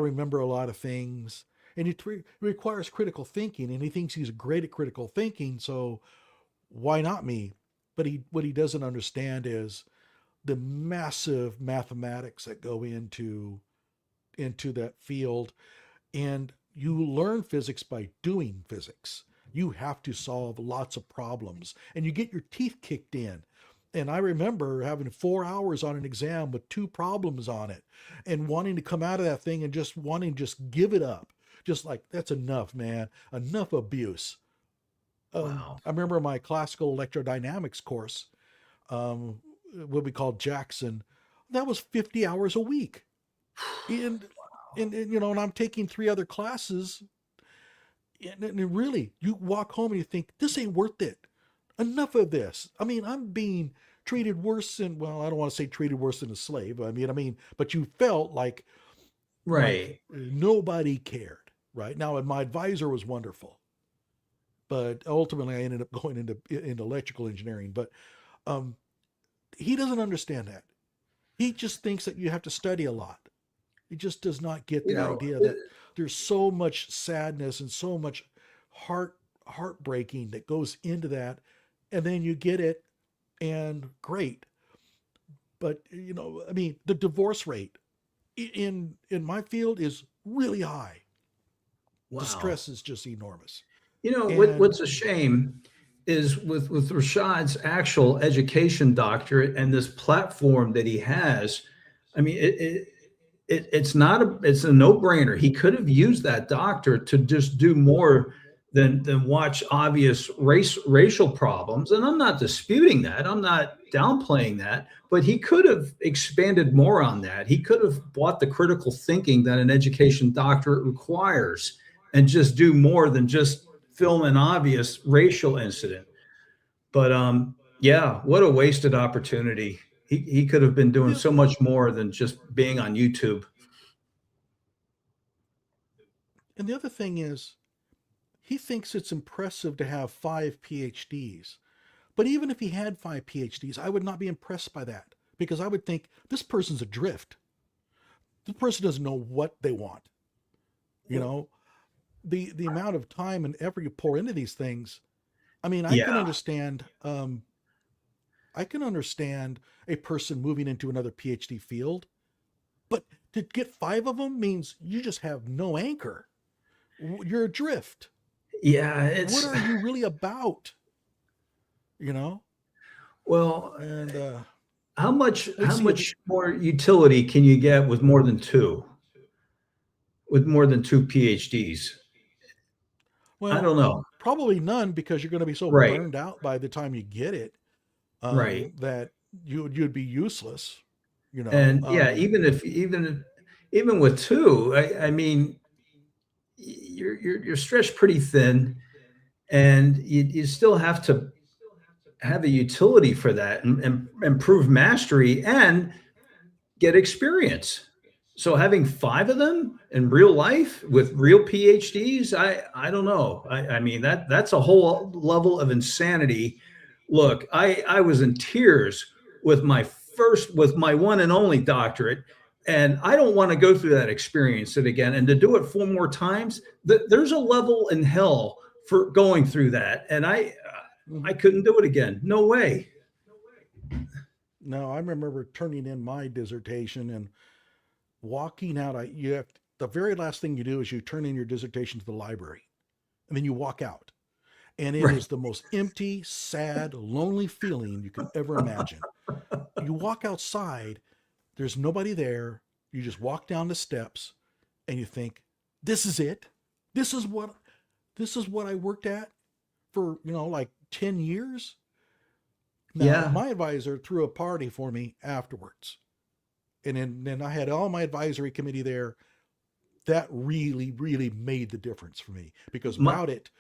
remember a lot of things. And it requires critical thinking, and he thinks he's great at critical thinking, so why not me? But what he doesn't understand is the massive mathematics that go into that field. And you learn physics by doing physics. You have to solve lots of problems, and you get your teeth kicked in. And I remember having 4 hours on an exam with 2 problems on it and wanting to come out of that thing and just wanting to just give it up. Just like, that's enough, man. Enough abuse. Wow. I remember my classical electrodynamics course, what we called Jackson, that was 50 hours a week. And and I'm taking 3 other classes, and really, you walk home and you think, this ain't worth it. Enough of this. I mean, I'm being treated worse than, well, I don't want to say treated worse than a slave. I mean, but you felt like nobody cared, right? Now, and my advisor was wonderful, but ultimately I ended up going into electrical engineering. But he doesn't understand that. He just thinks that you have to study a lot. He just does not get the idea that there's so much sadness and so much heartbreaking that goes into that. And then you get it, and great. But, I mean, the divorce rate in my field is really high. Wow. The stress is just enormous. What's a shame is with Rashad's actual education doctorate and this platform that he has. I mean, it's a no-brainer. He could have used that doctorate to just do more than watch obvious racial problems. And I'm not disputing that. I'm not downplaying that. But he could have expanded more on that. He could have brought the critical thinking that an education doctorate requires and just do more than just film an obvious racial incident. But what a wasted opportunity. He could have been doing so much more than just being on YouTube. And the other thing is, he thinks it's impressive to have 5 PhDs. But even if he had 5 PhDs, I would not be impressed by that, because I would think this person's adrift. The person doesn't know what they want. The amount of time and effort you pour into these things. I mean, I can understand. I can understand a person moving into another PhD field, but to get 5 of them means you just have no anchor. You're adrift. Yeah, what are you really about? Well, and how much more utility can you get with more than 2? With more than 2 PhDs? Well, I don't know. Probably none, because you're going to be so burned out by the time you get it, that you'd be useless. And even with 2, I mean, you're stretched pretty thin, and you still have to have a utility for that and improve mastery and get experience. So having 5 of them in real life with real PhDs, I don't know. I mean, that's a whole level of insanity. Look, I was in tears with my one and only doctorate. And I don't want to go through that experience again. And to do it 4 more times, there's a level in hell for going through that. And I couldn't do it again. No way. No, I remember turning in my dissertation and walking out. The very last thing you do is you turn in your dissertation to the library, and then you walk out. And it is the most empty, sad, lonely feeling you can ever imagine. You walk outside, there's nobody there. You just walk down the steps and you think, this is it. This is what I worked at for, like 10 years. Now, my advisor threw a party for me afterwards. And then I had all my advisory committee there. That really, really made the difference for me, because without it,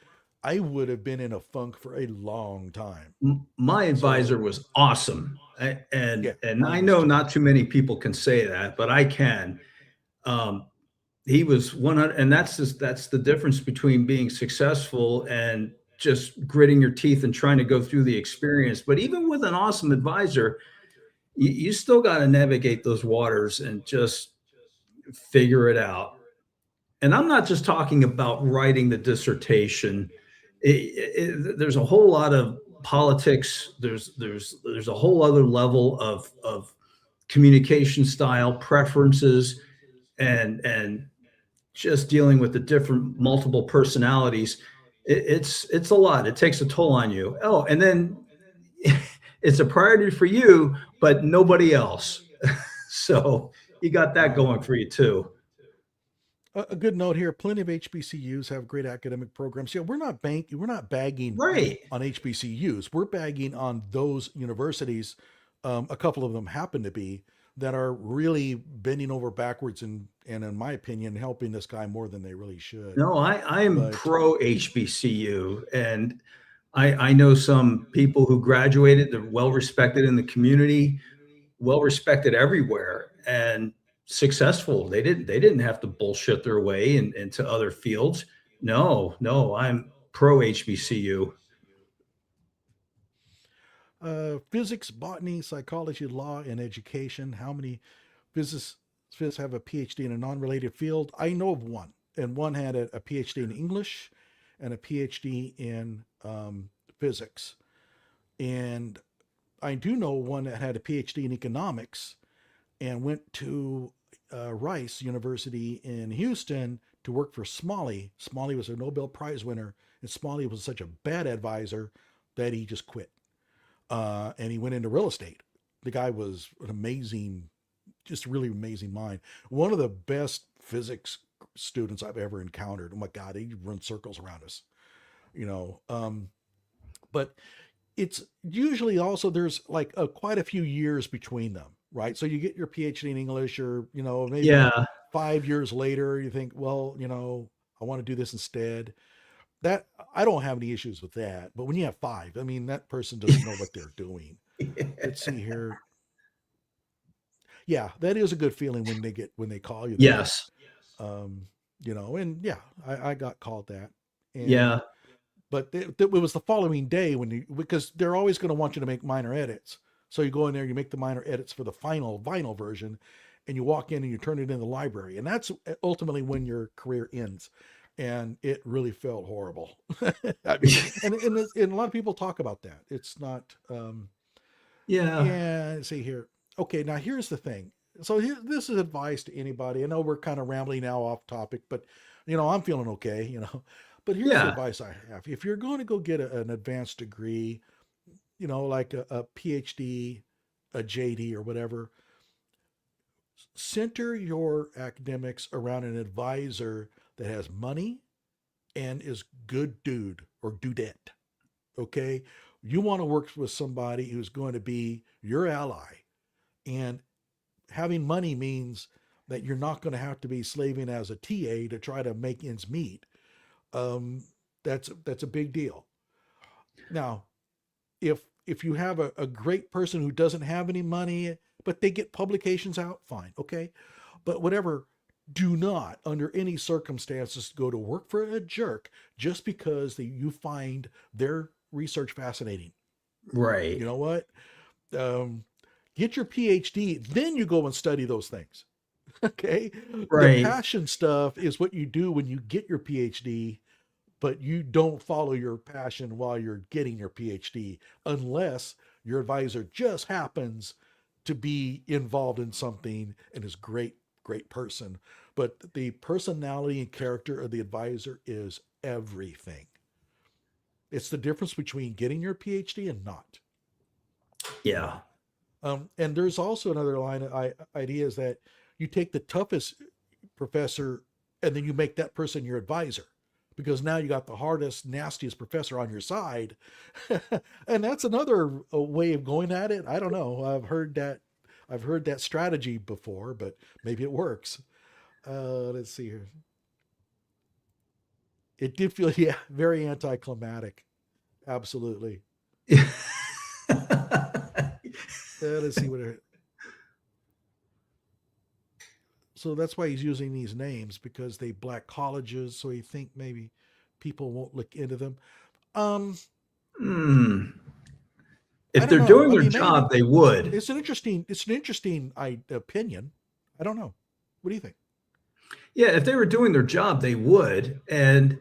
I would have been in a funk for a long time. My advisor was awesome. And I know not too many people can say that, but I can. He was 100, and that's the difference between being successful and just gritting your teeth and trying to go through the experience. But even with an awesome advisor, you still got to navigate those waters and just figure it out. And I'm not just talking about writing the dissertation. There's a whole lot of politics. There's a whole other level of communication style, preferences, and just dealing with the different multiple personalities. It's a lot. It takes a toll on you. Oh, and then it's a priority for you, but nobody else. So you got that going for you too. A good note here: plenty of HBCUs have great academic programs. Yeah, we're not bagging on HBCUs. We're bagging on those universities. A couple of them happen to be, that are really bending over backwards and in my opinion, helping this guy more than they really should. No, I am But pro HBCU, and I know some people who graduated. They're well respected in the community, well respected everywhere, and successful. They didn't have to bullshit their way into other fields. No, I'm pro HBCU. Physics, botany, psychology, law, and education. How many physicists have a PhD in a non-related field? I know of one, and one had a PhD in English and a PhD in physics. And I do know one that had a PhD in economics and went to Rice University in Houston to work for Smalley. Smalley was a Nobel Prize winner, and Smalley was such a bad advisor that he just quit. And he went into real estate. The guy was an amazing, just really amazing mind. One of the best physics students I've ever encountered. Oh my God, he runs circles around us, you know. But it's usually also there's like quite a few years between them, right? So you get your PhD in English, or you know, maybe 5 years later, you think, well, you know, I want to do this instead. That I don't have any issues with that. But when you have 5, I mean, that person doesn't know what they're doing. Let's see here. Yeah, that is a good feeling when they call you. Yes. You know, and yeah, I got called that. And, yeah. But it was the following day because they're always going to want you to make minor edits. So you go in there, you make the minor edits for the final vinyl version, and you walk in and you turn it in the library. And that's ultimately when your career ends. And it really felt horrible. I mean, and a lot of people talk about that. It's not, yeah. See here. Okay. Now here's the thing. So this is advice to anybody. I know we're kind of rambling now off topic, but you know, I'm feeling okay, you know, but here's the advice I have. If you're going to go get an advanced degree, you know, like a PhD, a JD or whatever, center your academics around an advisor that has money and is good dude or dudette. Okay. You want to work with somebody who's going to be your ally, and having money means that you're not going to have to be slaving as a TA to try to make ends meet. That's a big deal. Now, if you have a great person who doesn't have any money, but they get publications out, fine. Okay. But whatever, do not under any circumstances go to work for a jerk just because you find their research fascinating. Right. You know what? Get your PhD, then you go and study those things. Okay. Right. The passion stuff is what you do when you get your PhD, but you don't follow your passion while you're getting your PhD, unless your advisor just happens to be involved in something and is great person. But the personality and character of the advisor is everything. It's the difference between getting your PhD and not. Yeah. And there's also another line of ideas that you take the toughest professor and then you make that person your advisor, because now you got the hardest, nastiest professor on your side. And that's another way of going at it. I don't know. I've heard that strategy before, but maybe it works. Let's see here. It did feel, very anticlimactic. Absolutely. Let's see what so that's why he's using these names, because they black colleges, so he think maybe people won't look into them. If they're doing their job, they would. It's an interesting opinion. I don't know. What do you think? Yeah, if they were doing their job, they would. And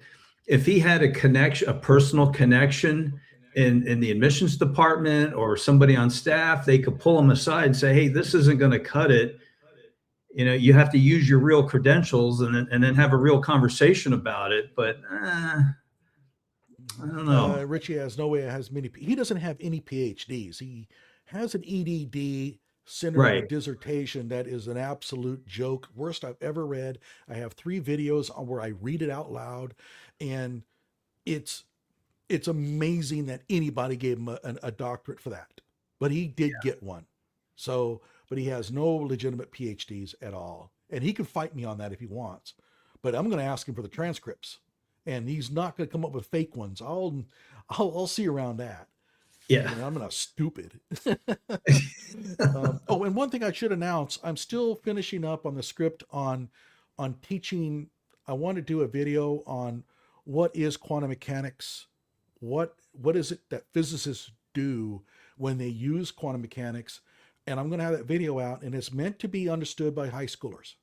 if he had a personal connection in the admissions department or somebody on staff, they could pull him aside and say, hey, this isn't going to cut it. You know, you have to use your real credentials and then have a real conversation about it. But I don't know. Richie has he doesn't have any PhDs. He has an EDD centered on a dissertation that is an absolute joke. Worst I've ever read. I have 3 videos on where I read it out loud, and it's amazing that anybody gave him a doctorate for that. But he did get one. So, but he has no legitimate PhDs at all. And he can fight me on that if he wants, but I'm going to ask him for the transcripts, and he's not going to come up with fake ones. I'll see around that. Yeah. I'm not stupid. Oh, and one thing I should announce, I'm still finishing up on the script on teaching. I want to do a video on what is quantum mechanics, what is it that physicists do when they use quantum mechanics, and I'm going to have that video out, and it's meant to be understood by high schoolers,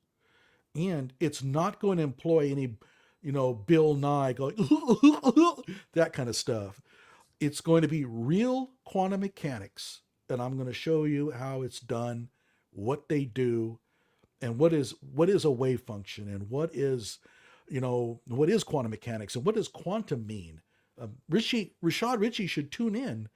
and it's not going to employ any, Bill Nye going that kind of stuff. It's going to be real quantum mechanics, and I'm going to show you how it's done, what they do, and what is a wave function, and what is quantum mechanics, and what does quantum mean. Rashad Richey should tune in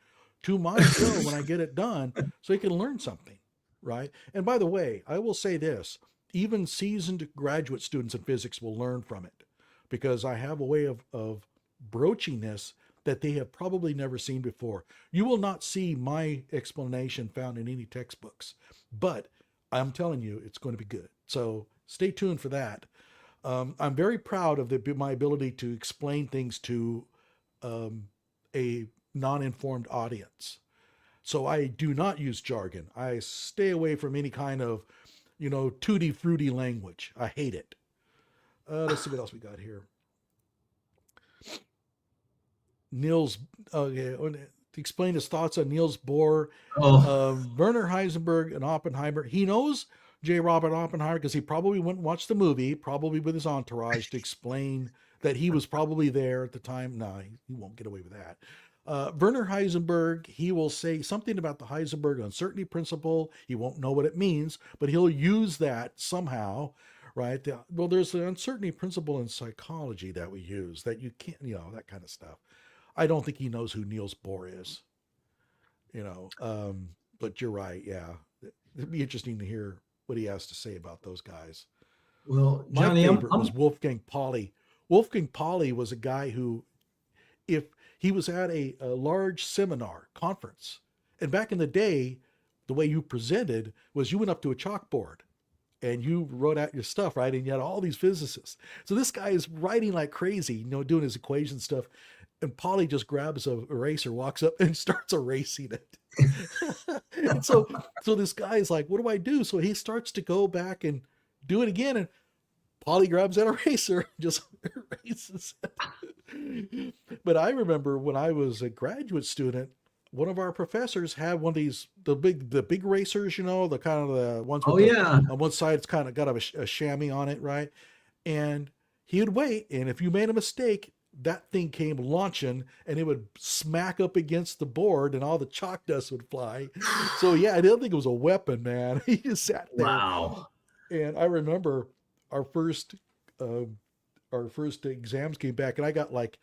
to my show when I get it done so he can learn something, right? And by the way, I will say this, even seasoned graduate students in physics will learn from it, because I have a way of broaching this that they have probably never seen before. You will not see my explanation found in any textbooks, but I'm telling you, it's going to be good. So stay tuned for that. I'm very proud of my ability to explain things to a non-informed audience. So I do not use jargon. I stay away from any kind of, tutti frutti language. I hate it. Let's see what else we got here. Niels, to explain his thoughts on Niels Bohr, Werner Heisenberg and Oppenheimer. He knows J. Robert Oppenheimer because he probably went and watched the movie, probably with his entourage, to explain that he was probably there at the time. No, he won't get away with that. Werner Heisenberg, he will say something about the Heisenberg uncertainty principle. He won't know what it means, but he'll use that somehow, right? Well, there's the uncertainty principle in psychology that we use that you can't, that kind of stuff. I don't think he knows who Niels Bohr is, but you're right. Yeah. It'd be interesting to hear what he has to say about those guys. Well, my Johnny, favorite was Wolfgang Pauli. Wolfgang Pauli was a guy who, if he was at a large seminar conference, and back in the day, the way you presented was you went up to a chalkboard and you wrote out your stuff, right? And you had all these physicists. So this guy is writing like crazy, doing his equation stuff. And Pauli just grabs a eraser, walks up and starts erasing it. And so this guy is like, what do I do? So he starts to go back and do it again. And Pauli grabs that eraser, just erases it. But I remember when I was a graduate student, one of our professors had one of these, the big erasers, the kind of the ones with on one side, it's kind of got a chamois on it, right? And he would wait. And if you made a mistake, that thing came launching and it would smack up against the board and all the chalk dust would fly. So yeah, I didn't think it was a weapon, man. He just sat there. Wow. And I remember our first exams came back and I got like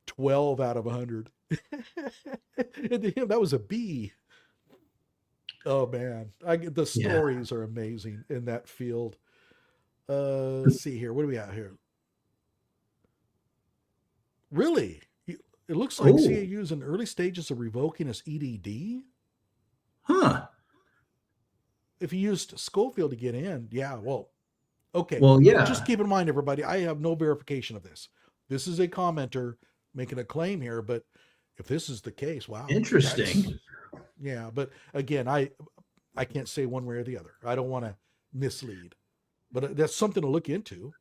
12 out of 100. And to him, that was a B. Oh man, the stories are amazing in that field. Let's see here. What do we got here? Really? It looks like CAU is in early stages of revoking his EDD. Huh. If he used Scofield to get in, yeah, well, okay. Well, yeah. Just keep in mind, everybody, I have no verification of this. This is a commenter making a claim here, but if this is the case, wow. Interesting. Yeah, but again, I can't say one way or the other. I don't want to mislead, but that's something to look into.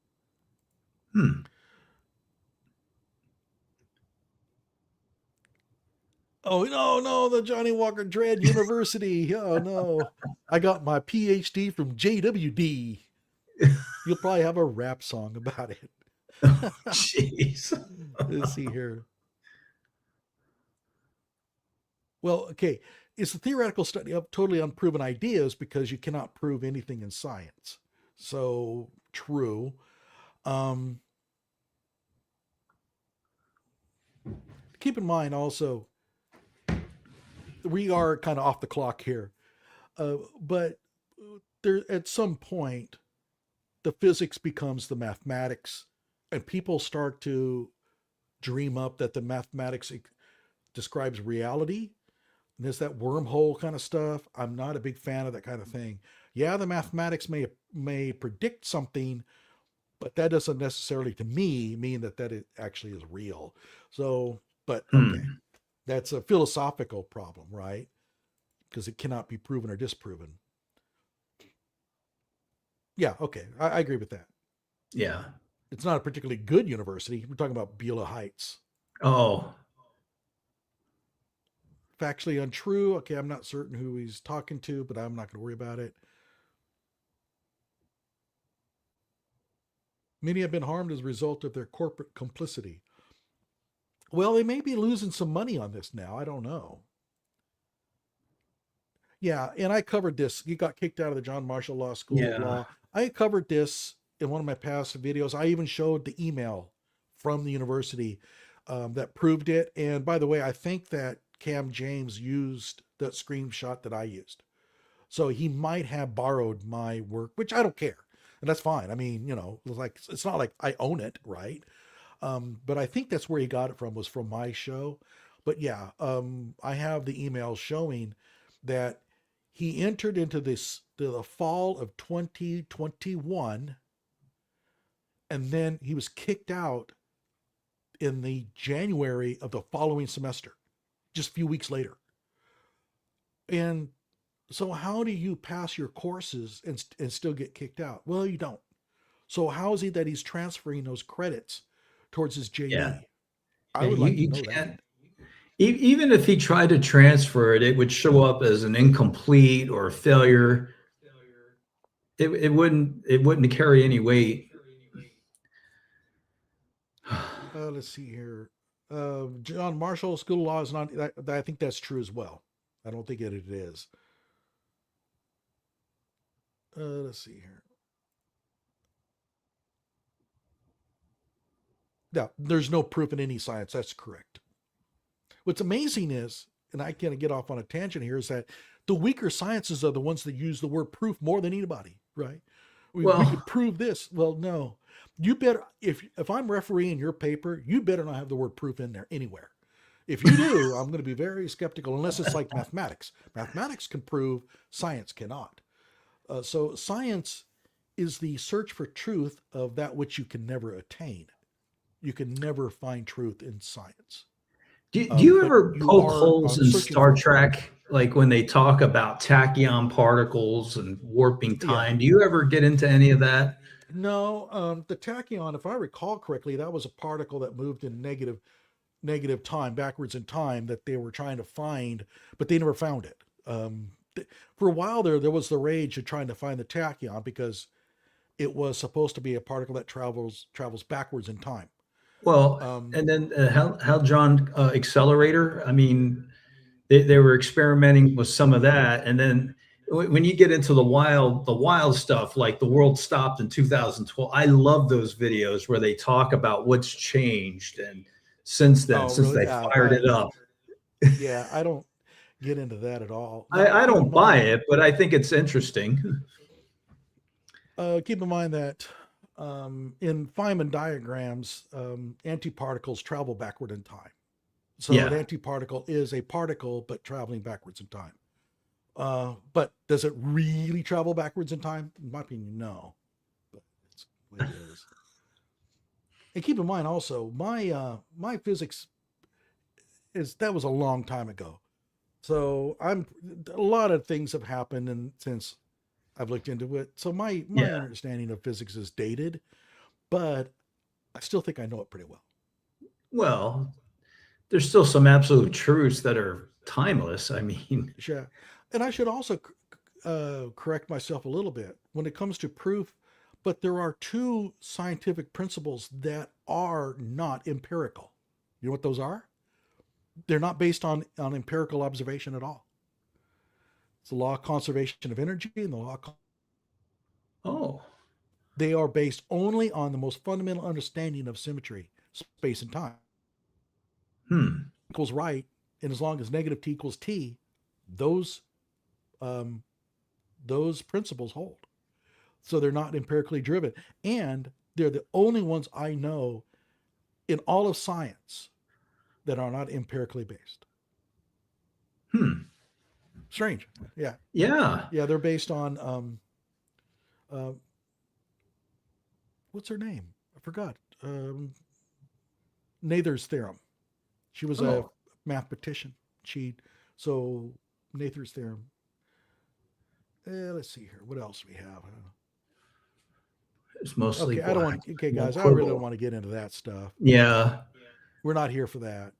Oh, no, the Johnnie Walker Dread University. Oh, no. I got my PhD from JWD. You'll probably have a rap song about it. Jeez. Let's see here. Well, okay. It's a theoretical study of totally unproven ideas because you cannot prove anything in science. So, true. Keep in mind also, we are kind of off the clock here, but there at some point, the physics becomes the mathematics, and people start to dream up that the mathematics describes reality. And there's that wormhole kind of stuff. I'm not a big fan of that kind of thing. Yeah, the mathematics may predict something, but that doesn't necessarily, to me, mean that it actually is real. So, but okay, that's a philosophical problem, right? Because it cannot be proven or disproven. Yeah, okay, I agree with that. Yeah. It's not a particularly good university. We're talking about Beulah Heights. Oh. Factually untrue. Okay, I'm not certain who he's talking to, but I'm not going to worry about it. Many have been harmed as a result of their corporate complicity. Well, they may be losing some money on this now. I don't know. Yeah, and I covered this. He got kicked out of the John Marshall Law School of Law. I covered this in one of my past videos. I even showed the email from the university that proved it. And by the way, I think that Cam James used that screenshot that I used. So he might have borrowed my work, which I don't care. And that's fine. I mean, it's not like I own it, right? But I think that's where he got it from, was from my show. But yeah, I have the email showing that he entered into the fall of 2021, and then he was kicked out in the January of the following semester, just a few weeks later. And so how do you pass your courses and still get kicked out? Well, you don't. So how is it that he's transferring those credits towards his JD? Yeah. I would like to know that. Even if he tried to transfer it, it would show up as an incomplete or a failure. It wouldn't carry any weight. Let's see here. John Marshall School of Law is not. I think that's true as well. I don't think it is. Let's see here. Yeah, there's no proof in any science. That's correct. What's amazing is, and I can't get off on a tangent here, is that the weaker sciences are the ones that use the word proof more than anybody, right? We could prove this. Well, no. You better, if I'm refereeing your paper, you better not have the word proof in there anywhere. If you do, I'm going to be very skeptical, unless it's like mathematics. Mathematics can prove, science cannot. So science is the search for truth of that which you can never attain. You can never find truth in science. Do you ever poke holes in Star Trek, like when they talk about tachyon particles and warping time? Yeah. Do you ever get into any of that? No, the tachyon, if I recall correctly, that was a particle that moved in negative time, backwards in time, that they were trying to find, but they never found it. For a while there was the rage of trying to find the tachyon because it was supposed to be a particle that travels backwards in time. Well, and then Hadron accelerator. I mean, they were experimenting with some of that, and then when you get into the wild stuff, like the world stopped in 2012. I love those videos where they talk about what's changed, and since then, they fired it up. Yeah, I don't get into that at all. I don't buy it, but I think it's interesting. Keep in mind that in Feynman diagrams, antiparticles travel backward in time. So an antiparticle is a particle, but traveling backwards in time. But does it really travel backwards in time? In my opinion, no. But it's what it is. And keep in mind also, my physics that was a long time ago. So a lot of things have happened and since I've looked into it. So my understanding of physics is dated, but I still think I know it pretty well. Well, there's still some absolute truths that are timeless. I mean, yeah. And I should also correct myself a little bit when it comes to proof, but there are two scientific principles that are not empirical. You know what those are? They're not based on empirical observation at all. It's the law of conservation of energy and the law of They are based only on the most fundamental understanding of symmetry, space and time. Equals right, and as long as negative t equals t, those principles hold. So they're not empirically driven. And they're the only ones I know in all of science that are not empirically based. Strange. Yeah. Yeah. Yeah. They're based on what's her name? I forgot. Nather's theorem. She was a Oh. mathematician. So Nather's theorem. Let's see here. What else we have? It's mostly Okay, I don't black. want. Okay, guys, I quibble. really don't want to get into that stuff. Yeah. We're not here for that.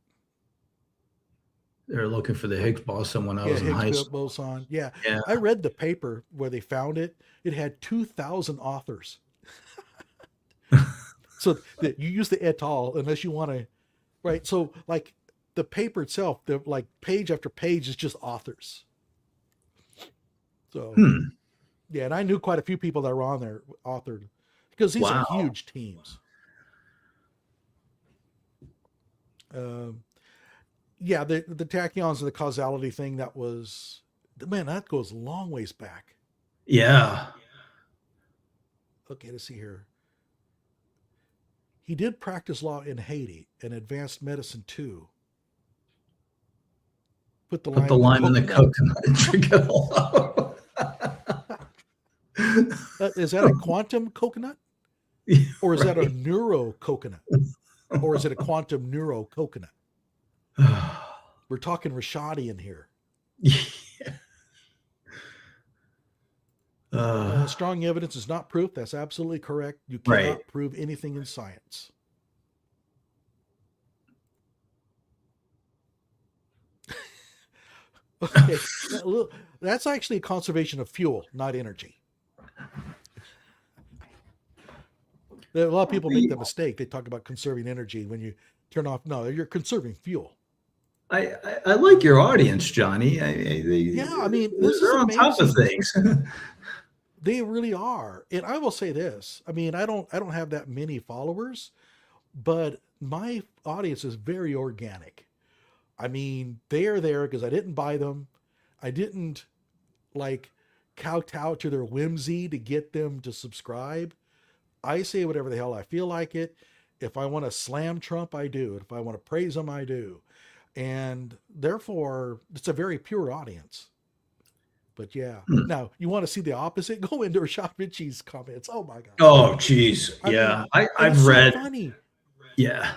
They're looking for the Higgs boson when I Yeah, was in high Higgs school. boson. Yeah. Yeah. I read the paper where they found it. It had 2,000 authors. So that you use the et al. Unless you want to, right? So like the paper itself, the like page after page is just authors. So yeah, and I knew quite a few people that were on there authored because these are huge teams. Yeah, the tachyons and the causality thing, that was, man, that goes a long ways back. Yeah. Okay, let's see here. He did practice law in Haiti and advanced medicine too. Put the lime in the coconut and drink it all. Is that a quantum coconut? Or is that a neuro coconut? Or is it a quantum neuro coconut? We're talking Rashadian here. Strong evidence is not proof. That's absolutely correct. You cannot prove anything in science. Okay, that's actually a conservation of fuel, not energy. A lot of people make the mistake. They talk about conserving energy when you turn off. No, you're conserving fuel. I like your audience, Johnny. I mean, this they're is on top of things. They really are. And I will say this. I mean, I don't have that many followers, but my audience is very organic. I mean, they are there because I didn't buy them. I didn't like kowtow to their whimsy to get them to subscribe. I say whatever the hell I feel like it. If I want to slam Trump, I do. If I want to praise him, I do. And therefore, it's a very pure audience. But yeah. Now, you want to see the opposite? Go into Rashad Richey's comments. Oh my God. Oh, geez. Yeah. I've read. So funny. Yeah.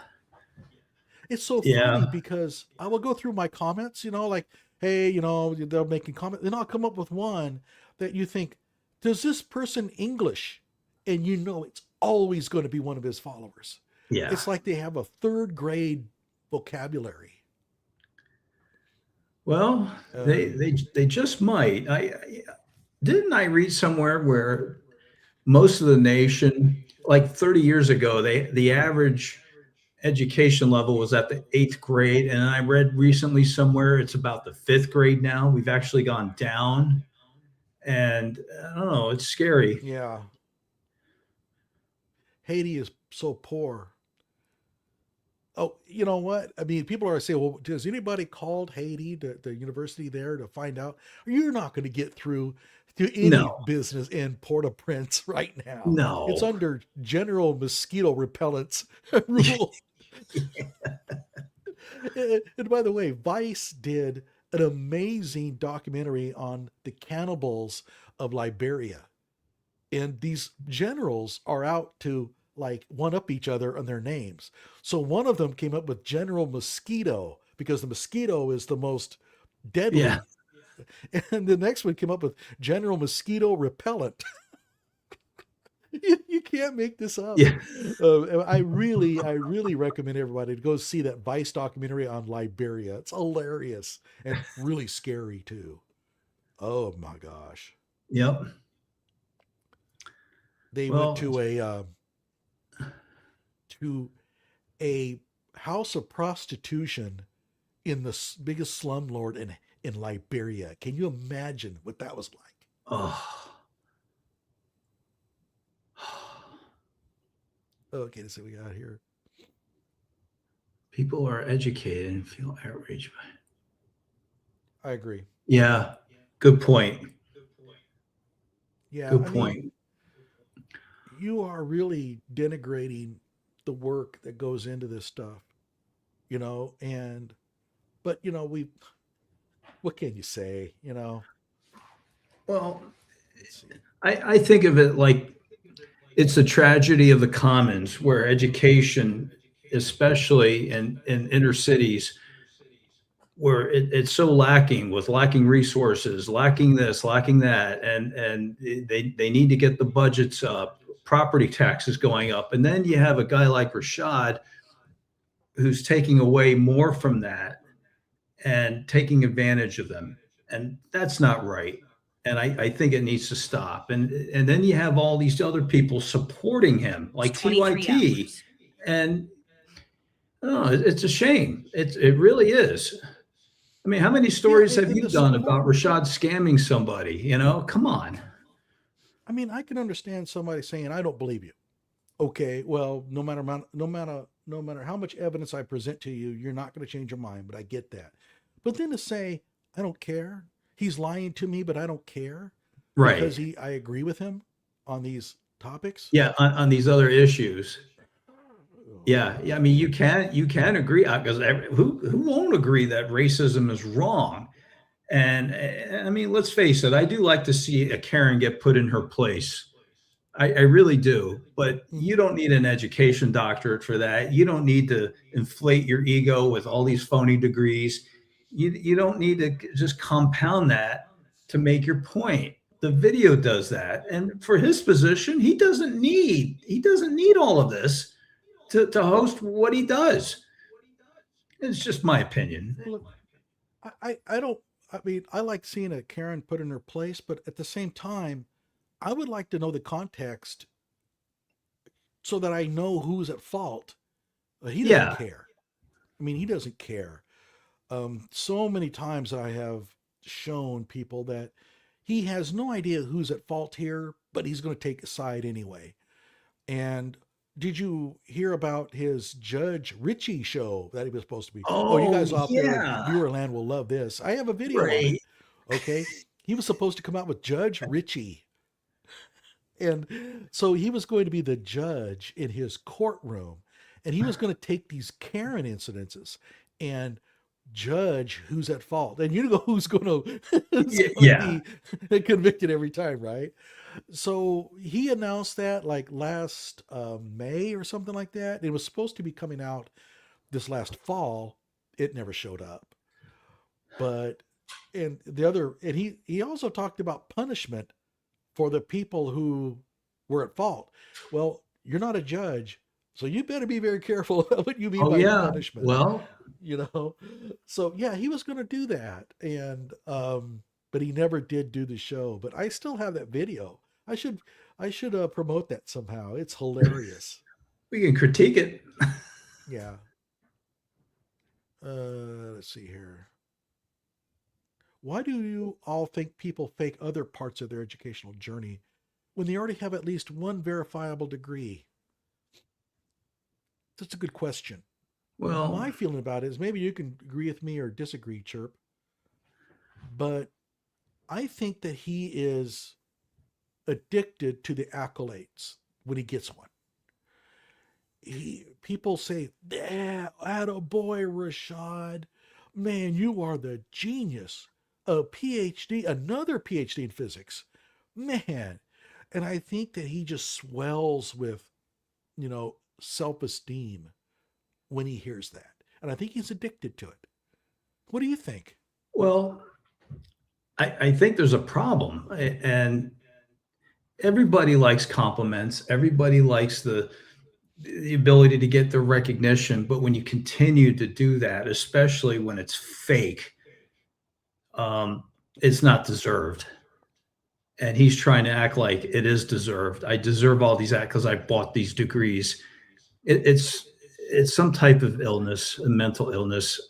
It's so funny because I will go through my comments, like, hey, they're making comments. Then I'll come up with one that you think, does this person English? And it's always going to be one of his followers. Yeah. It's like they have a third grade vocabulary. Well, they just might. Didn't I read somewhere where most of the nation, like 30 years ago, the average education level was at the 8th grade, and I read recently somewhere it's about the 5th grade now. We've actually gone down, and I don't know. It's scary. Yeah. Haiti is so poor. Oh, you know what? I mean, people are saying, well, has anybody called Haiti, the university there, to find out? You're not going to get through to any business in Port-au-Prince right now. No. It's under general mosquito repellents rule. And by the way, Vice did an amazing documentary on the cannibals of Liberia. And these generals are out to like one up each other on their names. So one of them came up with General Mosquito because the mosquito is the most deadly. Yeah. And the next one came up with General Mosquito Repellent. You can't make this up. Yeah. I really recommend everybody to go see that Vice documentary on Liberia. It's hilarious and really scary too. Oh my gosh. Yep. They went to a house of prostitution in the biggest slumlord in Liberia. Can you imagine what that was like? Oh. Okay, let's see what we got here. People are educated and feel outraged by it. I agree. Yeah. Good point. Yeah. Good point. You are really denigrating the work that goes into this stuff, but what can you say? You know, Well, let's see. I think of it like it's a tragedy of the commons where education, especially in inner cities, where it's so lacking with lacking resources, lacking this, lacking that, and they need to get the budgets up, property taxes going up, and then you have a guy like Rashad who's taking away more from that and taking advantage of them, and that's not right. And I think it needs to stop. And then you have all these other people supporting him, like TYT, and oh, it's a shame. It really is. I mean, how many stories have you done about Rashad scamming somebody? You know, come on. I mean, I can understand somebody saying, "I don't believe you." Okay, well, no matter how much evidence I present to you, you're not going to change your mind. But I get that. But then to say, "I don't care," he's lying to me, but I don't care, Right? Because I agree with him on these topics. Yeah, on these other issues. Yeah, yeah. I mean, you can agree because who won't agree that racism is wrong? And I mean, let's face it. I do like to see a Karen get put in her place. I really do. But you don't need an education doctorate for that. You don't need to inflate your ego with all these phony degrees. You don't need to just compound that to make your point. The video does that, and for his position, he doesn't need all of this to host what he does. It's just my opinion. Look, I don't. I mean, I like seeing a Karen put in her place, but at the same time, I would like to know the context so that I know who's at fault. He doesn't care. I mean, he doesn't care. So many times I have shown people that he has no idea who's at fault here, but he's going to take a side anyway. And did you hear about his Judge Richey show that he was supposed to be? Oh, you guys out there in Viewerland will love this. I have a video on it. Okay. He was supposed to come out with Judge Richey. And so he was going to be the judge in his courtroom, and he was going to take these Karen incidences and judge who's at fault. And you know who's going to be convicted every time, right? So he announced that like last May or something like that. It was supposed to be coming out this last fall. It never showed up. But and he also talked about punishment for the people who were at fault. Well, you're not a judge, so you better be very careful about what you mean by punishment. Well, so yeah, he was going to do that, and but he never did do the show. But I still have that video. I should promote that somehow. It's hilarious. We can critique it. Yeah. Let's see here. Why do you all think people fake other parts of their educational journey when they already have at least one verifiable degree? That's a good question. Well, my feeling about it is maybe you can agree with me or disagree, Chirp, but I think that he is addicted to the accolades when he gets one. People say, attaboy, Rashad. Man, you are the genius. A PhD, another PhD in physics. Man. And I think that he just swells with, self-esteem when he hears that. And I think he's addicted to it. What do you think? Well, I think there's a problem. And everybody likes compliments. Everybody likes the ability to get the recognition. But when you continue to do that, especially when it's fake, it's not deserved. And he's trying to act like it is deserved. I deserve all these acts because I bought these degrees. It's some type of illness, a mental illness.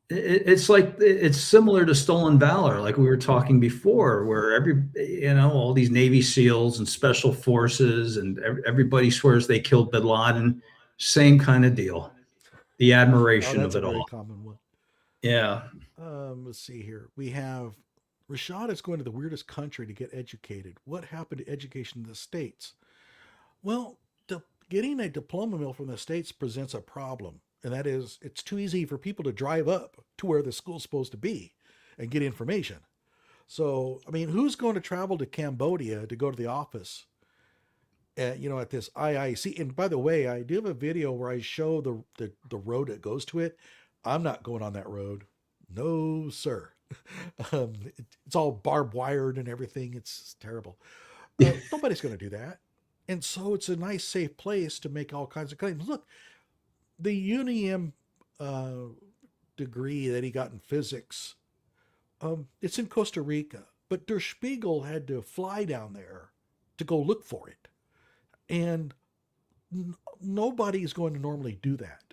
It's similar to stolen valor, like we were talking before, where all these Navy SEALs and special forces and everybody swears they killed Bin Laden. Same kind of deal. The admiration of it all. That's a very common one. Yeah. Let's see here. We have Rashad is going to the weirdest country to get educated. What happened to education in the States? Well, getting a diploma mill from the States presents a problem. And that is, it's too easy for people to drive up to where the school's supposed to be and get information. So, I mean, who's going to travel to Cambodia to go to the office at, at this IIC? And by the way, I do have a video where I show the road that goes to it. I'm not going on that road. No, sir. It's all barbed wired and everything. It's terrible. Nobody's going to do that. And so it's a nice, safe place to make all kinds of claims. Look, the UNIM degree that he got in physics, it's in Costa Rica, but Der Spiegel had to fly down there to go look for it. And nobody's going to normally do that.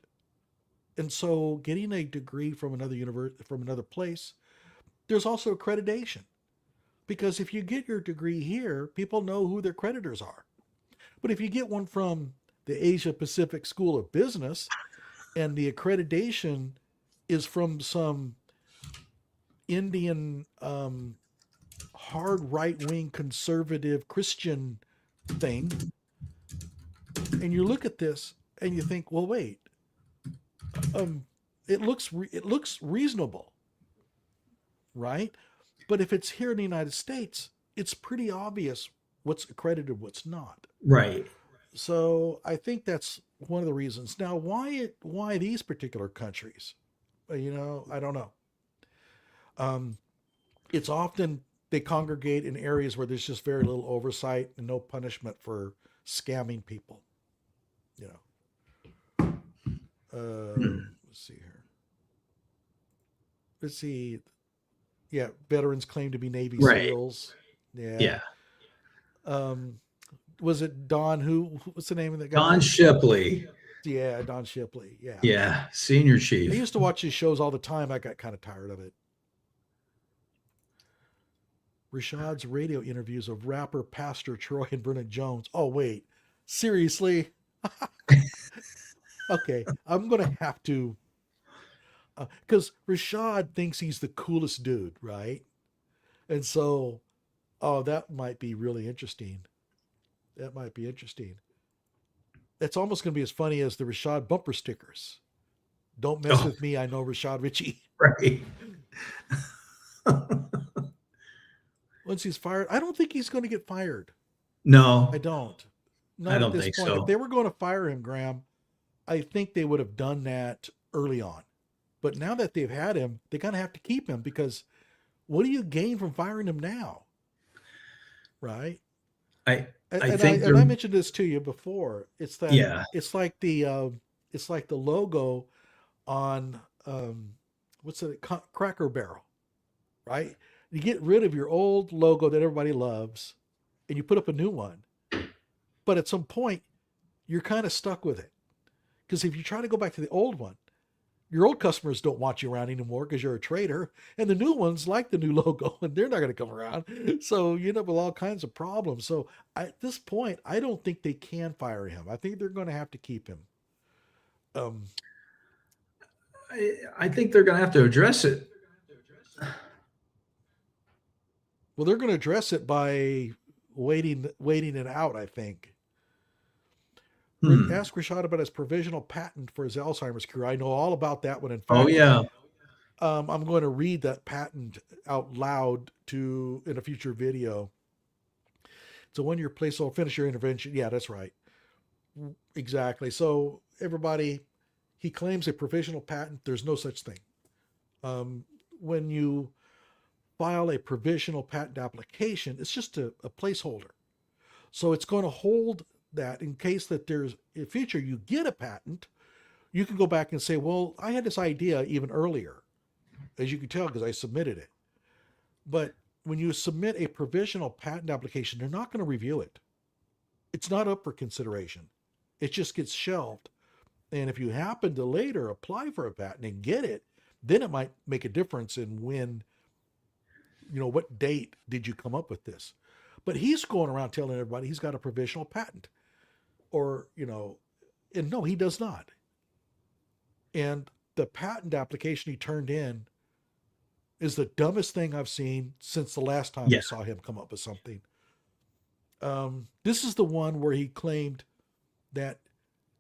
And so getting a degree from another place, there's also accreditation. Because if you get your degree here, people know who their creditors are. But if you get one from the Asia Pacific School of Business and the accreditation is from some Indian hard right-wing conservative Christian thing, and you look at this and you think, well, wait, it looks reasonable, right? But if it's here in the United States, it's pretty obvious what's accredited, what's not. Right. So I think that's one of the reasons. Now, why these particular countries? I don't know. It's often they congregate in areas where there's just very little oversight and no punishment for scamming people. Let's see here. Let's see. Yeah, veterans claim to be Navy SEALs. Yeah. Was it Don? What's the name of that guy? Don Shipley. Yeah, Don Shipley. Yeah. Yeah, senior chief. I used to watch his shows all the time. I got kind of tired of it. Rashad's radio interviews of rapper Pastor Troy and Brennan Jones. Oh, wait. Seriously? Okay, I'm going to have to... Because Rashad thinks he's the coolest dude, right? And so, that might be really interesting. That might be interesting. It's almost going to be as funny as the Rashad bumper stickers. Don't mess with me. I know Rashad Richey. Right. Once he's fired, I don't think he's going to get fired. No, I don't. Not I don't at this think point. so. If they were going to fire him, Graham, I think they would have done that early on. But now that they've had him, they kind of have to keep him, because what do you gain from firing him now? Right? I I mentioned this to you before. It's that it's like the logo on what's it, Cracker Barrel, right? You get rid of your old logo that everybody loves and you put up a new one. But at some point, you're kind of stuck with it. Because if you try to go back to the old one, your old customers don't want you around anymore because you're a traitor. And the new ones like the new logo and they're not going to come around. So you end up with all kinds of problems. So at this point, I don't think they can fire him. I think they're going to have to keep him. I think they're going to have to address it. Well, they're going to address it by waiting it out, I think. Ask Rashad about his provisional patent for his Alzheimer's cure. I know all about that one. In fact, I'm going to read that patent out loud in a future video. So when your place will finish your intervention. Yeah, that's right. Exactly. So everybody, he claims a provisional patent. There's no such thing. When you file a provisional patent application, it's just a placeholder. So it's going to hold that in case that there's in future you get a patent, you can go back and say, well, I had this idea even earlier, as you can tell because I submitted it. But when you submit a provisional patent application, they're not going to review it. It's not up for consideration. It just gets shelved. And if you happen to later apply for a patent and get it, then it might make a difference in when, what date did you come up with this? But he's going around telling everybody he's got a provisional patent. Or, and no, he does not. And the patent application he turned in is the dumbest thing I've seen since the last time I saw him come up with something. This is the one where he claimed that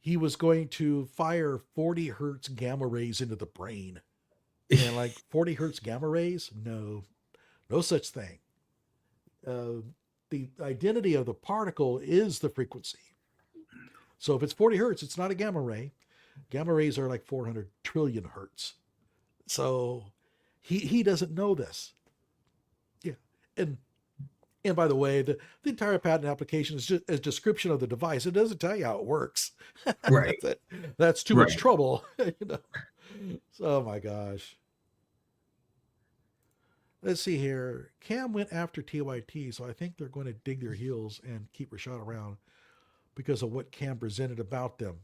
he was going to fire 40 hertz gamma rays into the brain. And like 40 hertz gamma rays? No such thing. The identity of the particle is the frequency. So if it's 40 hertz, it's not a gamma ray. Gamma rays are like 400 trillion hertz. So he doesn't know this. Yeah. And by the way, the entire patent application is just a description of the device. It doesn't tell you how it works. Right. That's too much trouble. You know? Oh my gosh. Let's see here. Cam went after TYT, so I think they're going to dig their heels and keep Rashad around because of what Cam presented about them.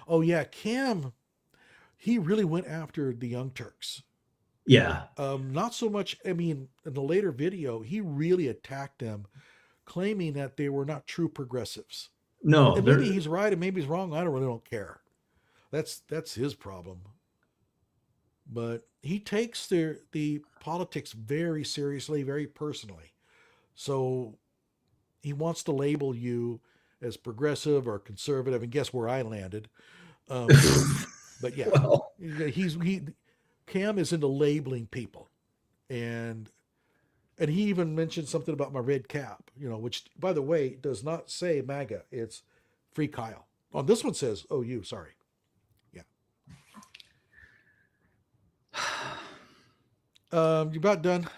Oh yeah, Cam, he really went after the Young Turks. Yeah. Not so much, I mean, in the later video, he really attacked them, claiming that they were not true progressives. No. And maybe he's right and maybe he's wrong. I don't care. That's his problem. But he takes the politics very seriously, very personally. So he wants to label you as progressive or conservative, and guess where I landed. But yeah, well. Cam is into labeling people, and he even mentioned something about my red cap, you know, which by the way does not say MAGA. It's Free Kyle. On this one says OU. Sorry. You about done?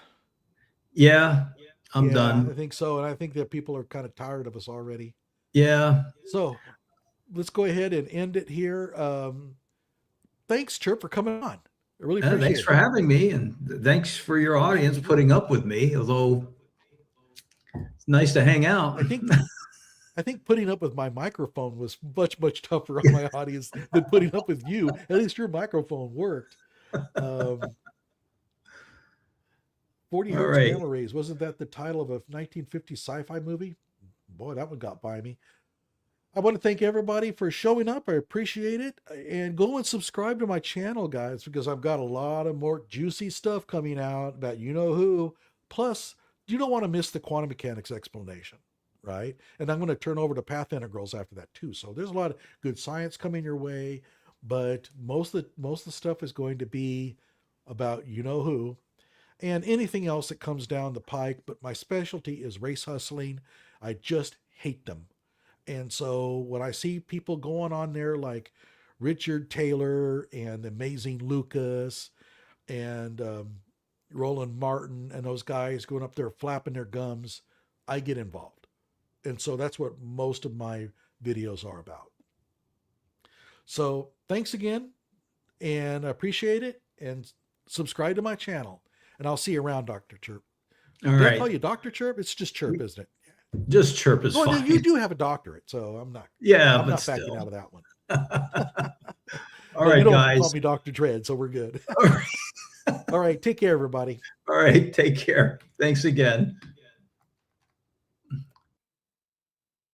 Yeah, I'm done. I think so. And I think that people are kind of tired of us already. Yeah. So let's go ahead and end it here. Thanks, Chirp, for coming on. I really appreciate it. Thanks for having me. And thanks for your audience putting up with me, although it's nice to hang out. I think putting up with my microphone was much, much tougher on my audience than putting up with you. At least your microphone worked. 40 hertz gamma rays. Wasn't that the title of a 1950 sci-fi movie? Boy, that one got by me. I want to thank everybody for showing up. I appreciate it. And go and subscribe to my channel, guys, because I've got a lot of more juicy stuff coming out about you-know-who. Plus, you don't want to miss the quantum mechanics explanation, right? And I'm going to turn over to path integrals after that too. So there's a lot of good science coming your way, but most of the stuff is going to be about you-know-who. And anything else that comes down the pike, but my specialty is race hustling. I just hate them. And so when I see people going on there like Richard Taylor and Amazing Lucas and Roland Martin and those guys going up there flapping their gums, I get involved. And so that's what most of my videos are about. So thanks again, and I appreciate it. And subscribe to my channel. And I'll see you around, Dr. Chirp. All Did I right. call you Dr. Chirp? It's just Chirp, isn't it? Just Chirp is fine. No, you do have a doctorate, so I'm not. Yeah, I'm but not backing still. out of that one. All right, you don't guys. call me Dr. Dread, so we're good. All right, take care, everybody. All right, take care. Thanks again.